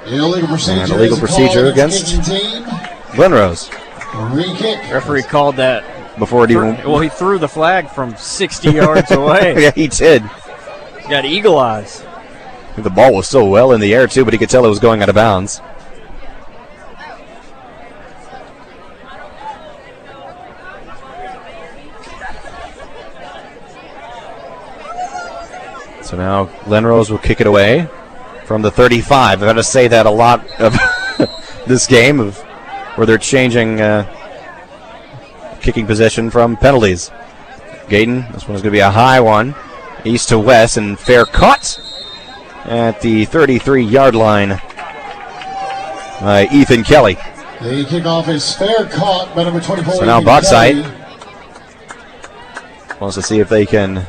Illegal procedure. And illegal procedure against Glen Rose. Re-kick. Referee called that before it even. Well, he threw the flag from 60 yards away. Yeah, he did. He's got eagle eyes. The ball was so well in the air too, but he could tell it was going out of bounds. So now Glen Rose will kick it away from the 35. I've got to say that a lot of this game, of where they're changing kicking position from penalties. Gayden, this one's going to be a high one, east to west, and fair caught at the 33-yard line by Ethan Kelly. The kickoff is fair caught by number 24. So now Bauxite wants to see if they can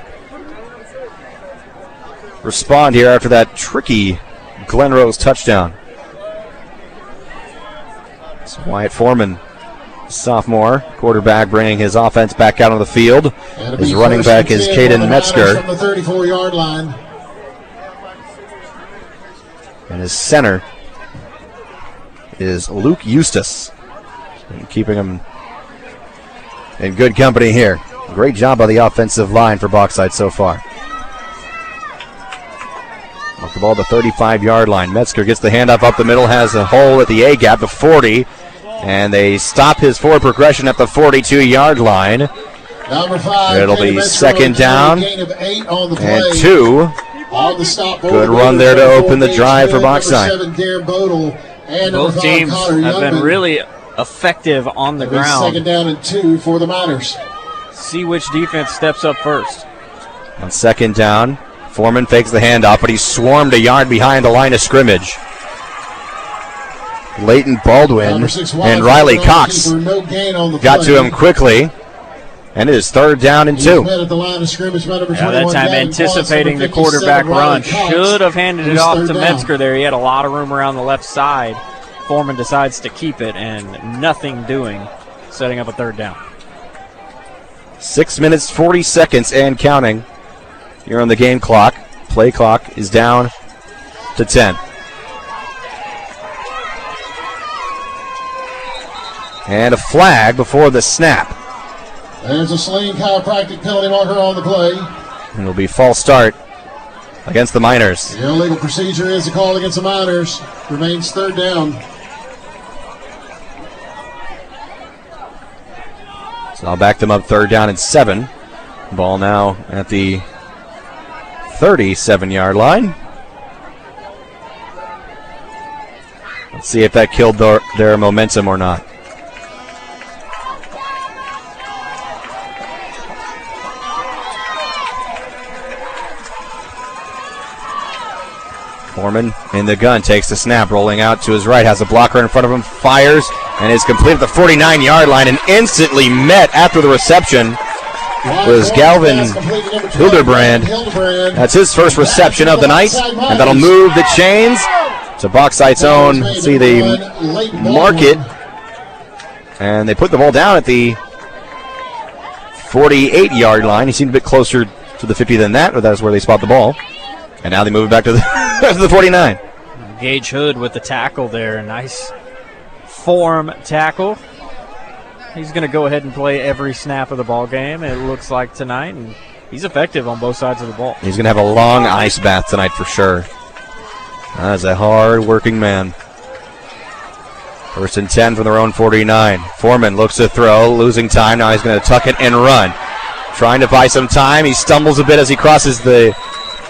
respond here after that tricky Glen Rose touchdown. It's Wyatt Foreman, sophomore quarterback, bringing his offense back out on the field. His running back is Caden Metzger. From the 34-yard line. And his center is Luke Eustace. Keeping him in good company here. Great job by the offensive line for Bauxite so far. Off the ball at the 35-yard line. Metzger gets the handoff up the middle, has a hole at the A-gap, the 40, and they stop his forward progression at the 42-yard line. Number 5. It'll be second down and 2. On the stop, good run there to open the drive for Bauxite. Both teams have been really effective on the ground. Second down and 2 for the Miners. See which defense steps up first. On second down, Foreman fakes the handoff, but he's swarmed a yard behind the line of scrimmage. Leighton Baldwin and Riley Cox got to him quickly, and it is third down and 2. That time anticipating the quarterback run. Should have handed it off to Metzger there. He had a lot of room around the left side. Foreman decides to keep it, and nothing doing, setting up a third down. 6 minutes, 40 seconds and counting. Here on the game clock. Play clock is down to 10. And a flag before the snap. There's a Sling chiropractic penalty marker on the play. And it'll be false start against the Miners. The illegal procedure is a call against the Miners. Remains third down. So I'll back them up third down and 7. Ball now at the 37-yard line. Let's see if that killed their momentum or not. Foreman in the gun, takes the snap, rolling out to his right, has a blocker in front of him, fires, and is complete at the 49-yard line, and instantly met after the reception was Galvin Hildebrand. That's his first reception of the night, and that'll move the chains to Bauxite's own. See, they mark it, and they put the ball down at the 48-yard line. He seemed a bit closer to the 50 than that, but that's where they spot the ball. And now they move it back to the 49. Gage Hood with the tackle there. Nice form tackle. He's going to go ahead and play every snap of the ball game, it looks like tonight, and he's effective on both sides of the ball. He's going to have a long ice bath tonight for sure. That's a hard-working man. First and 10 from their own 49. Foreman looks to throw, losing time. Now he's going to tuck it and run. Trying to buy some time. He stumbles a bit as he crosses the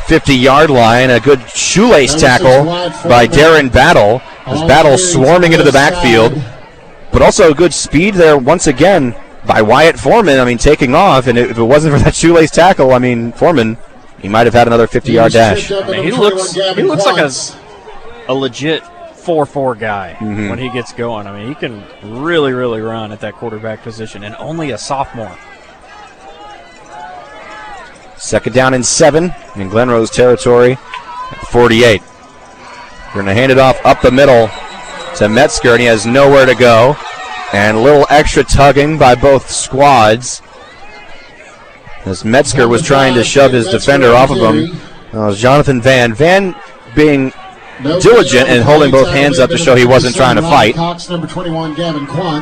50-yard line. A good shoelace tackle by Darren Battle. As Battle swarming into the backfield. But also good speed there once again by Wyatt Foreman. I mean, taking off. And if it wasn't for that shoelace tackle, I mean, Foreman, he might have had another 50-yard dash. I mean, he looks like a legit 4-4 guy when he gets going. I mean, he can really, really run at that quarterback position, and only a sophomore. 2nd down and 7 in Glen Rose territory at 48. We're going to hand it off up the middle to Metzger, and he has nowhere to go. And a little extra tugging by both squads as Metzger was trying to shove his defender off of him. Jonathan Van being diligent and holding both hands up to show he wasn't trying to fight. And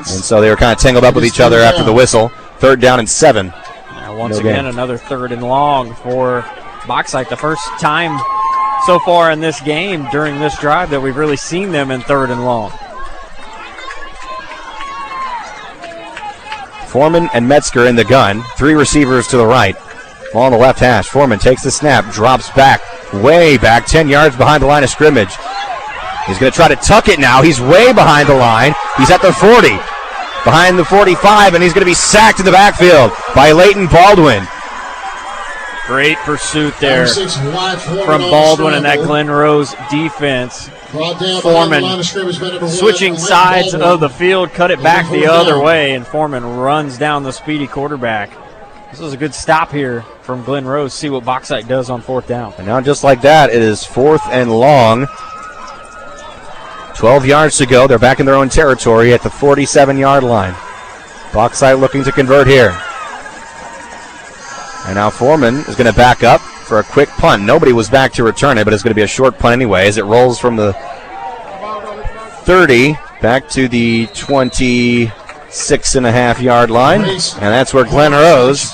so they were kind of tangled up with each other after the whistle. 3rd down and 7. Once again, another 3rd and long for Bauxite. The first time so far in this game during this drive that we've really seen them in 3rd and long. Foreman and Metzger in the gun. 3 receivers to the right. Ball on the left hash. Foreman takes the snap, drops back, way back, 10 yards behind the line of scrimmage. He's going to try to tuck it now. He's way behind the line. He's at the 40, behind the 45, and he's going to be sacked in the backfield by Leighton Baldwin. Great pursuit there from Baldwin and that Glen Rose defense. Foreman switching sides of the field, cut it back the other way, and Foreman runs down the speedy quarterback. This was a good stop here from Glen Rose. See what Bauxite does on 4th down. And now just like that, it is 4th and long. 12 yards to go. They're back in their own territory at the 47-yard line. Bauxite looking to convert here. And now Foreman is going to back up for a quick punt. Nobody was back to return it, but it's going to be a short punt anyway as it rolls from the 30 back to the 26.5-yard line. And that's where Glen Rose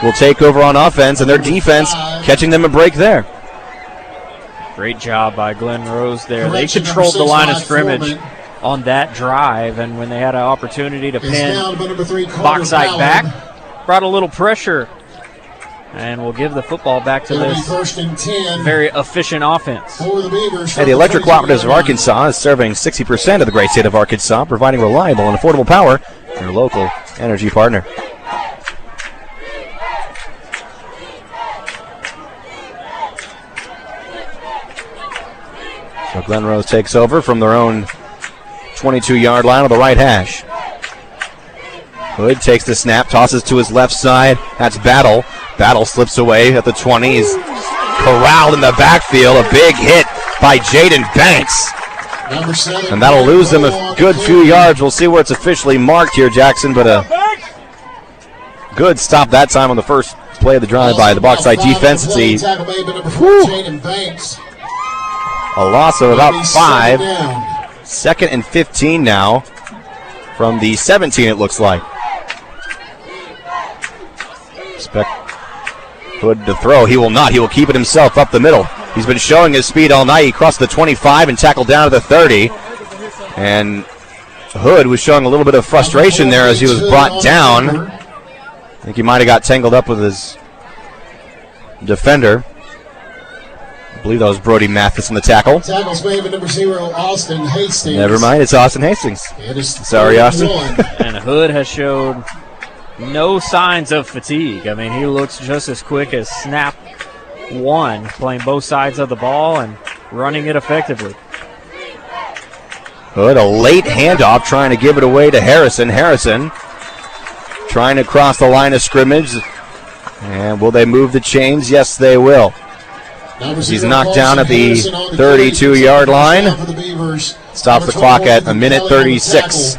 will take over on offense, and their defense catching them a break there. Great job by Glen Rose there. They controlled the line of scrimmage on that drive, and when they had an opportunity to pin Bauxite back, brought a little pressure, and we'll give the football back to this very efficient offense. Hey, the Electric Cooperatives of Arkansas is serving 60% of the great state of Arkansas, providing reliable and affordable power, your local energy partner. So Glen Rose takes over from their own 22-yard line on the right hash. Hood takes the snap, tosses to his left side. That's Battle. Battle slips away at the 20. He's corralled in the backfield. A big hit by Jaden Banks. And that'll lose them a good few yards. We'll see where it's officially marked here, Jackson, but a good stop that time on the first play of the drive by the Bauxite defense. It's a loss of about 5. 2nd and 15 now from the 17, it looks like. Expect Hood to throw. He will not. He will keep it himself up the middle. He's been showing his speed all night. He crossed the 25 and tackled down to the 30. And Hood was showing a little bit of frustration there as he was brought down. I think he might have got tangled up with his defender. I believe that was Brody Mathis in the tackle. Tackles made by number 0, Austin Hastings. Never mind, it's Austin Hastings. Sorry, Austin. And Hood has showed no signs of fatigue. I mean, he looks just as quick as snap one, playing both sides of the ball and running it effectively. Hood, a late handoff, trying to give it away to Harrison. Harrison trying to cross the line of scrimmage. And will they move the chains? Yes, they will. He's knocked down at the 32-yard line. Stops the clock at a minute 36.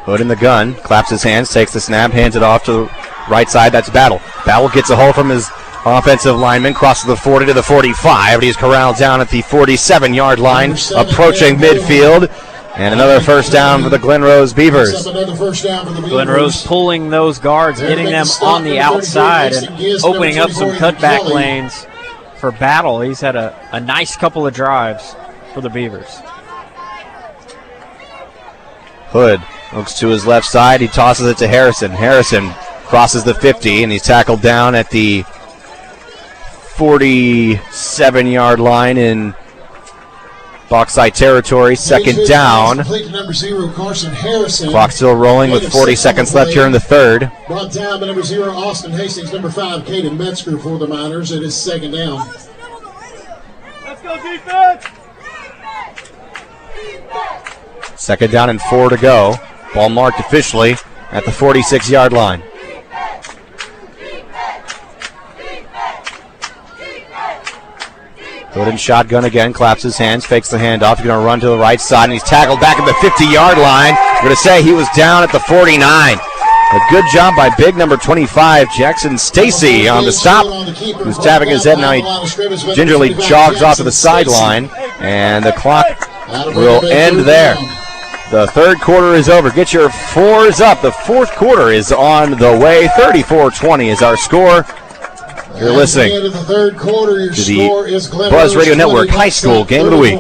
Hood in the gun, claps his hands, takes the snap, hands it off to the right side. That's Battle. Battle gets a hold from his offensive lineman, crosses the 40 to the 45, and he's corralled down at the 47-yard line, approaching midfield. And another first down for the Glen Rose Beavers. Glen Rose pulling those guards, getting them on the outside and opening up some cutback lanes for Battle. He's had a nice couple of drives for the Beavers. Hood looks to his left side. He tosses it to Harrison. Harrison crosses the 50, and he's tackled down at the 47-yard line in Bauxite territory. Second down. Number 0, Carson Harrison. Clock still rolling with 40 seconds left here in the third. Brought down by number 0, Austin Hastings. Number 5, Caden Metzger for the Miners. It is second down. Let's go defense! Second down and 4 to go. Ball marked officially at the 46-yard line. Hood in shotgun again, claps his hands, fakes the handoff. He's going to run to the right side, and he's tackled back at the 50-yard line. We're going to say he was down at the 49. A good job by big number 25, Jackson Stacy, on the stop. Who's tapping his head now. He gingerly jogs off to the sideline, and the clock will end there. The third quarter is over. Get your fours up. The fourth quarter is on the way. 34-20 is our score. You're listening to the third quarter. Your score is Glen Buzz Radio Network High School Game of the Week.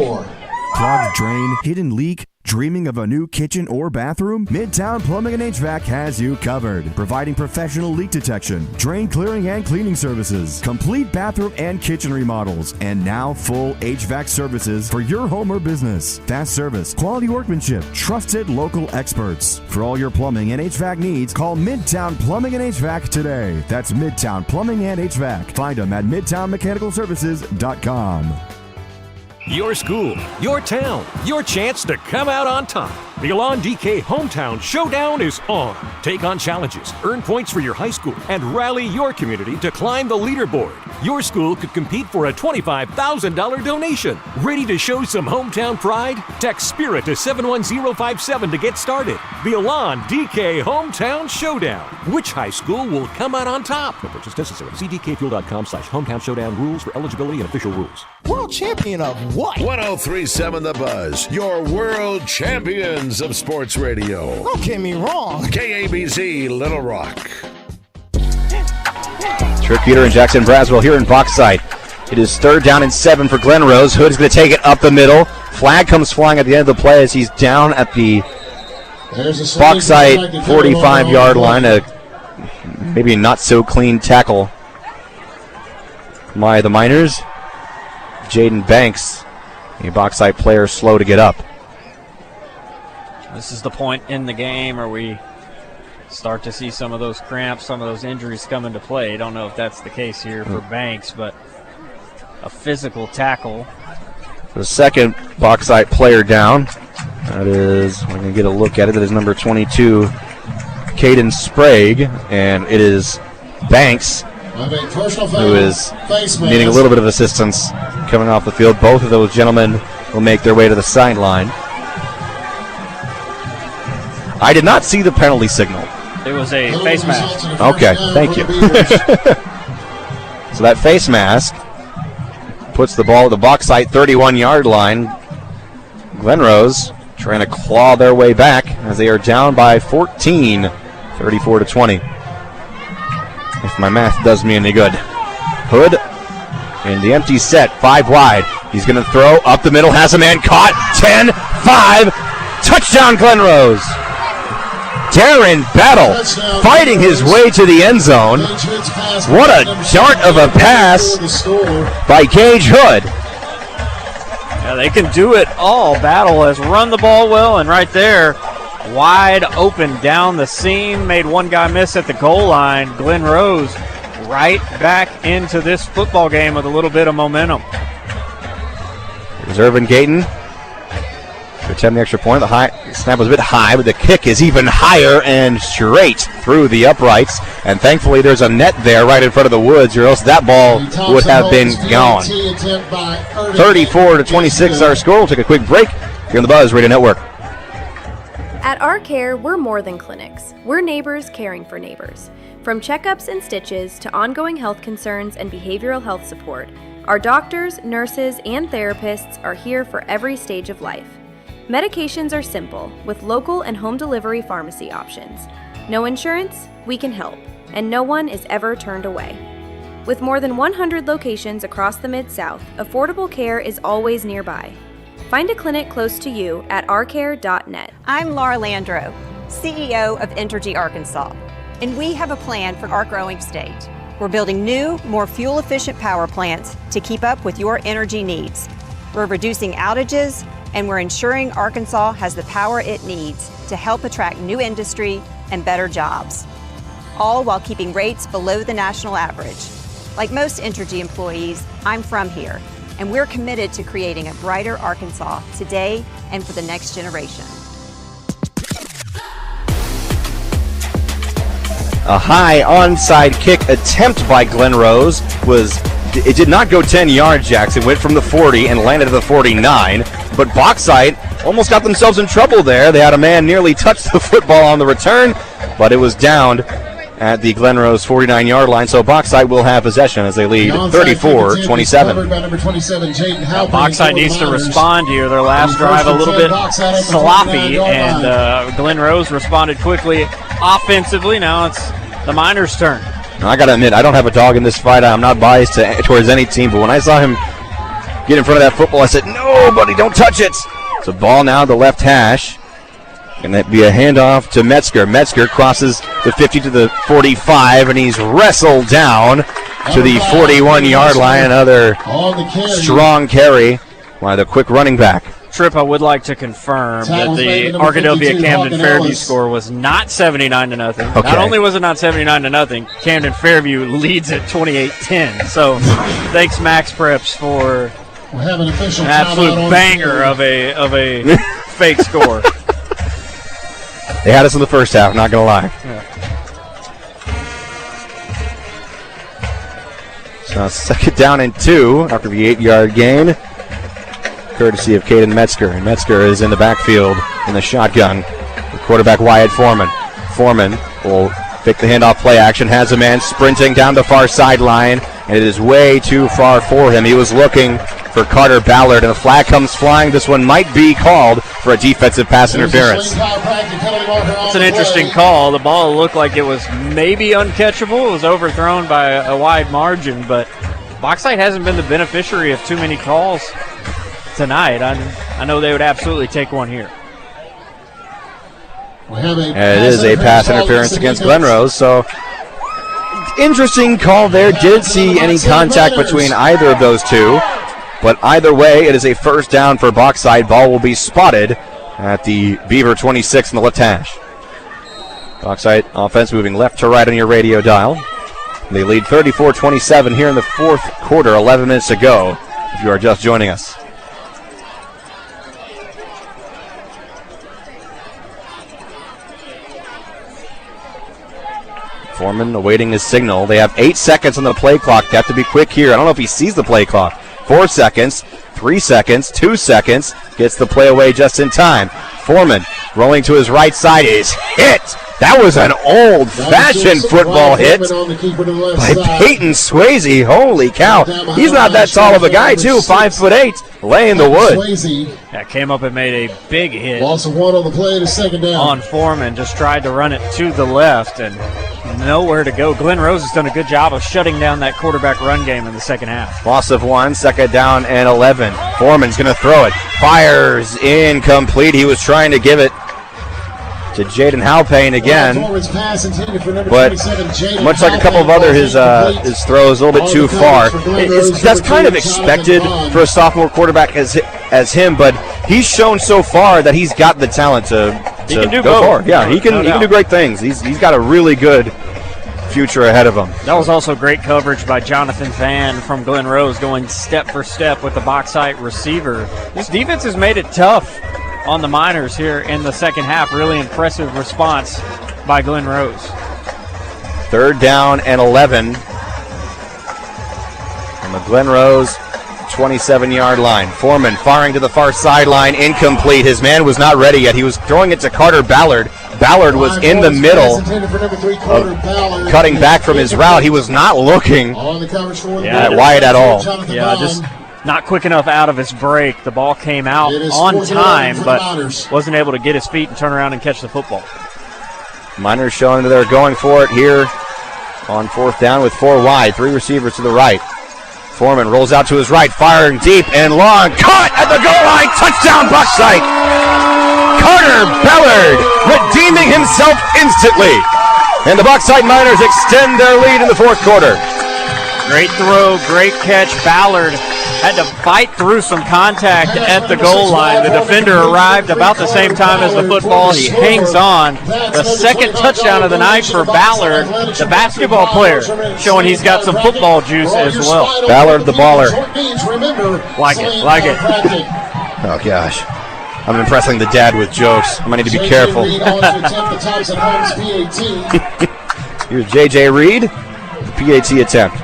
Clogged drain, hidden leak, dreaming of a new kitchen or bathroom? Midtown Plumbing and HVAC has you covered, providing professional leak detection, drain clearing and cleaning services, complete bathroom and kitchen remodels, and now full HVAC services for your home or business. Fast service, quality workmanship, trusted local experts. For all your plumbing and HVAC needs, call Midtown Plumbing and HVAC today. That's Midtown Plumbing and HVAC. Find them at midtownmechanicalservices.com. Your school, your town, your chance to come out on top. The Elon DK Hometown Showdown is on. Take on challenges, earn points for your high school, and rally your community to climb the leaderboard. Your school could compete for a $25,000 donation. Ready to show some hometown pride? Text SPIRIT to 71057 to get started. The Elon DK Hometown Showdown. Which high school will come out on top? No purchase necessary. See dkfuel.com/hometown showdown rules for eligibility and official rules. World champion of what? 1037 The Buzz, your world champions of sports radio. Don't get me wrong. KABZ Little Rock. Trick Peter and Jackson Braswell here in Bauxite. It is third down and 7 for Glen Rose. Hood is going to take it up the middle. Flag comes flying at the end of the play as he's down at the Bauxite 45-yard line. A maybe not so clean tackle by the Miners. Jaden Banks, a Bauxite player, slow to get up. This is the point in the game where we start to see some of those cramps, some of those injuries come into play. I don't know if that's the case here for Banks, but a physical tackle. The second Bauxite player down. That is, we're going to get a look at it. That is number 22, Caden Sprague, and it is Banks who is needing a little bit of assistance coming off the field. Both of those gentlemen will make their way to the sideline. I did not see the penalty signal. It was a face mask. Okay, thank you. So that face mask puts the ball at the Bauxite 31-yard line. Glen Rose trying to claw their way back as they are down by 14, 34-20. If my math does me any good. Hood in the empty set, 5 wide. He's going to throw up the middle, has a man caught. 10-5, touchdown Glen Rose. Darren Battle fighting his way to the end zone. What a dart of a pass by Gage Hood. Yeah, they can do it all. Battle has run the ball well, and right there, wide open down the seam, made one guy miss at the goal line. Glen Rose right back into this football game with a little bit of momentum. Here's Irvin Gayton to attempt the extra point. The snap was a bit high, but the kick is even higher and straight through the uprights. And thankfully, there's a net there right in front of the Woods, or else that ball would have been gone. 34-26 is our score. We'll take a quick break here on the Buzz Radio Network. At Our Care, we're more than clinics. We're neighbors caring for neighbors. From checkups and stitches to ongoing health concerns and behavioral health support, our doctors, nurses, and therapists are here for every stage of life. Medications are simple, with local and home delivery pharmacy options. No insurance? We can help, and no one is ever turned away. With more than 100 locations across the Mid-South, affordable care is always nearby. Find a clinic close to you at ourcare.net. I'm Laura Landro, CEO of Entergy Arkansas, and we have a plan for our growing state. We're building new, more fuel-efficient power plants to keep up with your energy needs. We're reducing outages, and we're ensuring Arkansas has the power it needs to help attract new industry and better jobs, all while keeping rates below the national average. Like most Entergy employees, I'm from here, and we're committed to creating a brighter Arkansas today and for the next generation. A high onside kick attempt by Glen Rose it did not go 10 yards, Jackson. Went from the 40 and landed at the 49. But Bauxite almost got themselves in trouble there. They had a man nearly touch the football on the return, but it was downed at the Glen Rose 49-yard line. So Bauxite will have possession as they lead 34-27. Now, Bauxite needs to respond here. Their last drive a little bit sloppy, and Glen Rose responded quickly offensively. Now it's the Miners' turn. I got to admit, I don't have a dog in this fight. I'm not biased towards any team, but when I saw him get in front of that football, I said, no, buddy, don't touch it. It's a ball now, the left hash. And that be a handoff to Metzger. Metzger crosses the 50 to the 45, and he's wrestled down to the 41-yard line. Another strong carry by the quick running back. Tripp, I would like to confirm that the Arkadelphia Camden Fairview score was not 79-0. Okay. Not only was it not 79-0, Camden Fairview leads at 28-10. So thanks, Max Preps, for an absolute banger of a fake score. They had us in the first half, not going to lie. Yeah. So second down and 2 after the 8-yard gain, courtesy of Caden Metzger. And Metzger is in the backfield in the shotgun. The quarterback Wyatt Foreman. Foreman will pick the handoff play action, has a man sprinting down the far sideline, and it is way too far for him. He was looking for Carter Ballard, and a flag comes flying. This one might be called for a defensive pass interference. It's an interesting call. The ball looked like it was maybe uncatchable. It was overthrown by a wide margin, but Bauxite hasn't been the beneficiary of too many calls tonight. I know they would absolutely take one here. It is a pass interference against Glen Rose, so interesting call there. Did see any contact between either of those two, but either way, it is a first down for Bauxite. Ball will be spotted at the Beaver 26 in the left hash. Bauxite offense moving left to right on your radio dial. They lead 34-27 here in the fourth quarter, 11 minutes to go, if you are just joining us. Foreman awaiting his signal. They have 8 seconds on the play clock. They have to be quick here. I don't know if he sees the play clock. 4 seconds, 3 seconds, 2 seconds. Gets the play away just in time. Foreman rolling to his right side is hit. That was an old-fashioned football hit by Peyton Swayze. Holy cow. He's not that tall of a guy, too. 5'8", laying the wood. Yeah, came up and made a big hit. Loss of one on the play to second down. On Foreman, just tried to run it to the left and nowhere to go. Glen Rose has done a good job of shutting down that quarterback run game in the second half. Loss of 1, second down and 11. Foreman's going to throw it. Fires incomplete. He was trying to give it to Jaden Halpayne again, but much like a couple of other his throws, a little bit too far. That's kind of expected for a sophomore quarterback as him, but he's shown so far that he's got the talent to go far. Yeah, he can do great things. He's got a really good future ahead of him. That was also great coverage by Jonathan Van from Glen Rose, going step for step with the Bauxite receiver. This defense has made it tough on the Miners here in the second half. Really impressive response by Glen Rose. Third down and 11 on the Glen Rose 27-yard line. Foreman firing to the far sideline, incomplete. His man was not ready yet. He was throwing it to Carter Ballard. Ballard was in the middle of cutting back from his route. He was not looking at Wyatt at all. Yeah, just not quick enough out of his break. The ball came out on time, but wasn't able to get his feet and turn around and catch the football. Miners showing that they're going for it here on 4th down with 4 wide. 3 receivers to the right. Foreman rolls out to his right, firing deep and long. Caught at the goal line. Touchdown, Bauxite. Carter Ballard redeeming himself instantly. And the Bauxite Miners extend their lead in the 4th quarter. Great throw, great catch. Ballard had to fight through some contact at the goal line. The defender arrived about the same time as the football. He hangs on. The second touchdown of the night for Ballard, the basketball player, showing he's got some football juice as well. Ballard the baller. Like it. Oh, gosh. I'm impressing the dad with jokes. I might need to be careful. Here's J.J. Reed, the PAT attempt.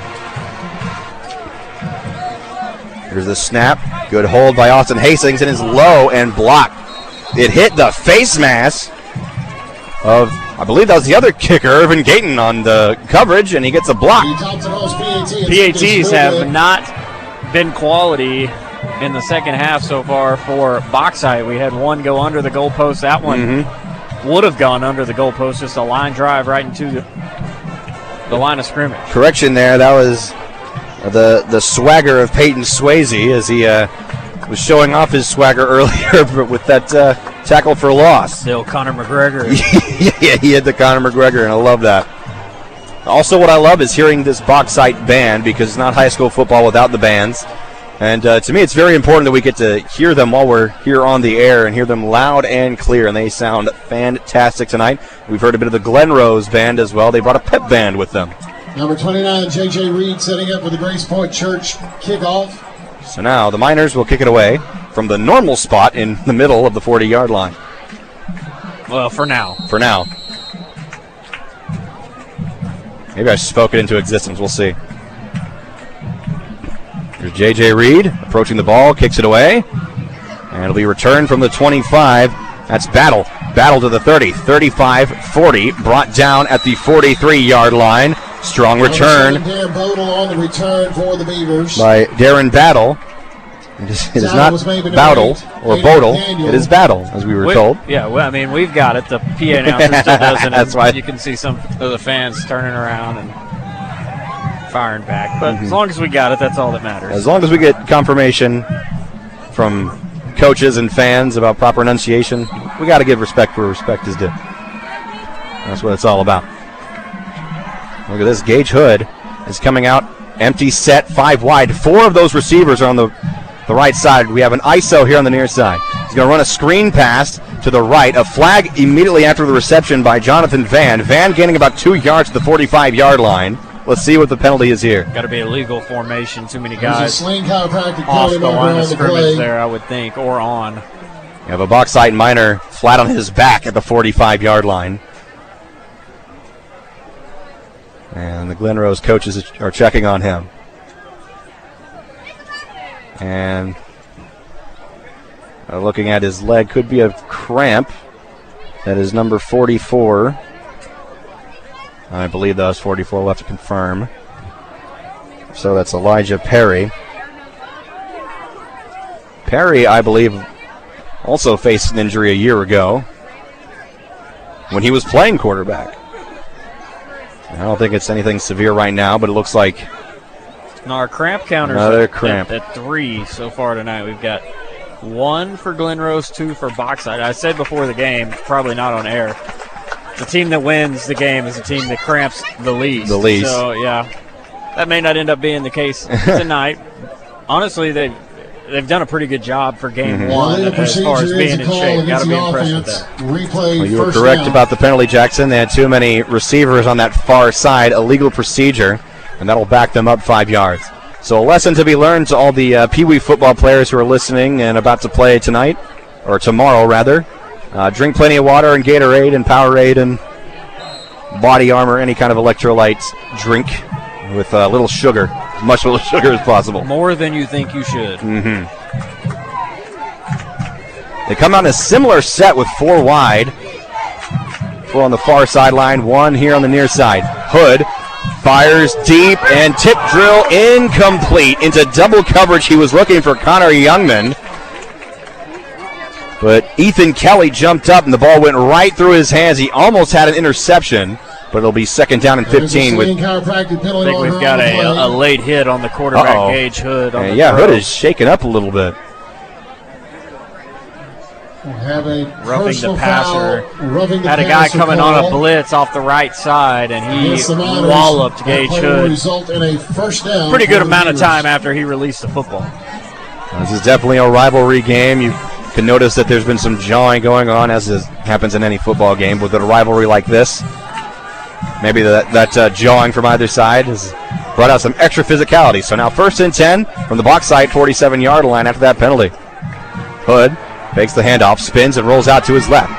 Here's the snap. Good hold by Austin Hastings, and is low and blocked. It hit the face mask of, I believe that was the other kicker, Irvin Gayton, on the coverage, and he gets a block. PATs have not been quality in the second half so far for Bauxite. We had one go under the goalpost. That one would have gone under the goalpost. Just a line drive right into the line of scrimmage. Correction there. That was the swagger of Peyton Swayze as he was showing off his swagger earlier with that tackle for loss. Still Conor McGregor. Yeah, he had the Conor McGregor, and I love that. Also, what I love is hearing this Bauxite band, because it's not high school football without the bands. And to me, it's very important that we get to hear them while we're here on the air and hear them loud and clear, and they sound fantastic tonight. We've heard a bit of the Glen Rose band as well. They brought a pep band with them. Number 29, J.J. Reed setting up for the Grace Point Church kickoff. So now the Miners will kick it away from the normal spot in the middle of the 40-yard line. Well, for now. For now. Maybe I spoke it into existence. We'll see. Here's J.J. Reed approaching the ball, kicks it away. And it'll be returned from the 25. That's Battle. Battle to the 30. 35-40. Brought down at the 43-yard line. Strong return on the return for the Beavers by Darren Battle. It is not Bowdle or Bodle. It is Battle, as we were told. Yeah, well, I mean, we've got it. The PA announcer still doesn't. That's why you can see some of the fans turning around and firing back. But as long as we got it, that's all that matters. As long as we get confirmation from coaches and fans about proper enunciation, we got to give respect where respect is due. That's what it's all about. Look at this. Gage Hood is coming out. Empty set, 5 wide. 4 of those receivers are on the right side. We have an ISO here on the near side. He's going to run a screen pass to the right. A flag immediately after the reception by Jonathan Van. Van gaining about 2 yards to the 45-yard line. Let's see what the penalty is here. Got to be a legal formation. Too many guys off the line of scrimmage there, I would think, or on. You have a Bauxite Miner flat on his back at the 45-yard line. And the Glen Rose coaches are checking on him. And looking at his leg, could be a cramp. That is number 44. I believe that was 44. We'll have to confirm. So that's Elijah Perry. Perry, I believe, also faced an injury a year ago when he was playing quarterback. I don't think it's anything severe right now, but it looks like no, our cramp counters another cramp at 3 so far tonight. We've got 1 for Glen Rose, 2 for Bauxite. I said before the game, probably not on air, the team that wins the game is the team that cramps the least. The least. So, yeah, that may not end up being the case tonight. Honestly, they've done a pretty good job for game 1 as far as being in shape. Got to be impressed with that. Well, you were correct about the penalty, Jackson. They had too many receivers on that far side. Illegal procedure, and that'll back them up 5 yards. So a lesson to be learned to all the Pee Wee football players who are listening and about to play tonight, or tomorrow rather. Drink plenty of water and Gatorade and Powerade and Body Armor, any kind of electrolyte drink with little sugar, as much little sugar as possible. More than you think you should. They come out in a similar set with 4 wide. 4 on the far sideline, 1 here on the near side. Hood fires deep and tip drill incomplete into double coverage. He was looking for Connor Youngman, but Ethan Kelly jumped up and the ball went right through his hands. He almost had an interception. but it'll be second down and 15 with. I think we've got a late hit on the quarterback, Gage Hood. On the yeah, throw. Hood is shaking up a little bit. We'll have a roughing the passer. Had a guy coming on a blitz off the right side, and he walloped Gage Hood. Result in a first down. Pretty good amount of time after he released the football. This is definitely a rivalry game. You can notice that there's been some jawing going on, as happens in any football game. With a rivalry like this, maybe that jawing from either side has brought out some extra physicality. So now 1st and 10 from the Bauxite 47-yard line after that penalty. Hood fakes the handoff, spins, and rolls out to his left.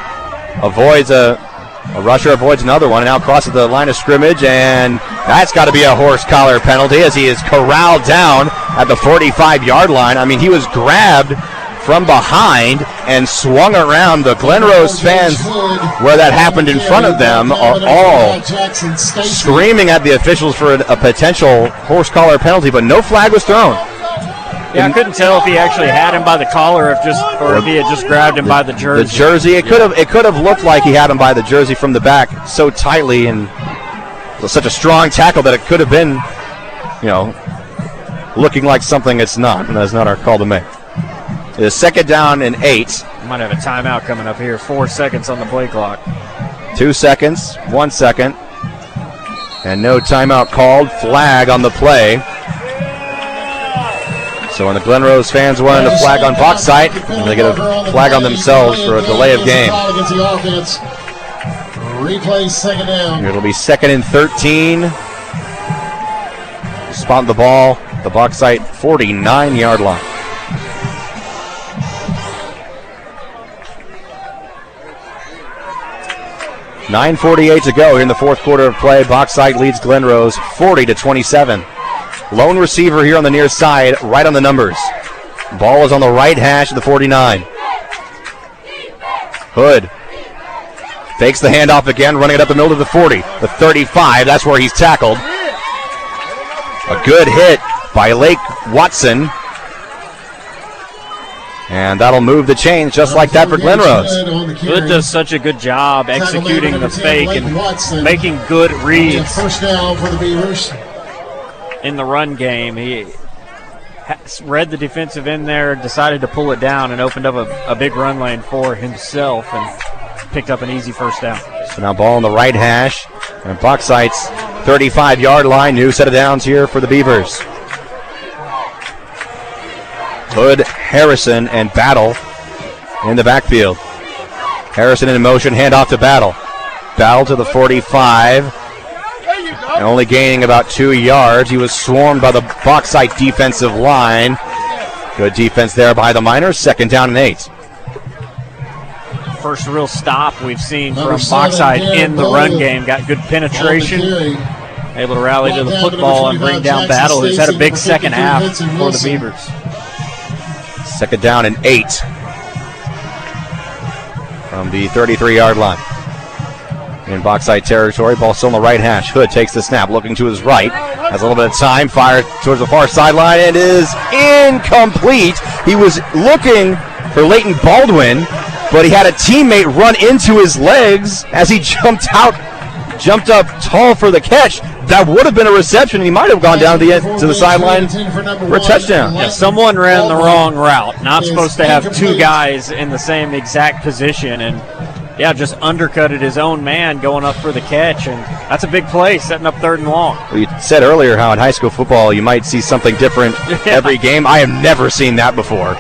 Avoids a rusher, avoids another one, and now crosses the line of scrimmage, and that's got to be a horse collar penalty as he is corralled down at the 45-yard line. I mean, he was grabbed from behind and swung around. The Glen Rose fans, where that happened in front of them, are all screaming at the officials for a potential horse collar penalty, but no flag was thrown. Yeah, I couldn't tell if he actually had him by the collar, or if he had just grabbed him by the jersey. The jersey, it could have looked like he had him by the jersey from the back so tightly, and it was such a strong tackle that it could have been, looking like something it's not, and that's not our call to make. It is second down and 8. Might have a timeout coming up here. 4 seconds on the play clock. 2 seconds, 1 second, and no timeout called. Flag on the play. So when the Glen Rose fans wanted a flag on Bauxite, they get a flag on themselves for a delay of game. Replay second down. It'll be second and 13. Spot the ball, the Bauxite 49-yard line. .9:48 to go here in the fourth quarter of play. Bauxite leads Glen Rose 40-27. Lone receiver here on the near side, right on the numbers. Ball is on the right hash of the 49. Hood fakes the handoff again, running it up the middle of the 40. The 35, that's where he's tackled. A good hit by Lake Watson. And that'll move the chains just like that for Glen Rose. Hood does such a good job executing the fake and making good reads. First down for the Beavers. In the run game, he read the defensive end there, decided to pull it down, and opened up a big run lane for himself and picked up an easy first down. So now ball on the right hash, and Bauxite's 35-yard line. New set of downs here for the Beavers. Hood, Harrison, and Battle in the backfield. Harrison in motion, handoff to Battle. Battle to the 45. And only gaining about 2 yards. He was swarmed by the Bauxite defensive line. Good defense there by the Miners. Second down and 8. First real stop we've seen from Bauxite in the run game. Got good penetration. Able to rally to the football and bring down Battle, who's had a big second half for the Beavers. Second down and 8 from the 33-yard line. In Bauxite territory, ball still on the right hash. Hood takes the snap, looking to his right. Has a little bit of time, fire towards the far sideline, and is incomplete. He was looking for Leighton Baldwin, but he had a teammate run into his legs as he jumped up tall for the catch. That would have been a reception, and he might have gone down to the sideline for a touchdown. Yeah, someone ran the wrong route. Not supposed to have two guys in the same exact position, and just undercutted his own man going up for the catch, and that's a big play, setting up third and long. Well, you said earlier how in high school football you might see something different every game. I have never seen that before.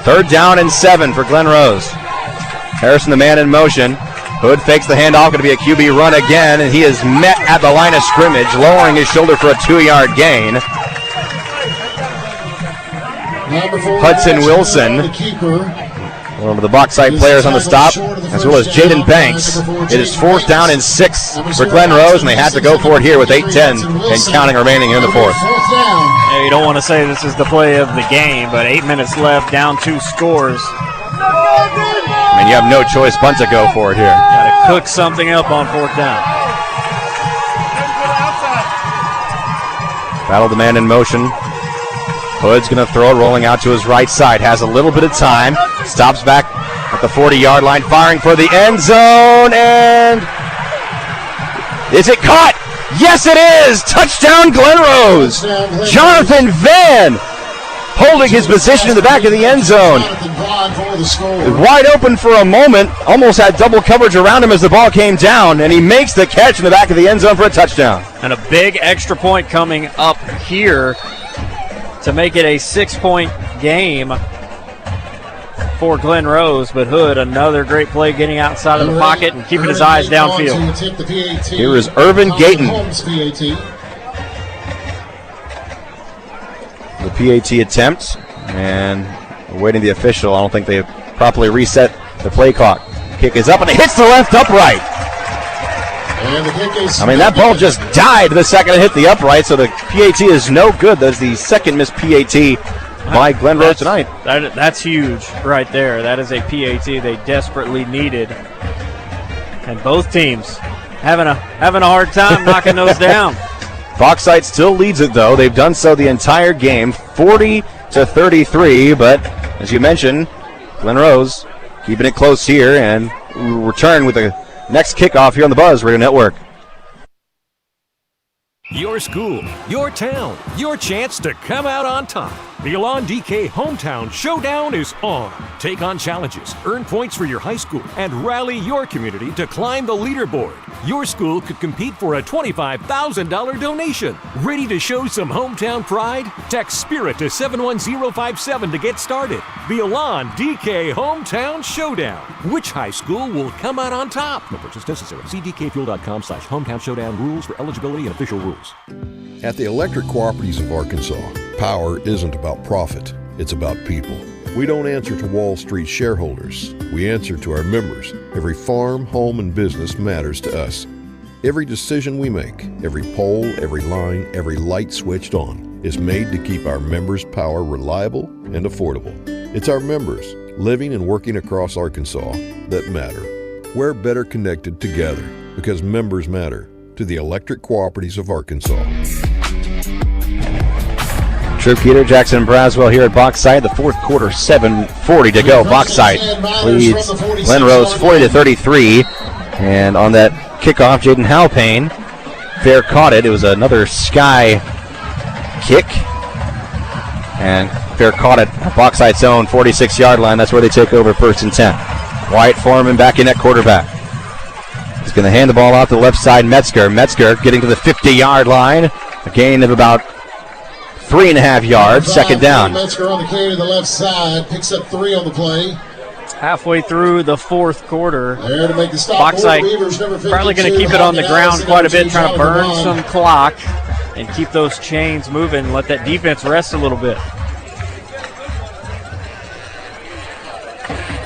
Third down and 7 for Glen Rose. Harrison, the man in motion. Hood fakes the handoff, going to be a QB run again, and he is met at the line of scrimmage, lowering his shoulder for a 2-yard gain. Hudson Wilson, one of the Bauxite players on the stop, as well as Jaden Banks. It is fourth down and 6 for Glen Rose, and they had to go for it here with 8:10 and counting remaining in the fourth. Yeah, you don't want to say this is the play of the game, but 8 minutes left, down 2 scores. I mean, you have no choice but to go for it here. Got to cook something up on fourth down. Battle the man in motion. Hood's going to throw it, rolling out to his right side. Has a little bit of time. Stops back at the 40-yard line, firing for the end zone, and Is it caught? Yes, it is! Touchdown, Glen Rose! Jonathan Van holding his position in the back of the end zone. Wide open for a moment, almost had double coverage around him as the ball came down, and he makes the catch in the back of the end zone for a touchdown. And a big extra point coming up here to make it a 6-point game for Glen Rose, but Hood, another great play getting outside of the pocket and keeping his eyes downfield. Here is Irvin Gayton. The PAT attempt, and awaiting the official. I don't think they properly reset the play clock. Kick is up, and it hits the left upright. I mean, that ball just died the second it hit the upright, so the PAT is no good. That's the second missed PAT by Glen Rose tonight. That's huge right there. That is a PAT they desperately needed. And both teams having a hard time knocking those down. Bauxite still leads it, though. They've done so the entire game, 40-33. But as you mentioned, Glen Rose keeping it close here, and we'll return with the next kickoff here on the Buzz Radio Network. Your school, your town, your chance to come out on top. The Elon DK Hometown Showdown is on. Take on challenges, earn points for your high school, and rally your community to climb the leaderboard. Your school could compete for a $25,000 donation. Ready to show some hometown pride? Text SPIRIT to 71057 to get started. The Elon DK Hometown Showdown. Which high school will come out on top? No purchase necessary. See dkfuel.com/hometown showdown rules for eligibility and official rules. At the Electric Cooperatives of Arkansas, power isn't about profit, it's about people. We don't answer to Wall Street shareholders. We answer to our members. Every farm, home, and business matters to us. Every decision we make, every pole, every line, every light switched on is made to keep our members' power reliable and affordable. It's our members, living and working across Arkansas, that matter. We're better connected together because members matter. To the Electric Cooperatives of Arkansas. Troop Peter, Jackson, and Braswell here at Bauxite. The fourth quarter, 7:40 to go. Bauxite leads Glen Rose 40-33. And on that kickoff, Jaden Halpane fair caught it. It was another sky kick. And fair caught it. Bauxite's own 46-yard line. That's where they take over first and 10. Wyatt Foreman back in at quarterback. He's going to hand the ball out to the left side, Metzger. Metzger getting to the 50-yard line. A gain of about 3.5 yards. Second down. Metzger on the carry to the left side. Picks up 3 on the play. Halfway through the fourth quarter, there to make the stop. Bauxite probably going to keep it on the ground quite a bit, trying to burn some clock and keep those chains moving, let that defense rest a little bit.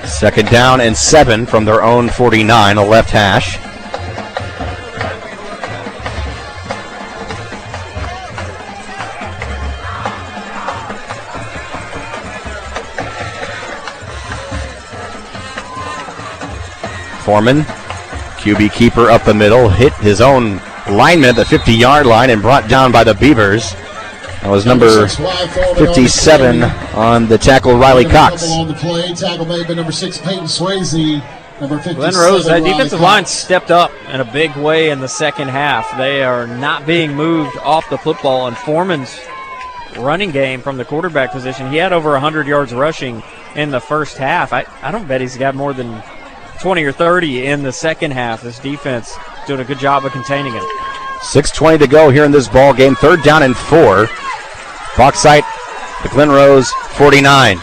Second down and 7 from their own 49, a left hash. Foreman, QB keeper up the middle, hit his own lineman at the 50-yard line and brought down by the Beavers. That was number 57 on the tackle, Riley Cox. On the play, tackle made by number 6, Peyton Swayze. Number 57, Glen Rose, that defensive Cox. line stepped up in a big way in the second half. They are not being moved off the football, and Foreman's running game from the quarterback position, he had over 100 yards rushing in the first half. I don't bet he's got more than 20 or 30 in the second half. This defense doing a good job of containing it. 6:20 to go here in this ball game. Third down and 4. Bauxite, the Glen Rose 49.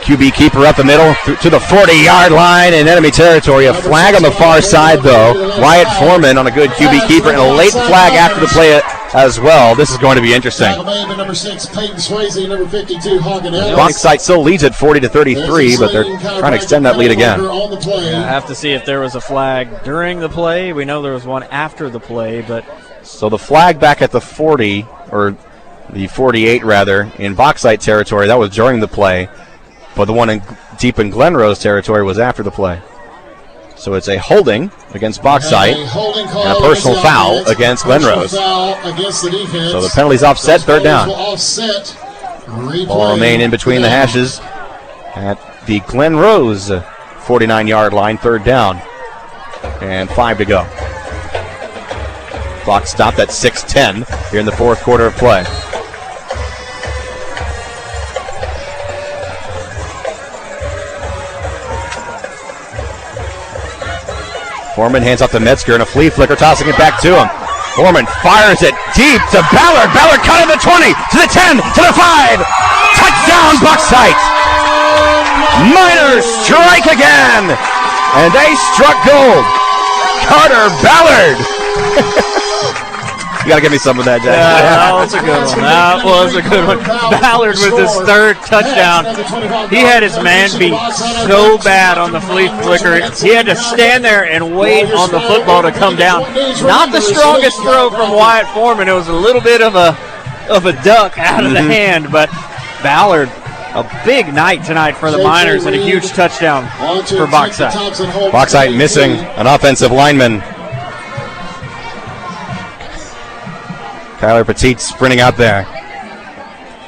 QB keeper up the middle to the 40-yard line in enemy territory. A flag on the far side, though. Wyatt Foreman on a good QB keeper, and a late flag after the play as well. This is going to be interesting. Tackle made by number 6, Peyton Swayze. Number 52, Hagen Ellis. Bauxite still leads at 40-33, but they're trying to extend that lead again. I have to see if there was a flag during the play. We know there was one after the play, but so the flag back at the 40, or the 48 rather, in Bauxite territory, that was during the play. But the one deep in Glen Rose territory was after the play. So it's a holding against Bauxite and a personal foul against Glen Rose. So the penalty's offset, third down. Ball remain in between the hashes at the Glen Rose 49-yard line, third down. And 5 to go. Clock stopped at 6:10 here in the fourth quarter of play. Foreman hands off to Metzger and a flea flicker, tossing it back to him. Foreman fires it deep to Ballard. Ballard cutting the 20, to the 10, to the 5. Touchdown, Bauxite. Miners strike again. And they struck gold. Carter Ballard. You got to give me some of that, Jack. Yeah, that was a good one. That was a good one. Ballard with his third touchdown. He had his man beat so bad on the flea flicker. He had to stand there and wait on the football to come down. Not the strongest throw from Wyatt Foreman. It was a little bit of a duck out of the hand, but Ballard, a big night tonight for the Miners and a huge touchdown for Bauxite. Bauxite missing an offensive lineman. Tyler Petit sprinting out there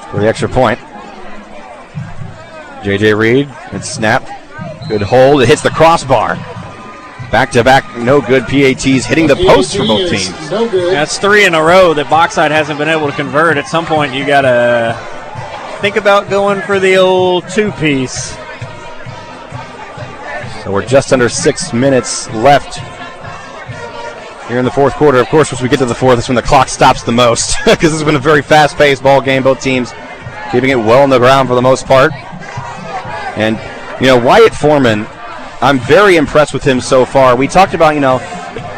for the extra point. J.J. Reed, it's snapped. Good hold. It hits the crossbar. Back-to-back no good PATs hitting the post for both teams. That's 3 in a row that Bauxite hasn't been able to convert. At some point, you got to think about going for the old two-piece. So we're just under 6 minutes left here in the fourth quarter. Of course, once we get to the fourth, it's when the clock stops the most because this has been a very fast-paced ball game. Both teams keeping it well on the ground for the most part. And, Wyatt Foreman, I'm very impressed with him so far. We talked about,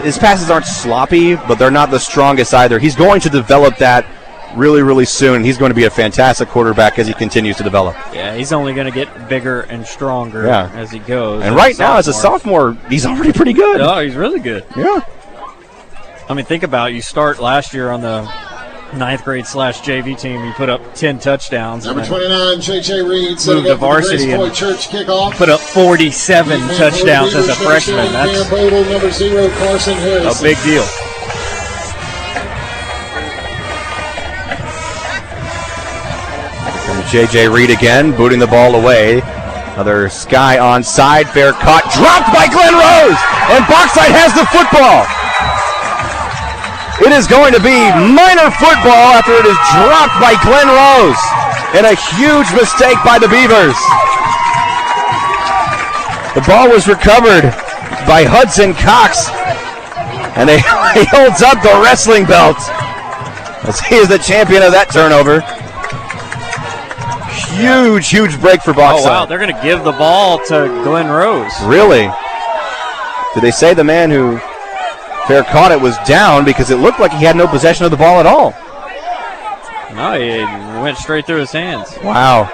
his passes aren't sloppy, but they're not the strongest either. He's going to develop that really, really soon. He's going to be a fantastic quarterback as he continues to develop. Yeah, he's only going to get bigger and stronger as he goes. And right now, as a sophomore, he's already pretty good. Oh, he's really good. Yeah. I mean, think about it. You start last year on the 9th grade /JV team. You put up 10 touchdowns. Number 29, J.J. Reed, moved to varsity and put up 47 touchdowns as a freshman. That's number 0, Carson Harrison. A big deal. From J.J. Reed again, booting the ball away. Another Sky onside, fair caught, dropped by Glen Rose, and Bauxite has the football. It is going to be Miner football after it is dropped by Glen Rose. And a huge mistake by the Beavers. The ball was recovered by Hudson Cox. And he holds up the wrestling belt as he is the champion of that turnover. Huge break for Bauxite. Oh, wow, they're going to give the ball to Glen Rose. Really? Did they say the man who fair caught it was down because it looked like he had no possession of the ball at all? No, he went straight through his hands. Wow.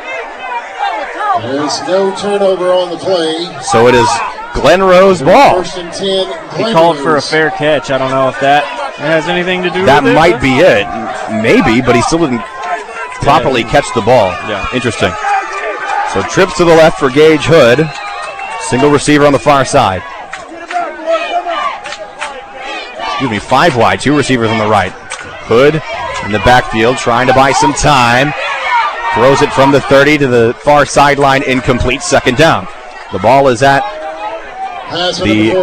There's no turnover on the play. So it is Glen Rose ball. First and 10, he called for a fair catch. I don't know if that has anything to do with it. That might be it. Maybe, but he still didn't properly catch the ball. Yeah. Interesting. So trips to the left for Gage Hood. Single receiver on the far side. 5 wide, 2 receivers on the right. Hood in the backfield trying to buy some time. Throws it from the 30 to the far sideline, incomplete, second down. The ball is at the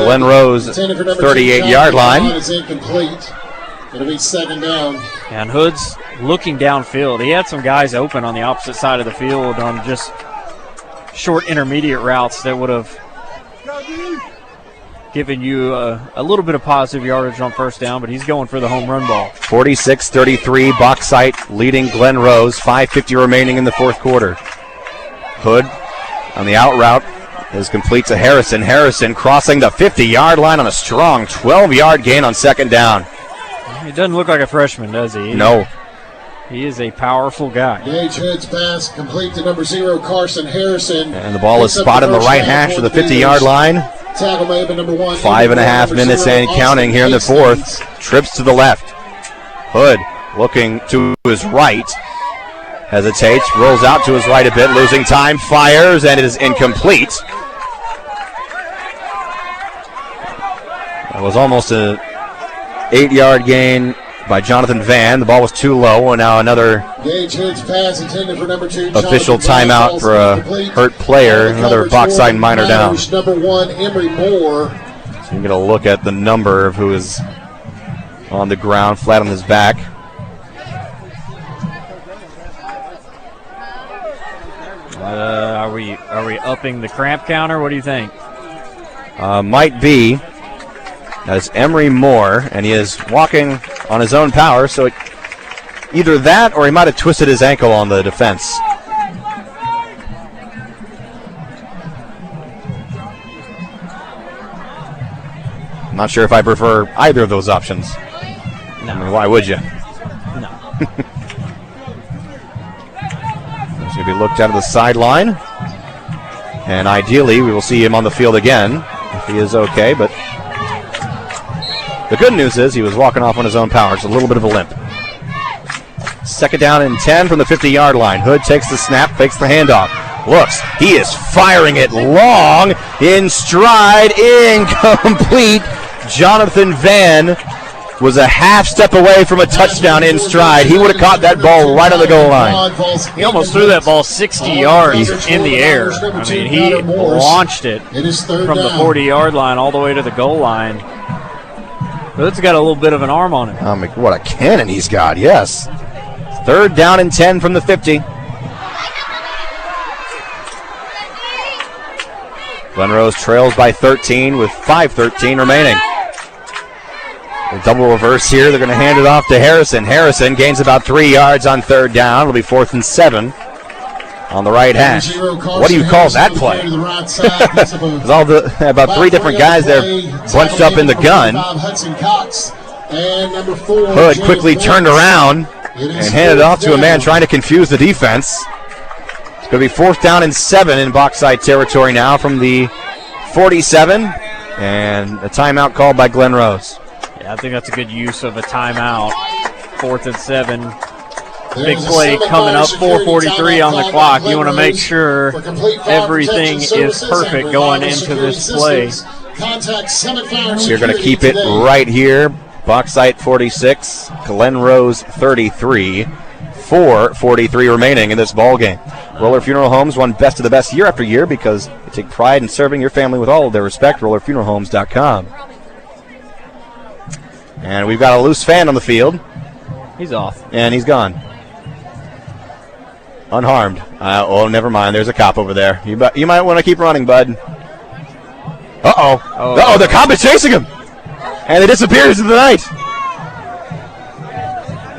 Glen Rose 38-yard line. It's incomplete. It'll be second down. And Hood's looking downfield. He had some guys open on the opposite side of the field on just short intermediate routes that would have giving you a little bit of positive yardage on first down, but he's going for the home run ball. 46-33, Bauxite leading Glen Rose. 5:50 remaining in the fourth quarter. Hood on the out route is complete to Harrison. Harrison crossing the 50-yard line on a strong 12-yard gain on second down. He doesn't look like a freshman, does he? No. He is a powerful guy. Gage Hood's pass complete to number 0, Carson Harrison. And the ball is spotted in the right hash of the 50-yard line. Tackle made by number 1. 5.5 minutes and counting here in the fourth. Trips to the left. Hood looking to his right. Hesitates, rolls out to his right a bit, losing time, fires, and it is incomplete. That was almost an 8-yard gain by Jonathan Van. The ball was too low, and now another Gage Hood's pass intended for number 2. Official timeout for a hurt player. Another Bauxite Miner down. Number 1, Emery Moore. So you get a look at the number of who is on the ground, flat on his back. Are we upping the cramp counter? What do you think? Might be. That's Emery Moore, and he is walking on his own power, so either that or he might have twisted his ankle on the defense. I'm not sure if I prefer either of those options. No. I mean, why would you? No. He's going to be looked out of the sideline. And ideally, we will see him on the field again if he is okay. But the good news is he was walking off on his own power. It's a little bit of a limp. 2nd down and 10 from the 50-yard line. Hood takes the snap, fakes the handoff. Looks, he is firing it long, in stride, incomplete. Jonathan Van was a half step away from a touchdown in stride. He would have caught that ball right on the goal line. He almost threw that ball 60 yards in the air. I mean, he launched it from the 40-yard line all the way to the goal line. But it's got a little bit of an arm on it. Oh, what a cannon he's got, yes. 3rd down and 10 from the 50. Glen Rose trails by 13 with 5:13 remaining. A double reverse here. They're going to hand it off to Harrison. Harrison gains about 3 yards on 3rd down. It'll be 4th and 7 on the right hash. What do you call that play? There's about 3 different guys there bunched up in the gun. Hood quickly turned around and handed it off to a man trying to confuse the defense. It's going to be 4th down and 7 in Bauxite territory now from the 47, and a timeout called by Glen Rose. Yeah, I think that's a good use of a timeout. 4th and 7. Big play coming up, 4:43 on the clock. You want to make sure everything is perfect going into this play. You're going to keep it right here. Bauxite 46, Glen Rose 33. 4:43 remaining in this ball game. Roller Funeral Homes won Best of the Best year after year because they take pride in serving your family with all of their respect. RollerFuneralHomes.com. And we've got a loose fan on the field. He's off. And he's gone. Unharmed. Never mind. There's a cop over there. You might want to keep running, bud. Uh-oh. The cop is chasing him. And it disappears in the night.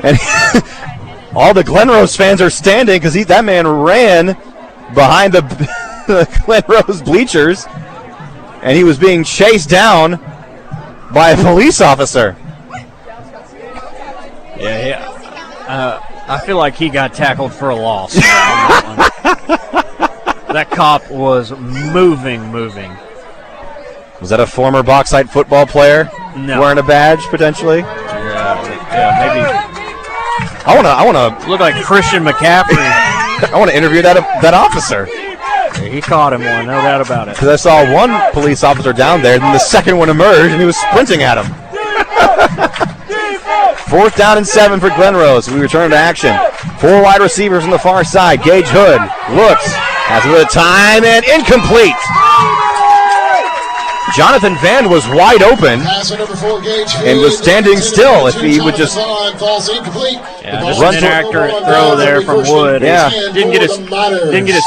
And all the Glen Rose fans are standing because that man ran behind the Glen Rose bleachers. And he was being chased down by a police officer. Yeah. I feel like he got tackled for a loss. That cop was moving. Was that a former Bauxite football player? No. Wearing a badge, potentially? Yeah, maybe. I want to look like Christian McCaffrey. I want to interview that officer. He caught him one, no doubt about it. Because I saw one police officer down there, then the second one emerged, and he was sprinting at him. 4th down and 7 for Glen Rose. We return to action. 4 wide receivers on the far side. Gage Hood looks, has a bit of time, and incomplete. Jonathan Van was wide open and was standing still if he would just run an inaccurate throw there from Wood. Yeah. Didn't get his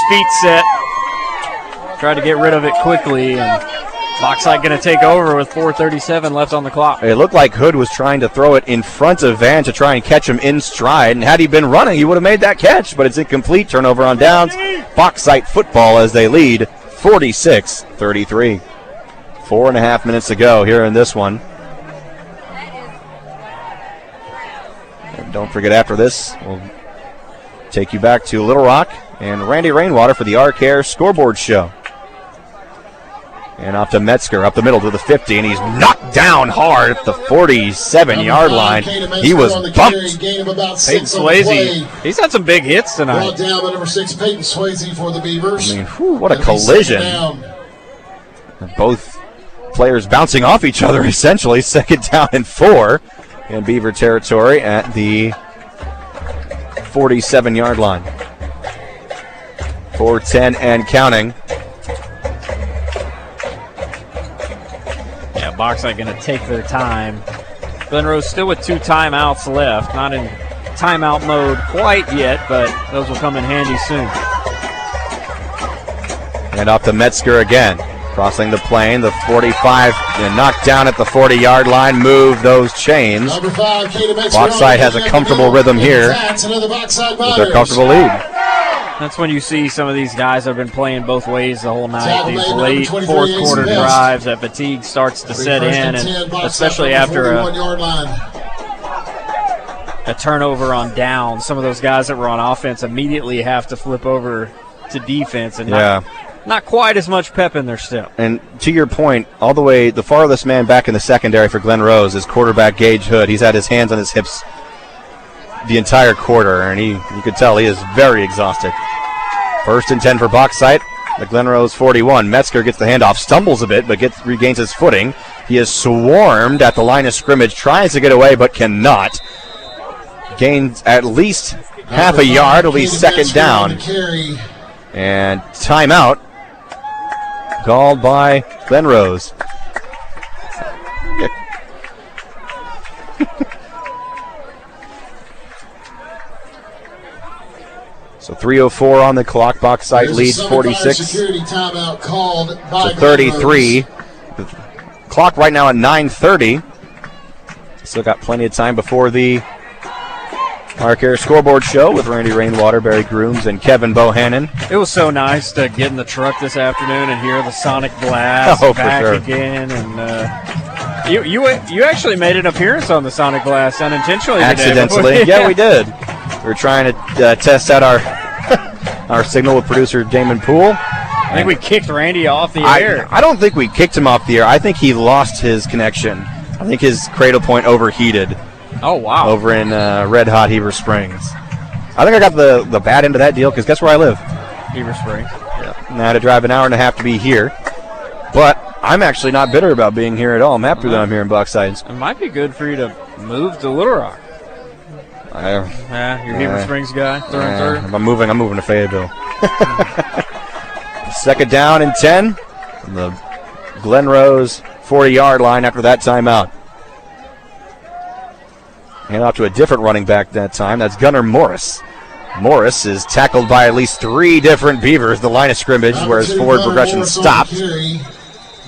feet set. Tried to get rid of it quickly, and Bauxite going to take over with 4:37 left on the clock. It looked like Hood was trying to throw it in front of Van to try and catch him in stride, and had he been running, he would have made that catch, but it's incomplete. Turnover on downs. Bauxite football as they lead 46-33. 4.5 minutes to go here in this one. And don't forget, after this, we'll take you back to Little Rock and Randy Rainwater for the R-Care Scoreboard Show. And off to Metzger, up the middle to the 50, and he's knocked down hard at the 47-yard line. He was bumped. Peyton Swayze, he's had some big hits tonight. Brought down by number 6, Peyton Swayze for the Beavers. I mean, what a collision. Both players bouncing off each other, essentially. 2nd down and 4 in Beaver territory at the 47-yard line. 4:10 and counting. Yeah, Bauxite going to take their time. Glen Rose still with 2 timeouts left. Not in timeout mode quite yet, but those will come in handy soon. And off to Metzger again. Crossing the plane, the 45, knocked down at the 40-yard line. Move those chains. Number 5, Bauxite has a comfortable rhythm here with their comfortable lead. That's when you see some of these guys have been playing both ways the whole night. These late fourth quarter drives, that fatigue starts to set in, and especially after a turnover on down, some of those guys that were on offense immediately have to flip over to defense and not quite as much pep in their step. And to your point, all the way, the farthest man back in the secondary for Glen Rose is quarterback Gage Hood. He's had his hands on his hips the entire quarter, and you could tell he is very exhausted. 1st and 10 for Bauxite, the Glen Rose 41. Metzger gets the handoff, stumbles a bit, but regains his footing. He is swarmed at the line of scrimmage, tries to get away, but cannot. Gains at least half a yard. It'll be 2nd down. And timeout called by Glen Rose. So 3:04 on the clock. Bauxite leads 46 to 33. The clock right now at 9:30. Still got plenty of time before the ArcAir Scoreboard Show with Randy Rainwater, Barry Grooms, and Kevin Bohannon. It was so nice to get in the truck this afternoon and hear the sonic blast back again. And you actually made an appearance on the sonic blast unintentionally. Accidentally, yeah, we did. We were trying to test out our signal with producer Damon Poole. I think we kicked Randy off the air. I don't think we kicked him off the air. I think he lost his connection. I think his cradle point overheated. Oh, wow. Over in Red Hot Heber Springs. I think I got the bad end of that deal because guess where I live? Heber Springs. Yeah. And I had to drive an hour and a half to be here. But I'm actually not bitter about being here at all. I'm happy that I'm here in Bauxite. It might be good for you to move to Little Rock. You're Heber Springs guy, through and through. If I'm moving to Fayetteville. 2nd down and 10. The Glen Rose 40-yard line after that timeout. Hand off to a different running back that time. That's Gunnar Morris. Morris is tackled by at least 3 different Beavers, the line of scrimmage, where his forward progression stopped.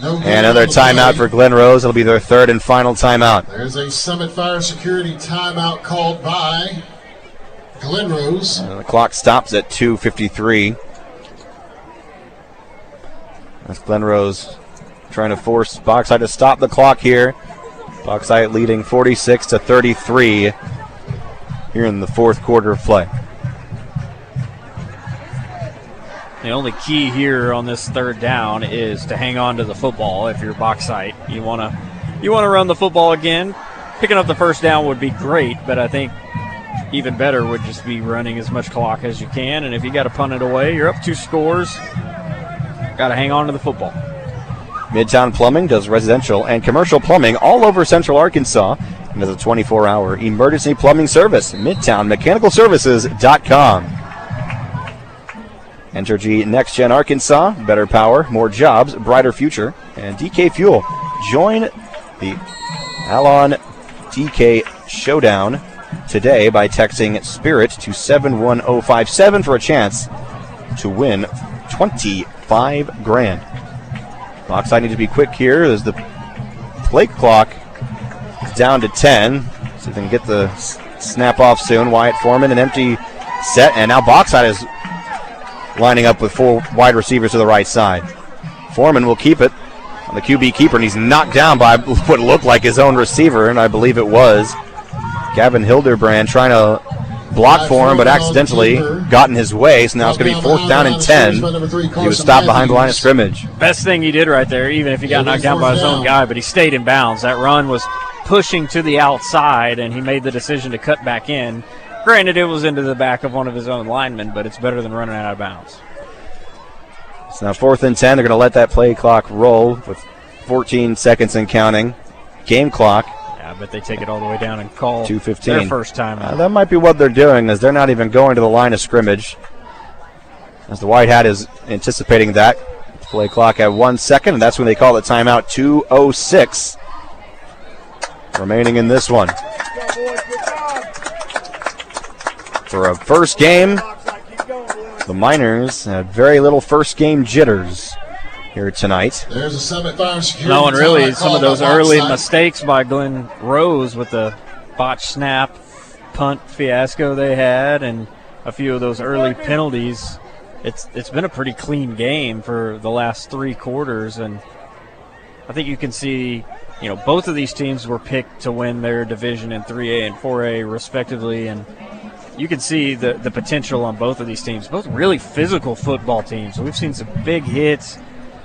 And another timeout for Glen Rose. It'll be their 3rd and final timeout. There's a Summit Fire Security timeout called by Glen Rose. And the clock stops at 2:53. That's Glen Rose trying to force Bauxite to stop the clock here. Bauxite leading 46 to 33 here in the 4th quarter of play. The only key here on this 3rd down is to hang on to the football. If you're Bauxite, you want to run the football again. Picking up the 1st down would be great, but I think even better would just be running as much clock as you can. And if you got to punt it away, you're up 2 scores. Got to hang on to the football. Midtown Plumbing does residential and commercial plumbing all over Central Arkansas and is a 24-hour emergency plumbing service. MidtownMechanicalServices.com. Entergy Next Gen Arkansas, better power, more jobs, brighter future, and DK Fuel. Join the Alon DK Showdown today by texting SPIRIT to 71057 for a chance to win $25,000. Bauxite need to be quick here as the play clock is down to 10. So they can get the snap off soon. Wyatt Foreman, an empty set, and now Bauxite is lining up with 4 wide receivers to the right side. Foreman will keep it on the QB keeper, and he's knocked down by what looked like his own receiver, and I believe it was Gavin Hildebrand trying to block for him, but accidentally got in his way, so now it's going to be 4th down and 10. He was stopped behind the line of scrimmage. Best thing he did right there, even if he got knocked down by his own guy, but he stayed in bounds. That run was pushing to the outside, and he made the decision to cut back in. Granted, it was into the back of one of his own linemen, but it's better than running out of bounds. So now 4th and 10. They're going to let that play clock roll with 14 seconds and counting. Game clock. Yeah, I bet they take it all the way down and call 2:15. Their first time. That might be what they're doing, as they're not even going to the line of scrimmage. As the White Hat is anticipating that. Play clock at 1 second, and that's when they call the timeout. 2:06 remaining in this one. For a first game, the Miners had very little first game jitters here tonight. There's a Summit Fire Security. No, and really some of those early Bauxite. mistakes by Glen Rose with the botch snap punt fiasco they had and a few of those early penalties. It's been a pretty clean game for the last 3 quarters, and I think you can see, both of these teams were picked to win their division in 3A and 4A respectively, and you can see the potential on both of these teams. Both really physical football teams. We've seen some big hits,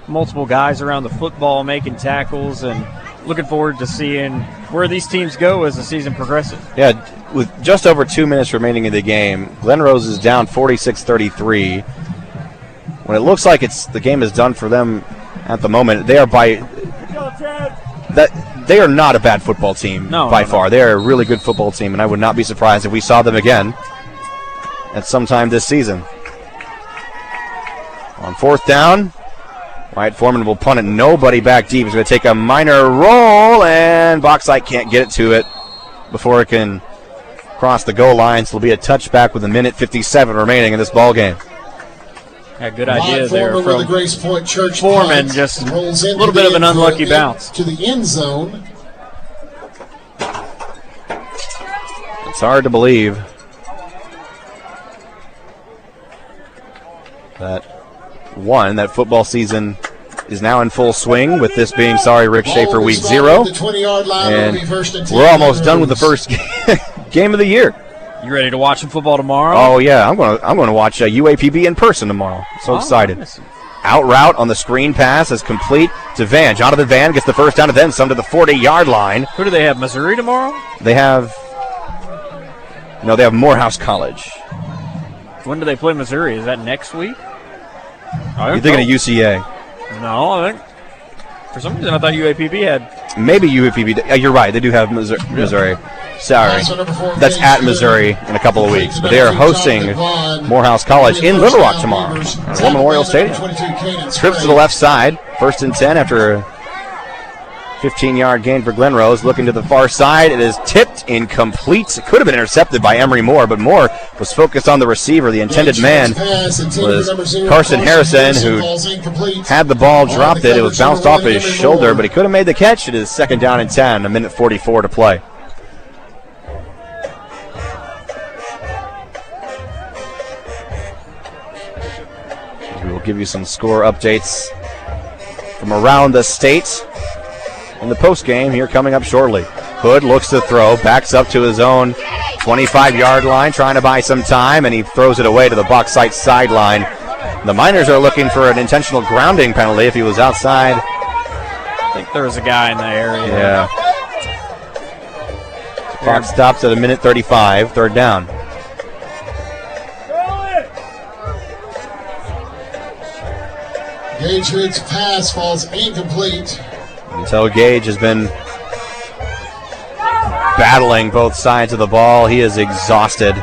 multiple guys around the football making tackles, and looking forward to seeing where these teams go as the season progresses. Yeah, with just over 2 minutes remaining in the game, Glen Rose is down 46-33. When it looks like the game is done for them at the moment, they are they are not a bad football team by far. They are a really good football team, and I would not be surprised if we saw them again at some time this season. On 4th down, Wyatt Foreman will punt it. Nobody back deep. He's going to take a minor roll, and Bauxite can't get it to it before it can cross the goal line. So it'll be a touchback with 1:57 remaining in this ball game. Yeah, good idea there Foreman from with the Grace Point Church Foreman. punt. Just a Rolls into little bit the of an end unlucky zone, bounce. to the end zone. It's hard to believe that football season is now in full swing, with this being Rick Schaefer week 0. And we're almost done with the first game of the year. You ready to watch some football tomorrow? Oh yeah, I'm going to watch UAPB in person tomorrow. So excited. Nice. Out route on the screen pass is complete to Van. Jonathan Van gets the first down and then some to the 40-yard line. Who do they have, Missouri tomorrow? They have Morehouse College. When do they play Missouri? Is that next week? You're thinking of UCA. No, I think for some reason I thought UAPB had. Maybe UAPB. You're right. They do have Missouri. Sorry. That's at Missouri in a couple of weeks. But they are hosting Morehouse College in Little Rock tomorrow at War Memorial Stadium. Trips to the left side. 1st and 10 after a 15-yard gain for Glen Rose. Looking to the far side. It is tipped incomplete. It could have been intercepted by Emery Moore, but Moore was focused on the receiver. The intended man was Carson Harrison, who had the ball, dropped it. It was bounced off his shoulder, but he could have made the catch. It is 2nd down and 10, 1:44 to play. We will give you some score updates from around the state in the postgame here coming up shortly. Hood looks to throw, backs up to his own 25-yard line, trying to buy some time, and he throws it away to the Bauxite sideline. The Miners are looking for an intentional grounding penalty if he was outside. I think there was a guy in the area. Yeah. Clock stops at 1:35, 3rd down. Gage Hood's pass falls incomplete. Until Gage has been battling both sides of the ball. He is exhausted,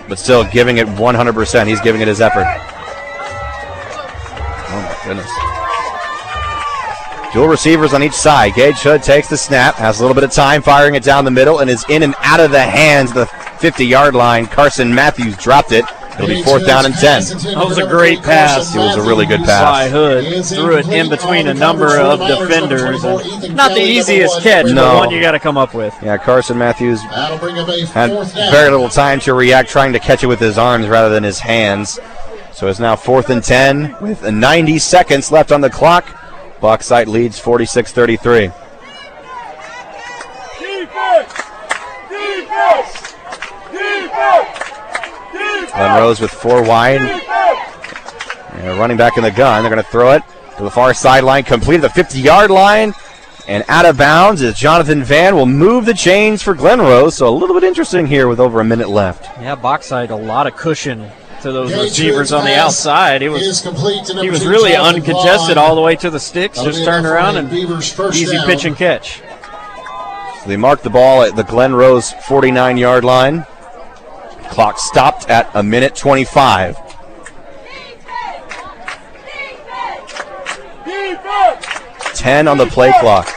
but still giving it 100%. He's giving it his effort. Oh, my goodness. Dual receivers on each side. Gage Hood takes the snap, has a little bit of time, firing it down the middle, and is in and out of the hands of the 50-yard line. Carson Matthews dropped it. It'll be 4th down and 10. That was a great pass. It was a really good pass. By Hood. Threw it in between a number of defenders. Not the easiest catch, but one you got to come up with. Yeah, Carson Matthews had very little time to react, trying to catch it with his arms rather than his hands. So it's now 4th and 10 with 90 seconds left on the clock. Bauxite leads 46-33. Glen Rose with 4 wide. Running back in the gun. They're going to throw it to the far sideline, complete at the 50-yard line, and out of bounds as Jonathan Van will move the chains for Glen Rose. So a little bit interesting here with over a minute left. Yeah, Bauxite, a lot of cushion to those receivers on the outside. He was really uncontested all the way to the sticks, just turned around and easy pitch and catch. So they marked the ball at the Glen Rose 49-yard line. Clock stopped at 1:25. Defense! 10 on the play clock.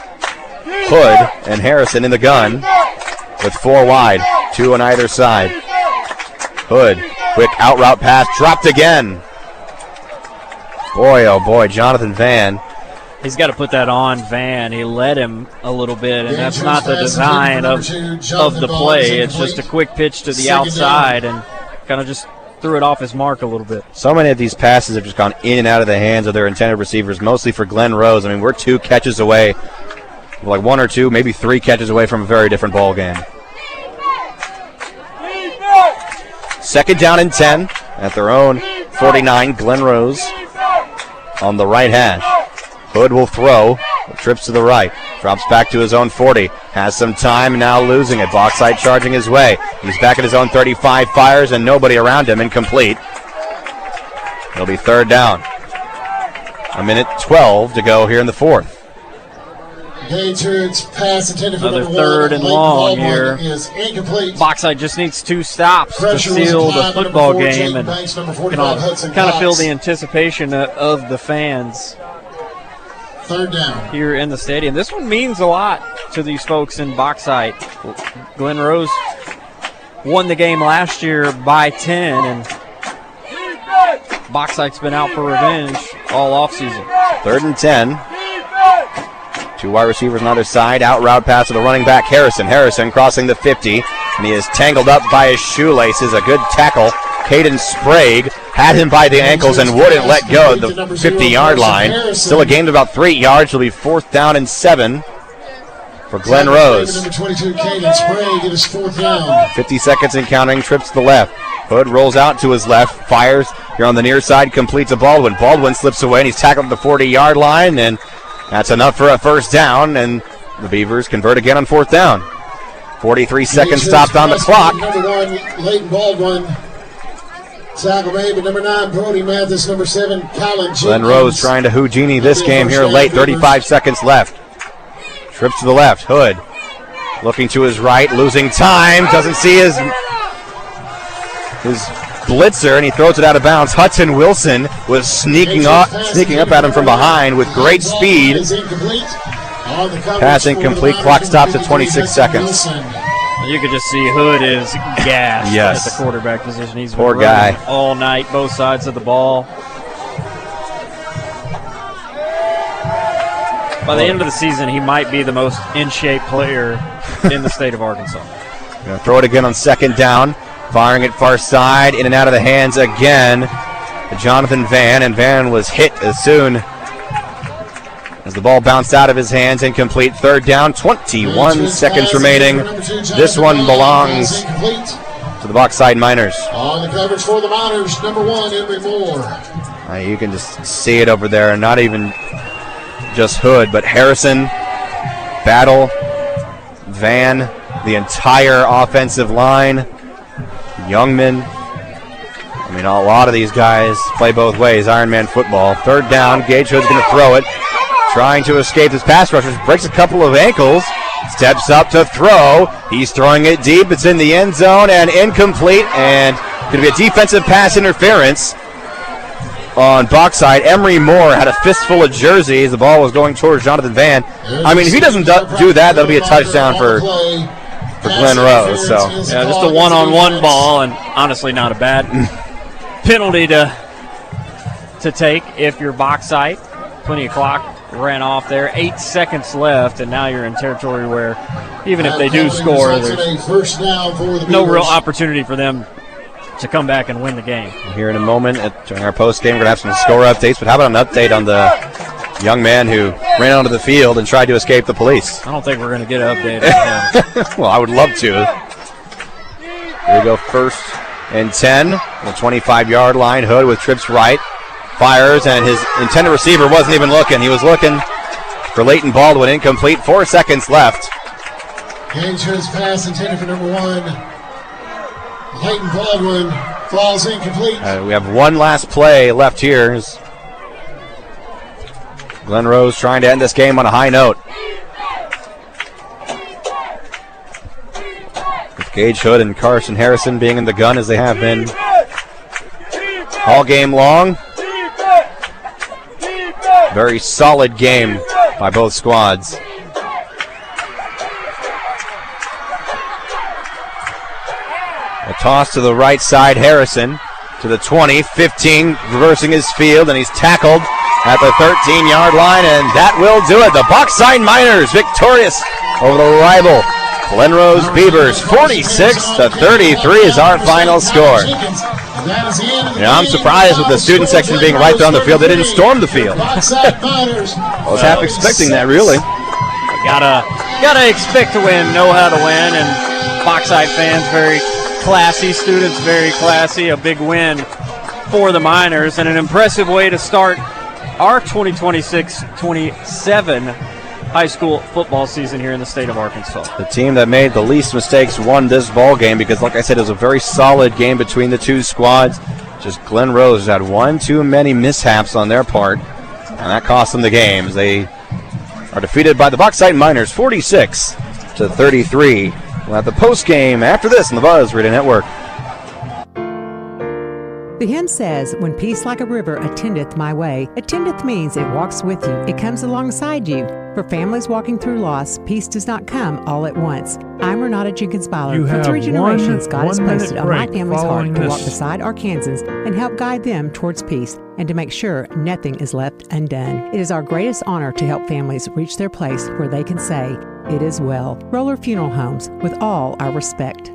Hood and Harrison in the gun with 4 wide, 2 on either side. Hood, quick out route pass, dropped again. Boy, oh boy, Jonathan Van. He's got to put that on Van. He led him a little bit, and that's not the design of the play. It's just a quick pitch to the outside and kind of just threw it off his mark a little bit. So many of these passes have just gone in and out of the hands of their intended receivers, mostly for Glen Rose. I mean, we're 2 catches away, like 1 or 2, maybe 3 catches away from a very different ball game. 2nd down and 10 at their own 49. Glen Rose on the right hash. Hood will throw, trips to the right, drops back to his own 40, has some time, now losing it. Bauxite charging his way. He's back at his own 35, fires, and nobody around him, incomplete. It'll be 3rd down. 1:12 to go here in the 4th. Pass intended for another number 3rd and long here. Is incomplete. Bauxite just needs 2 stops to seal the football game, and kind of feel the anticipation of the fans. 3rd down here in the stadium. This one means a lot to these folks in Bauxite. Glen Rose won the game last year by 10, and Bauxite's been out for revenge all offseason. 3rd and 10. 2 wide receivers on either side. Out route pass to the running back, Harrison. Harrison crossing the 50, and he is tangled up by his shoelaces. A good tackle. Caden Sprague had him by the ankles and wouldn't let go at the 50-yard line. Still a gain of about 3 yards. It'll be 4th down and 7 for Glen Rose. Number 22, Caden Sprague. It is 4th down. 50 seconds and counting. Trips to the left. Hood rolls out to his left. Fires here on the near side. Completes to Baldwin. Baldwin slips away, and he's tackled at the 40-yard line, and that's enough for a 1st down, and the Beavers convert again on 4th down. 43 seconds stopped on the clock. Number 1, Leighton Baldwin. Tackle made by number 9, Brody Mathis. Number 7, Colin Jenkins. Glen Rose trying to Houdini this game here late. 35 seconds left. Trips to the left. Hood looking to his right, losing time. Doesn't see his blitzer, and he throws it out of bounds. Hudson Wilson was sneaking up at him from behind with great speed. Pass incomplete. Clock stops at 26 seconds. You could just see Hood is gassed at the quarterback position. He's poor been guy all night, both sides of the ball. By the end of the season, he might be the most in-shape player in the state of Arkansas. Gonna throw it again on 2nd down. Firing it far side, in and out of the hands again to Jonathan Van, and Van was hit as soon as the ball bounced out of his hands. Incomplete. 3rd down, 21 seconds remaining. This one belongs to the Bauxite Miners. On the coverage for the Miners, number 1, Emery Moore. You can just see it over there, and not even just Hood, but Harrison, Battle, Van, the entire offensive line. Youngman. I mean, a lot of these guys play both ways. Ironman football. 3rd down. Gage Hood's going to throw it. Trying to escape his pass rushers. Breaks a couple of ankles. Steps up to throw. He's throwing it deep. It's in the end zone and incomplete. And going to be a defensive pass interference on Bauxite. Emery Moore had a fistful of jerseys. The ball was going towards Jonathan Van. I mean, if he doesn't do that, that'll be a touchdown for Glen Rose. So yeah, just a one-on-one ball, and honestly not a bad penalty to take if you're Bauxite. Plenty of clock ran off there. 8 seconds left, and now you're in territory where even if they do score, there's no real opportunity for them to come back and win the game. Here in a moment during our post game, we're going to have some score updates, but how about an update on the young man who ran onto the field and tried to escape the police? I don't think we're going to get an update on him. Well, I would love to. Here we go, 1st and 10. The 25-yard line. Hood with trips right. Fires, and his intended receiver wasn't even looking. He was looking for Leighton Baldwin. Incomplete. 4 seconds left. Gage's pass intended for number 1. Leighton Baldwin falls incomplete. We have one last play left here. Glen Rose trying to end this game on a high note. With Gage Hood and Carson Harrison being in the gun as they have been all game long. Very solid game by both squads. Toss to the right side, Harrison to the 20, 15, reversing his field, and he's tackled at the 13-yard line, and that will do it. The Bauxite Miners victorious over the rival Glen Rose Beavers. 46-33 is our final score. I'm surprised with the student section being right there on the field. They didn't storm the field. I was half expecting that, really. Gotta expect to win, know how to win, and Bauxite fans very classy, students very classy. A big win for the Miners and an impressive way to start our 2026-27 high school football season here in the state of Arkansas. The team that made the least mistakes won this ball game because, like I said, it was a very solid game between the two squads. Just Glen Rose had one too many mishaps on their part, and that cost them the games. They are defeated by the Bauxite Miners 46-33. We'll have the post game after this on the Buzz Radio Network. The hymn says, when peace like a river attendeth my way. Attendeth means it walks with you. It comes alongside you. For families walking through loss, peace does not come all at once. I'm Renata Jenkins-Byler. For 3 generations, God has placed it on my family's heart to walk beside Arkansans and help guide them towards peace and to make sure nothing is left undone. It is our greatest honor to help families reach their place where they can say, it is well. Roller Funeral Homes, with all our respect.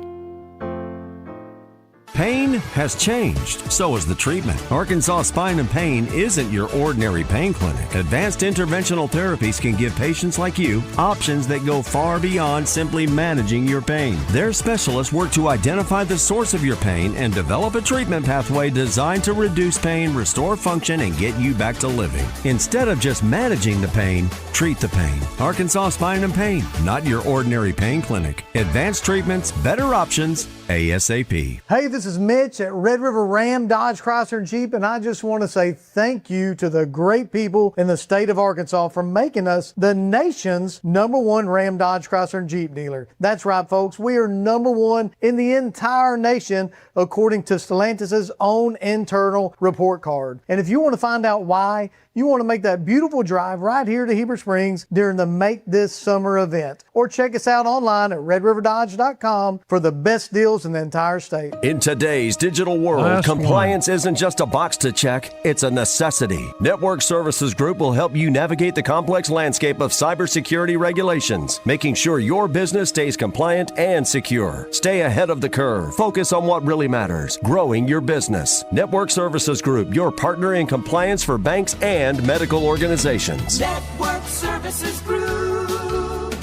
Pain has changed, so has the treatment. Arkansas Spine and Pain isn't your ordinary pain clinic. Advanced interventional therapies can give patients like you options that go far beyond simply managing your pain. Their specialists work to identify the source of your pain and develop a treatment pathway designed to reduce pain, restore function, and get you back to living. Instead of just managing the pain, treat the pain. Arkansas Spine and Pain, not your ordinary pain clinic. Advanced treatments, better options, ASAP. Hey, this is Mitch at Red River Ram, Dodge, Chrysler, and Jeep, and I just want to say thank you to the great people in the state of Arkansas for making us the nation's #1 Ram, Dodge, Chrysler, and Jeep dealer. That's right, folks. We are #1 in the entire nation, according to Stellantis' own internal report card. And if you want to find out why, you want to make that beautiful drive right here to Heber Springs during the Make This Summer event. Or check us out online at redriverdodge.com for the best deals in the entire state. In today's digital world, compliance isn't just a box to check, it's a necessity. Network Services Group will help you navigate the complex landscape of cybersecurity regulations, making sure your business stays compliant and secure. Stay ahead of the curve. Focus on what really matters, growing your business. Network Services Group, your partner in compliance for banks and medical organizations. Network Services Group.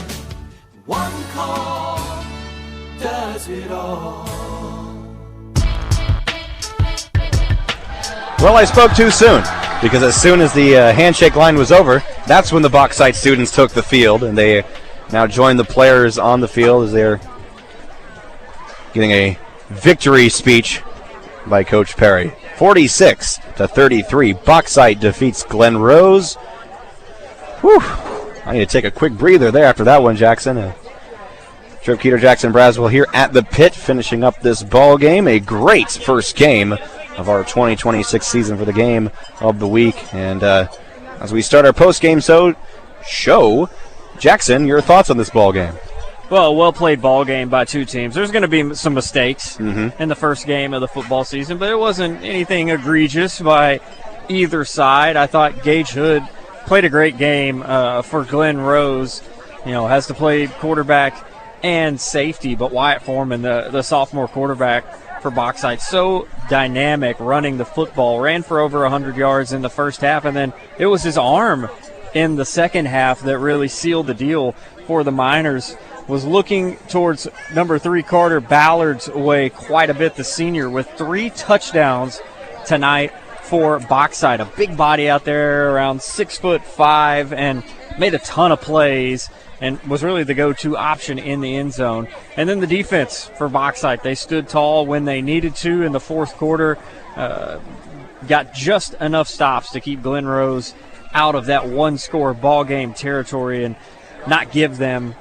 One call does it all. Well, I spoke too soon, because as soon as the handshake line was over, that's when the Bauxite students took the field, and they now join the players on the field as they're getting a victory speech by Coach Perry. 46-33, Bauxite defeats Glen Rose. Whew. I need to take a quick breather there after that one, Jackson. Trip Keeter, Jackson Braswell here at the pit, finishing up this ball game. A great first game of our 2026 season for the game of the week. And as we start our post-game show, Jackson, your thoughts on this ball game? Well, well-played ball game by two teams. There's going to be some mistakes in the first game of the football season, but it wasn't anything egregious by either side. I thought Gage Hood played a great game for Glen Rose. You know, has to play quarterback and safety, but Wyatt Foreman, the sophomore quarterback for Bauxite, so dynamic running the football, ran for over 100 yards in the first half, and then it was his arm in the second half that really sealed the deal for the Miners. Was looking towards number 3 Carter Ballard's way quite a bit, the senior, with 3 touchdowns tonight for Bauxite. A big body out there, around 6'5", and made a ton of plays and was really the go-to option in the end zone. And then the defense for Bauxite, they stood tall when they needed to in the fourth quarter, got just enough stops to keep Glen Rose out of that one-score ball game territory and not give them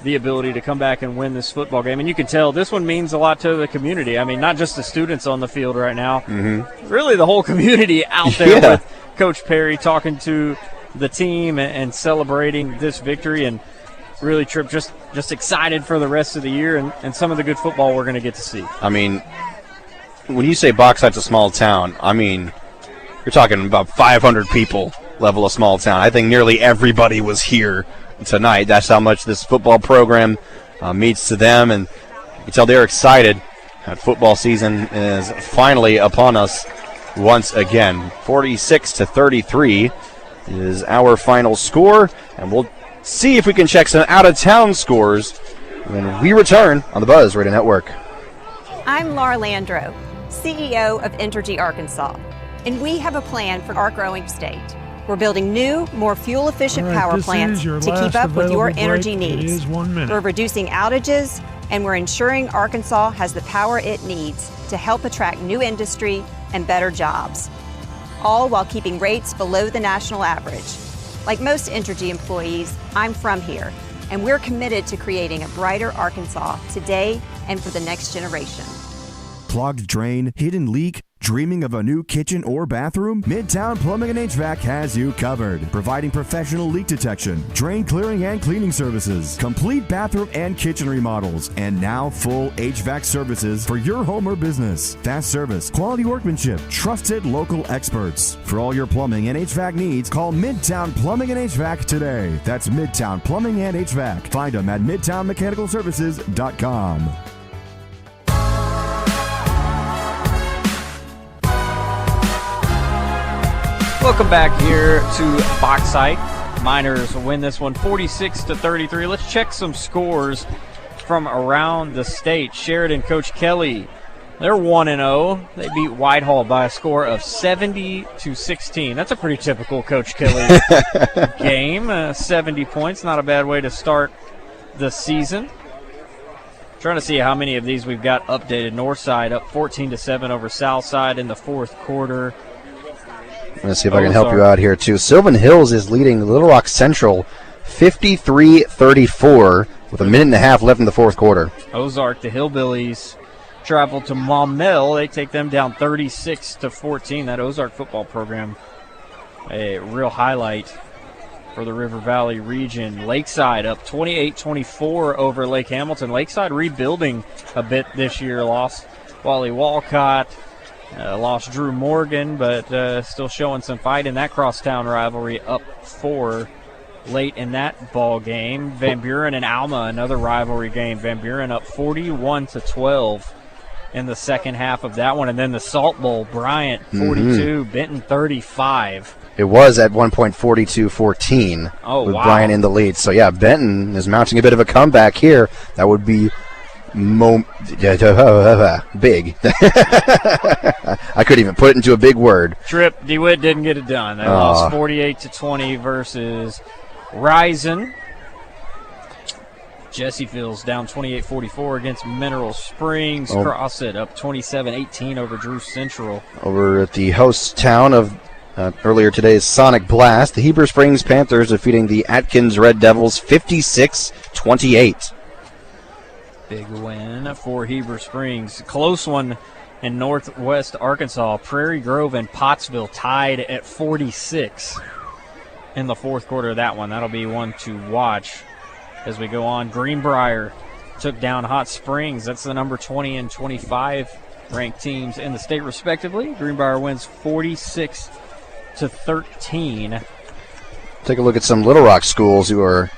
the ability to come back and win this football game. And you can tell this one means a lot to the community. I mean, not just the students on the field right now, really the whole community out there with Coach Perry talking to the team and celebrating this victory. And really, Tripp, just just excited for the rest of the year and some of the good football we're going to get to see. I mean, when you say Bauxite's a small town, I mean, you're talking about 500 people level of small town. I think nearly everybody was here tonight. That's how much this football program means to them, and you can tell they're excited. Football season is finally upon us once again. 46-33 is our final score, and we'll see if we can check some out-of-town scores when we return on the Buzz Radio Network. I'm Laura Landro, CEO of Entergy Arkansas, and we have a plan for our growing state. We're building new, more fuel-efficient power plants to keep up with your energy needs. We're reducing outages, and we're ensuring Arkansas has the power it needs to help attract new industry and better jobs, all while keeping rates below the national average. Like most Entergy employees, I'm from here, and we're committed to creating a brighter Arkansas today and for the next generation. Clogged drain, hidden leak, dreaming of a new kitchen or bathroom? Midtown Plumbing and HVAC has you covered, providing professional leak detection, drain clearing and cleaning services, complete bathroom and kitchen remodels, and now full HVAC services for your home or business. Fast service, quality workmanship, trusted local experts. For all your plumbing and HVAC needs, call Midtown Plumbing and HVAC today. That's Midtown Plumbing and HVAC. Find them at midtownmechanicalservices.com. Welcome back here to Bauxite. Miners win this one 46-33. Let's check some scores from around the state. Sheridan, Coach Kelly, they're 1-0. They beat Whitehall by a score of 70-16. That's a pretty typical Coach Kelly game. 70 points, not a bad way to start the season. Trying to see how many of these we've got updated. Northside up 14-7 over Southside in the fourth quarter. Let's see if I can help you out here, too. Sylvan Hills is leading Little Rock Central 53-34 with a minute and a half left in the fourth quarter. Ozark, the Hillbillies, travel to Maumelle. They take them down 36-14. That Ozark football program, a real highlight for the River Valley region. Lakeside up 28-24 over Lake Hamilton. Lakeside rebuilding a bit this year. Lost Wally Walcott. Lost Drew Morgan, but still showing some fight in that crosstown rivalry. Up 4 late in that ball game. Van Buren and Alma, another rivalry game. Van Buren up 41-12 in the second half of that one. And then the Salt Bowl, Bryant 42, Benton 35. It was at one point 42-14 with Bryant in the lead. So, yeah, Benton is mounting a bit of a comeback here. That would be big. I couldn't even put it into a big word. Tripp DeWitt didn't get it done. They lost 48-20 versus Rison. Jessieville's down 28-44 against Mineral Springs. Crossett up 27-18 over Drew Central. Over at the host town of earlier today's Sonic Blast, the Heber Springs Panthers defeating the Atkins Red Devils 56-28. Big win for Heber Springs. Close one in northwest Arkansas. Prairie Grove and Pottsville tied at 46 in the fourth quarter of that one. That'll be one to watch as we go on. Greenbrier took down Hot Springs. That's the number 20 and 25 ranked teams in the state, respectively. Greenbrier wins 46-13. Take a look at some Little Rock schools who are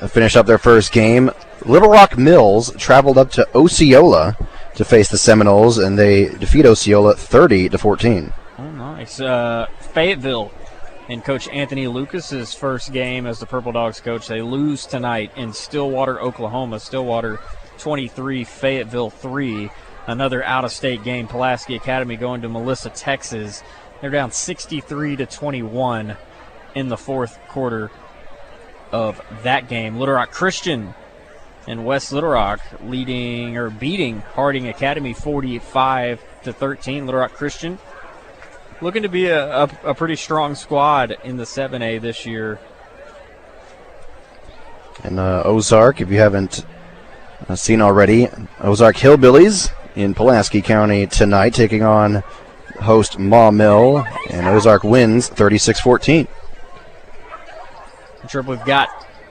finish up their first game. Little Rock Mills traveled up to Osceola to face the Seminoles, and they defeat Osceola 30-14. Oh, nice. Fayetteville in Coach Anthony Lucas's first game as the Purple Dogs coach. They lose tonight in Stillwater, Oklahoma. Stillwater 23, Fayetteville 3. Another out-of-state game. Pulaski Academy going to Melissa, Texas. They're down 63-21 in the fourth quarter of that game. Little Rock Christian and West Little Rock beating Harding Academy 45-13. Little Rock Christian looking to be a pretty strong squad in the 7A this year. And Ozark, if you haven't seen already, Ozark Hillbillies in Pulaski County tonight taking on host Maumelle, and Ozark wins 36-14. Trip, we've got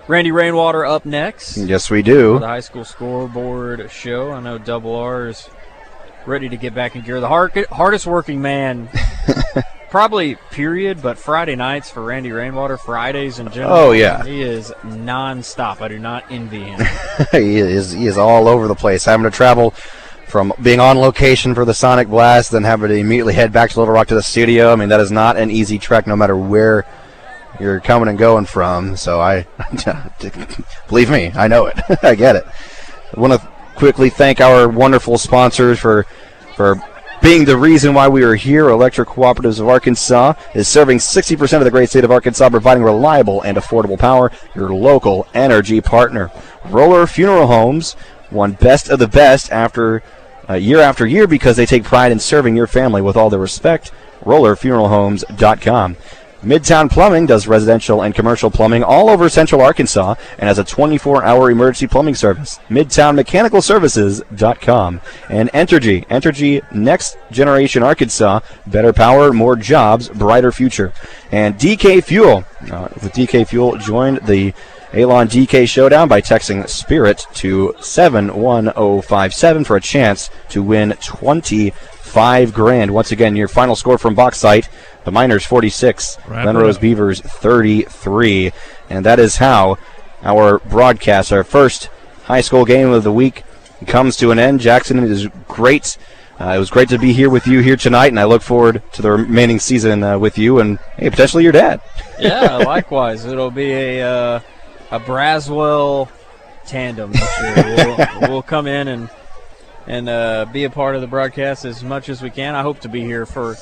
Randy Rainwater up next. Yes, we do. For the high school scoreboard show. I know Double R is ready to get back in gear. The hardest working man, probably period, but Friday nights for Randy Rainwater, Fridays in general. Oh, yeah. He is nonstop. I do not envy him. He is all over the place, having to travel from being on location for the Sonic Blast, then having to immediately head back to Little Rock to the studio. I mean, that is not an easy trek no matter where you're coming and going from. So believe me, I know it. I get it. I want to quickly thank our wonderful sponsors for being the reason why we are here. Electric Cooperatives of Arkansas is serving 60% of the great state of Arkansas, providing reliable and affordable power. Your local energy partner. Roller Funeral Homes won Best of the Best after year because they take pride in serving your family with all the respect. RollerFuneralHomes.com. Midtown Plumbing does residential and commercial plumbing all over Central Arkansas and has a 24-hour emergency plumbing service. MidtownMechanicalServices.com. And Entergy Next Generation Arkansas, better power, more jobs, brighter future. And DK Fuel. With DK Fuel, join the Alon DK Showdown by texting SPIRIT to 71057 for a chance to win $25,000. Once again, your final score from Bauxite. The Miners 46, Glen Rose Beavers 33. And that is how our broadcast, our first high school game of the week, comes to an end. Jackson, it is great. It was great to be here with you here tonight, and I look forward to the remaining season with you and potentially your dad. Yeah, likewise. It'll be a Braswell tandem this year. We'll come in and be a part of the broadcast as much as we can. I hope to be here for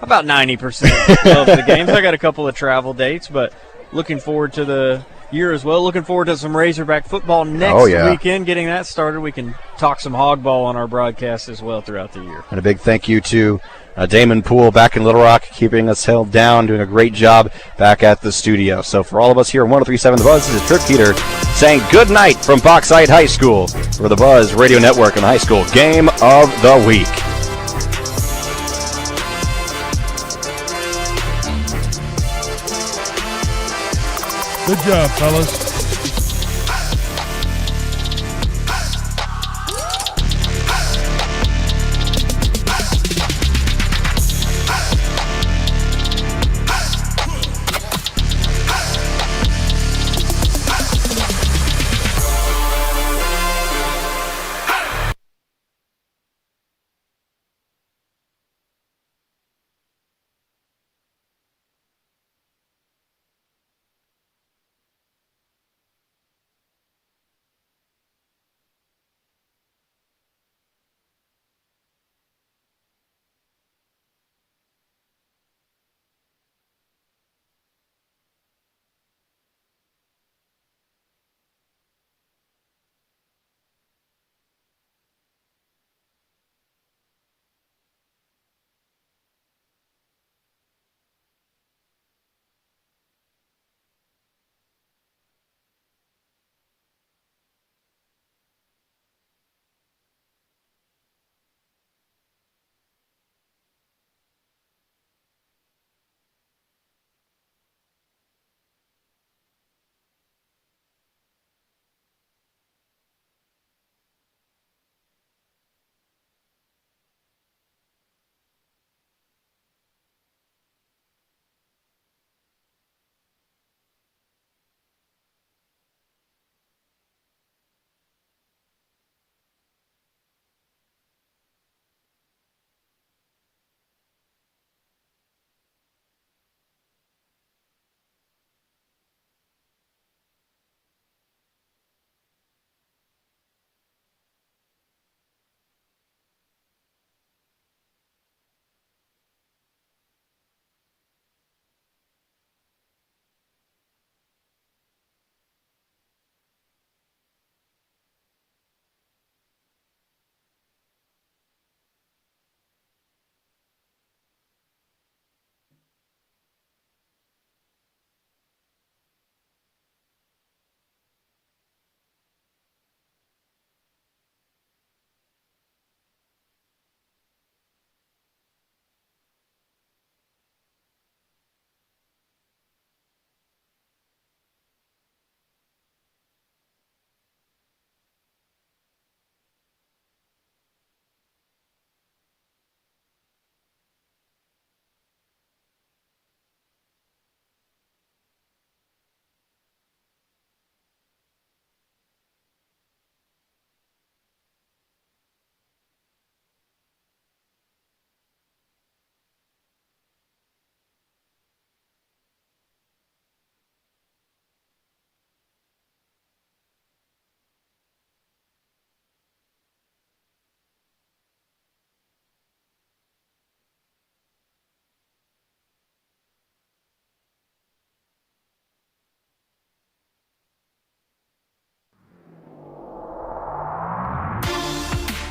about 90% of the games. I got a couple of travel dates, but looking forward to the year as well. Looking forward to some Razorback football next weekend, getting that started. We can talk some hog ball on our broadcast as well throughout the year. And a big thank you to Damon Poole back in Little Rock, keeping us held down, doing a great job back at the studio. So for all of us here on 103.7 The Buzz, this is Trick Peter saying good night from Bauxite High School for the Buzz Radio Network and the high school game of the week. Good job, fellas.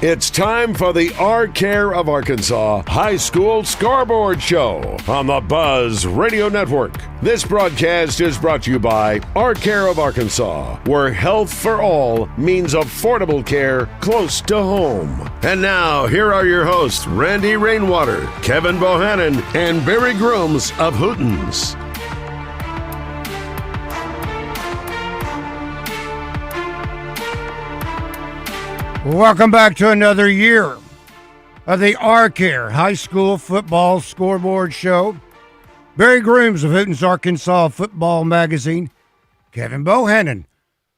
It's time for the R-Care of Arkansas High School Scoreboard Show on the Buzz Radio Network. This broadcast is brought to you by R-Care of Arkansas, where health for all means affordable care close to home. And now, here are your hosts, Randy Rainwater, Kevin Bohannon, and Barry Grooms of Hootens. Welcome back to another year of the R-Care High School Football Scoreboard Show. Barry Grooms of Hootens Arkansas Football Magazine. Kevin Bohannon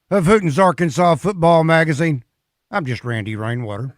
of Hootens Arkansas Football Magazine. I'm just Randy Rainwater.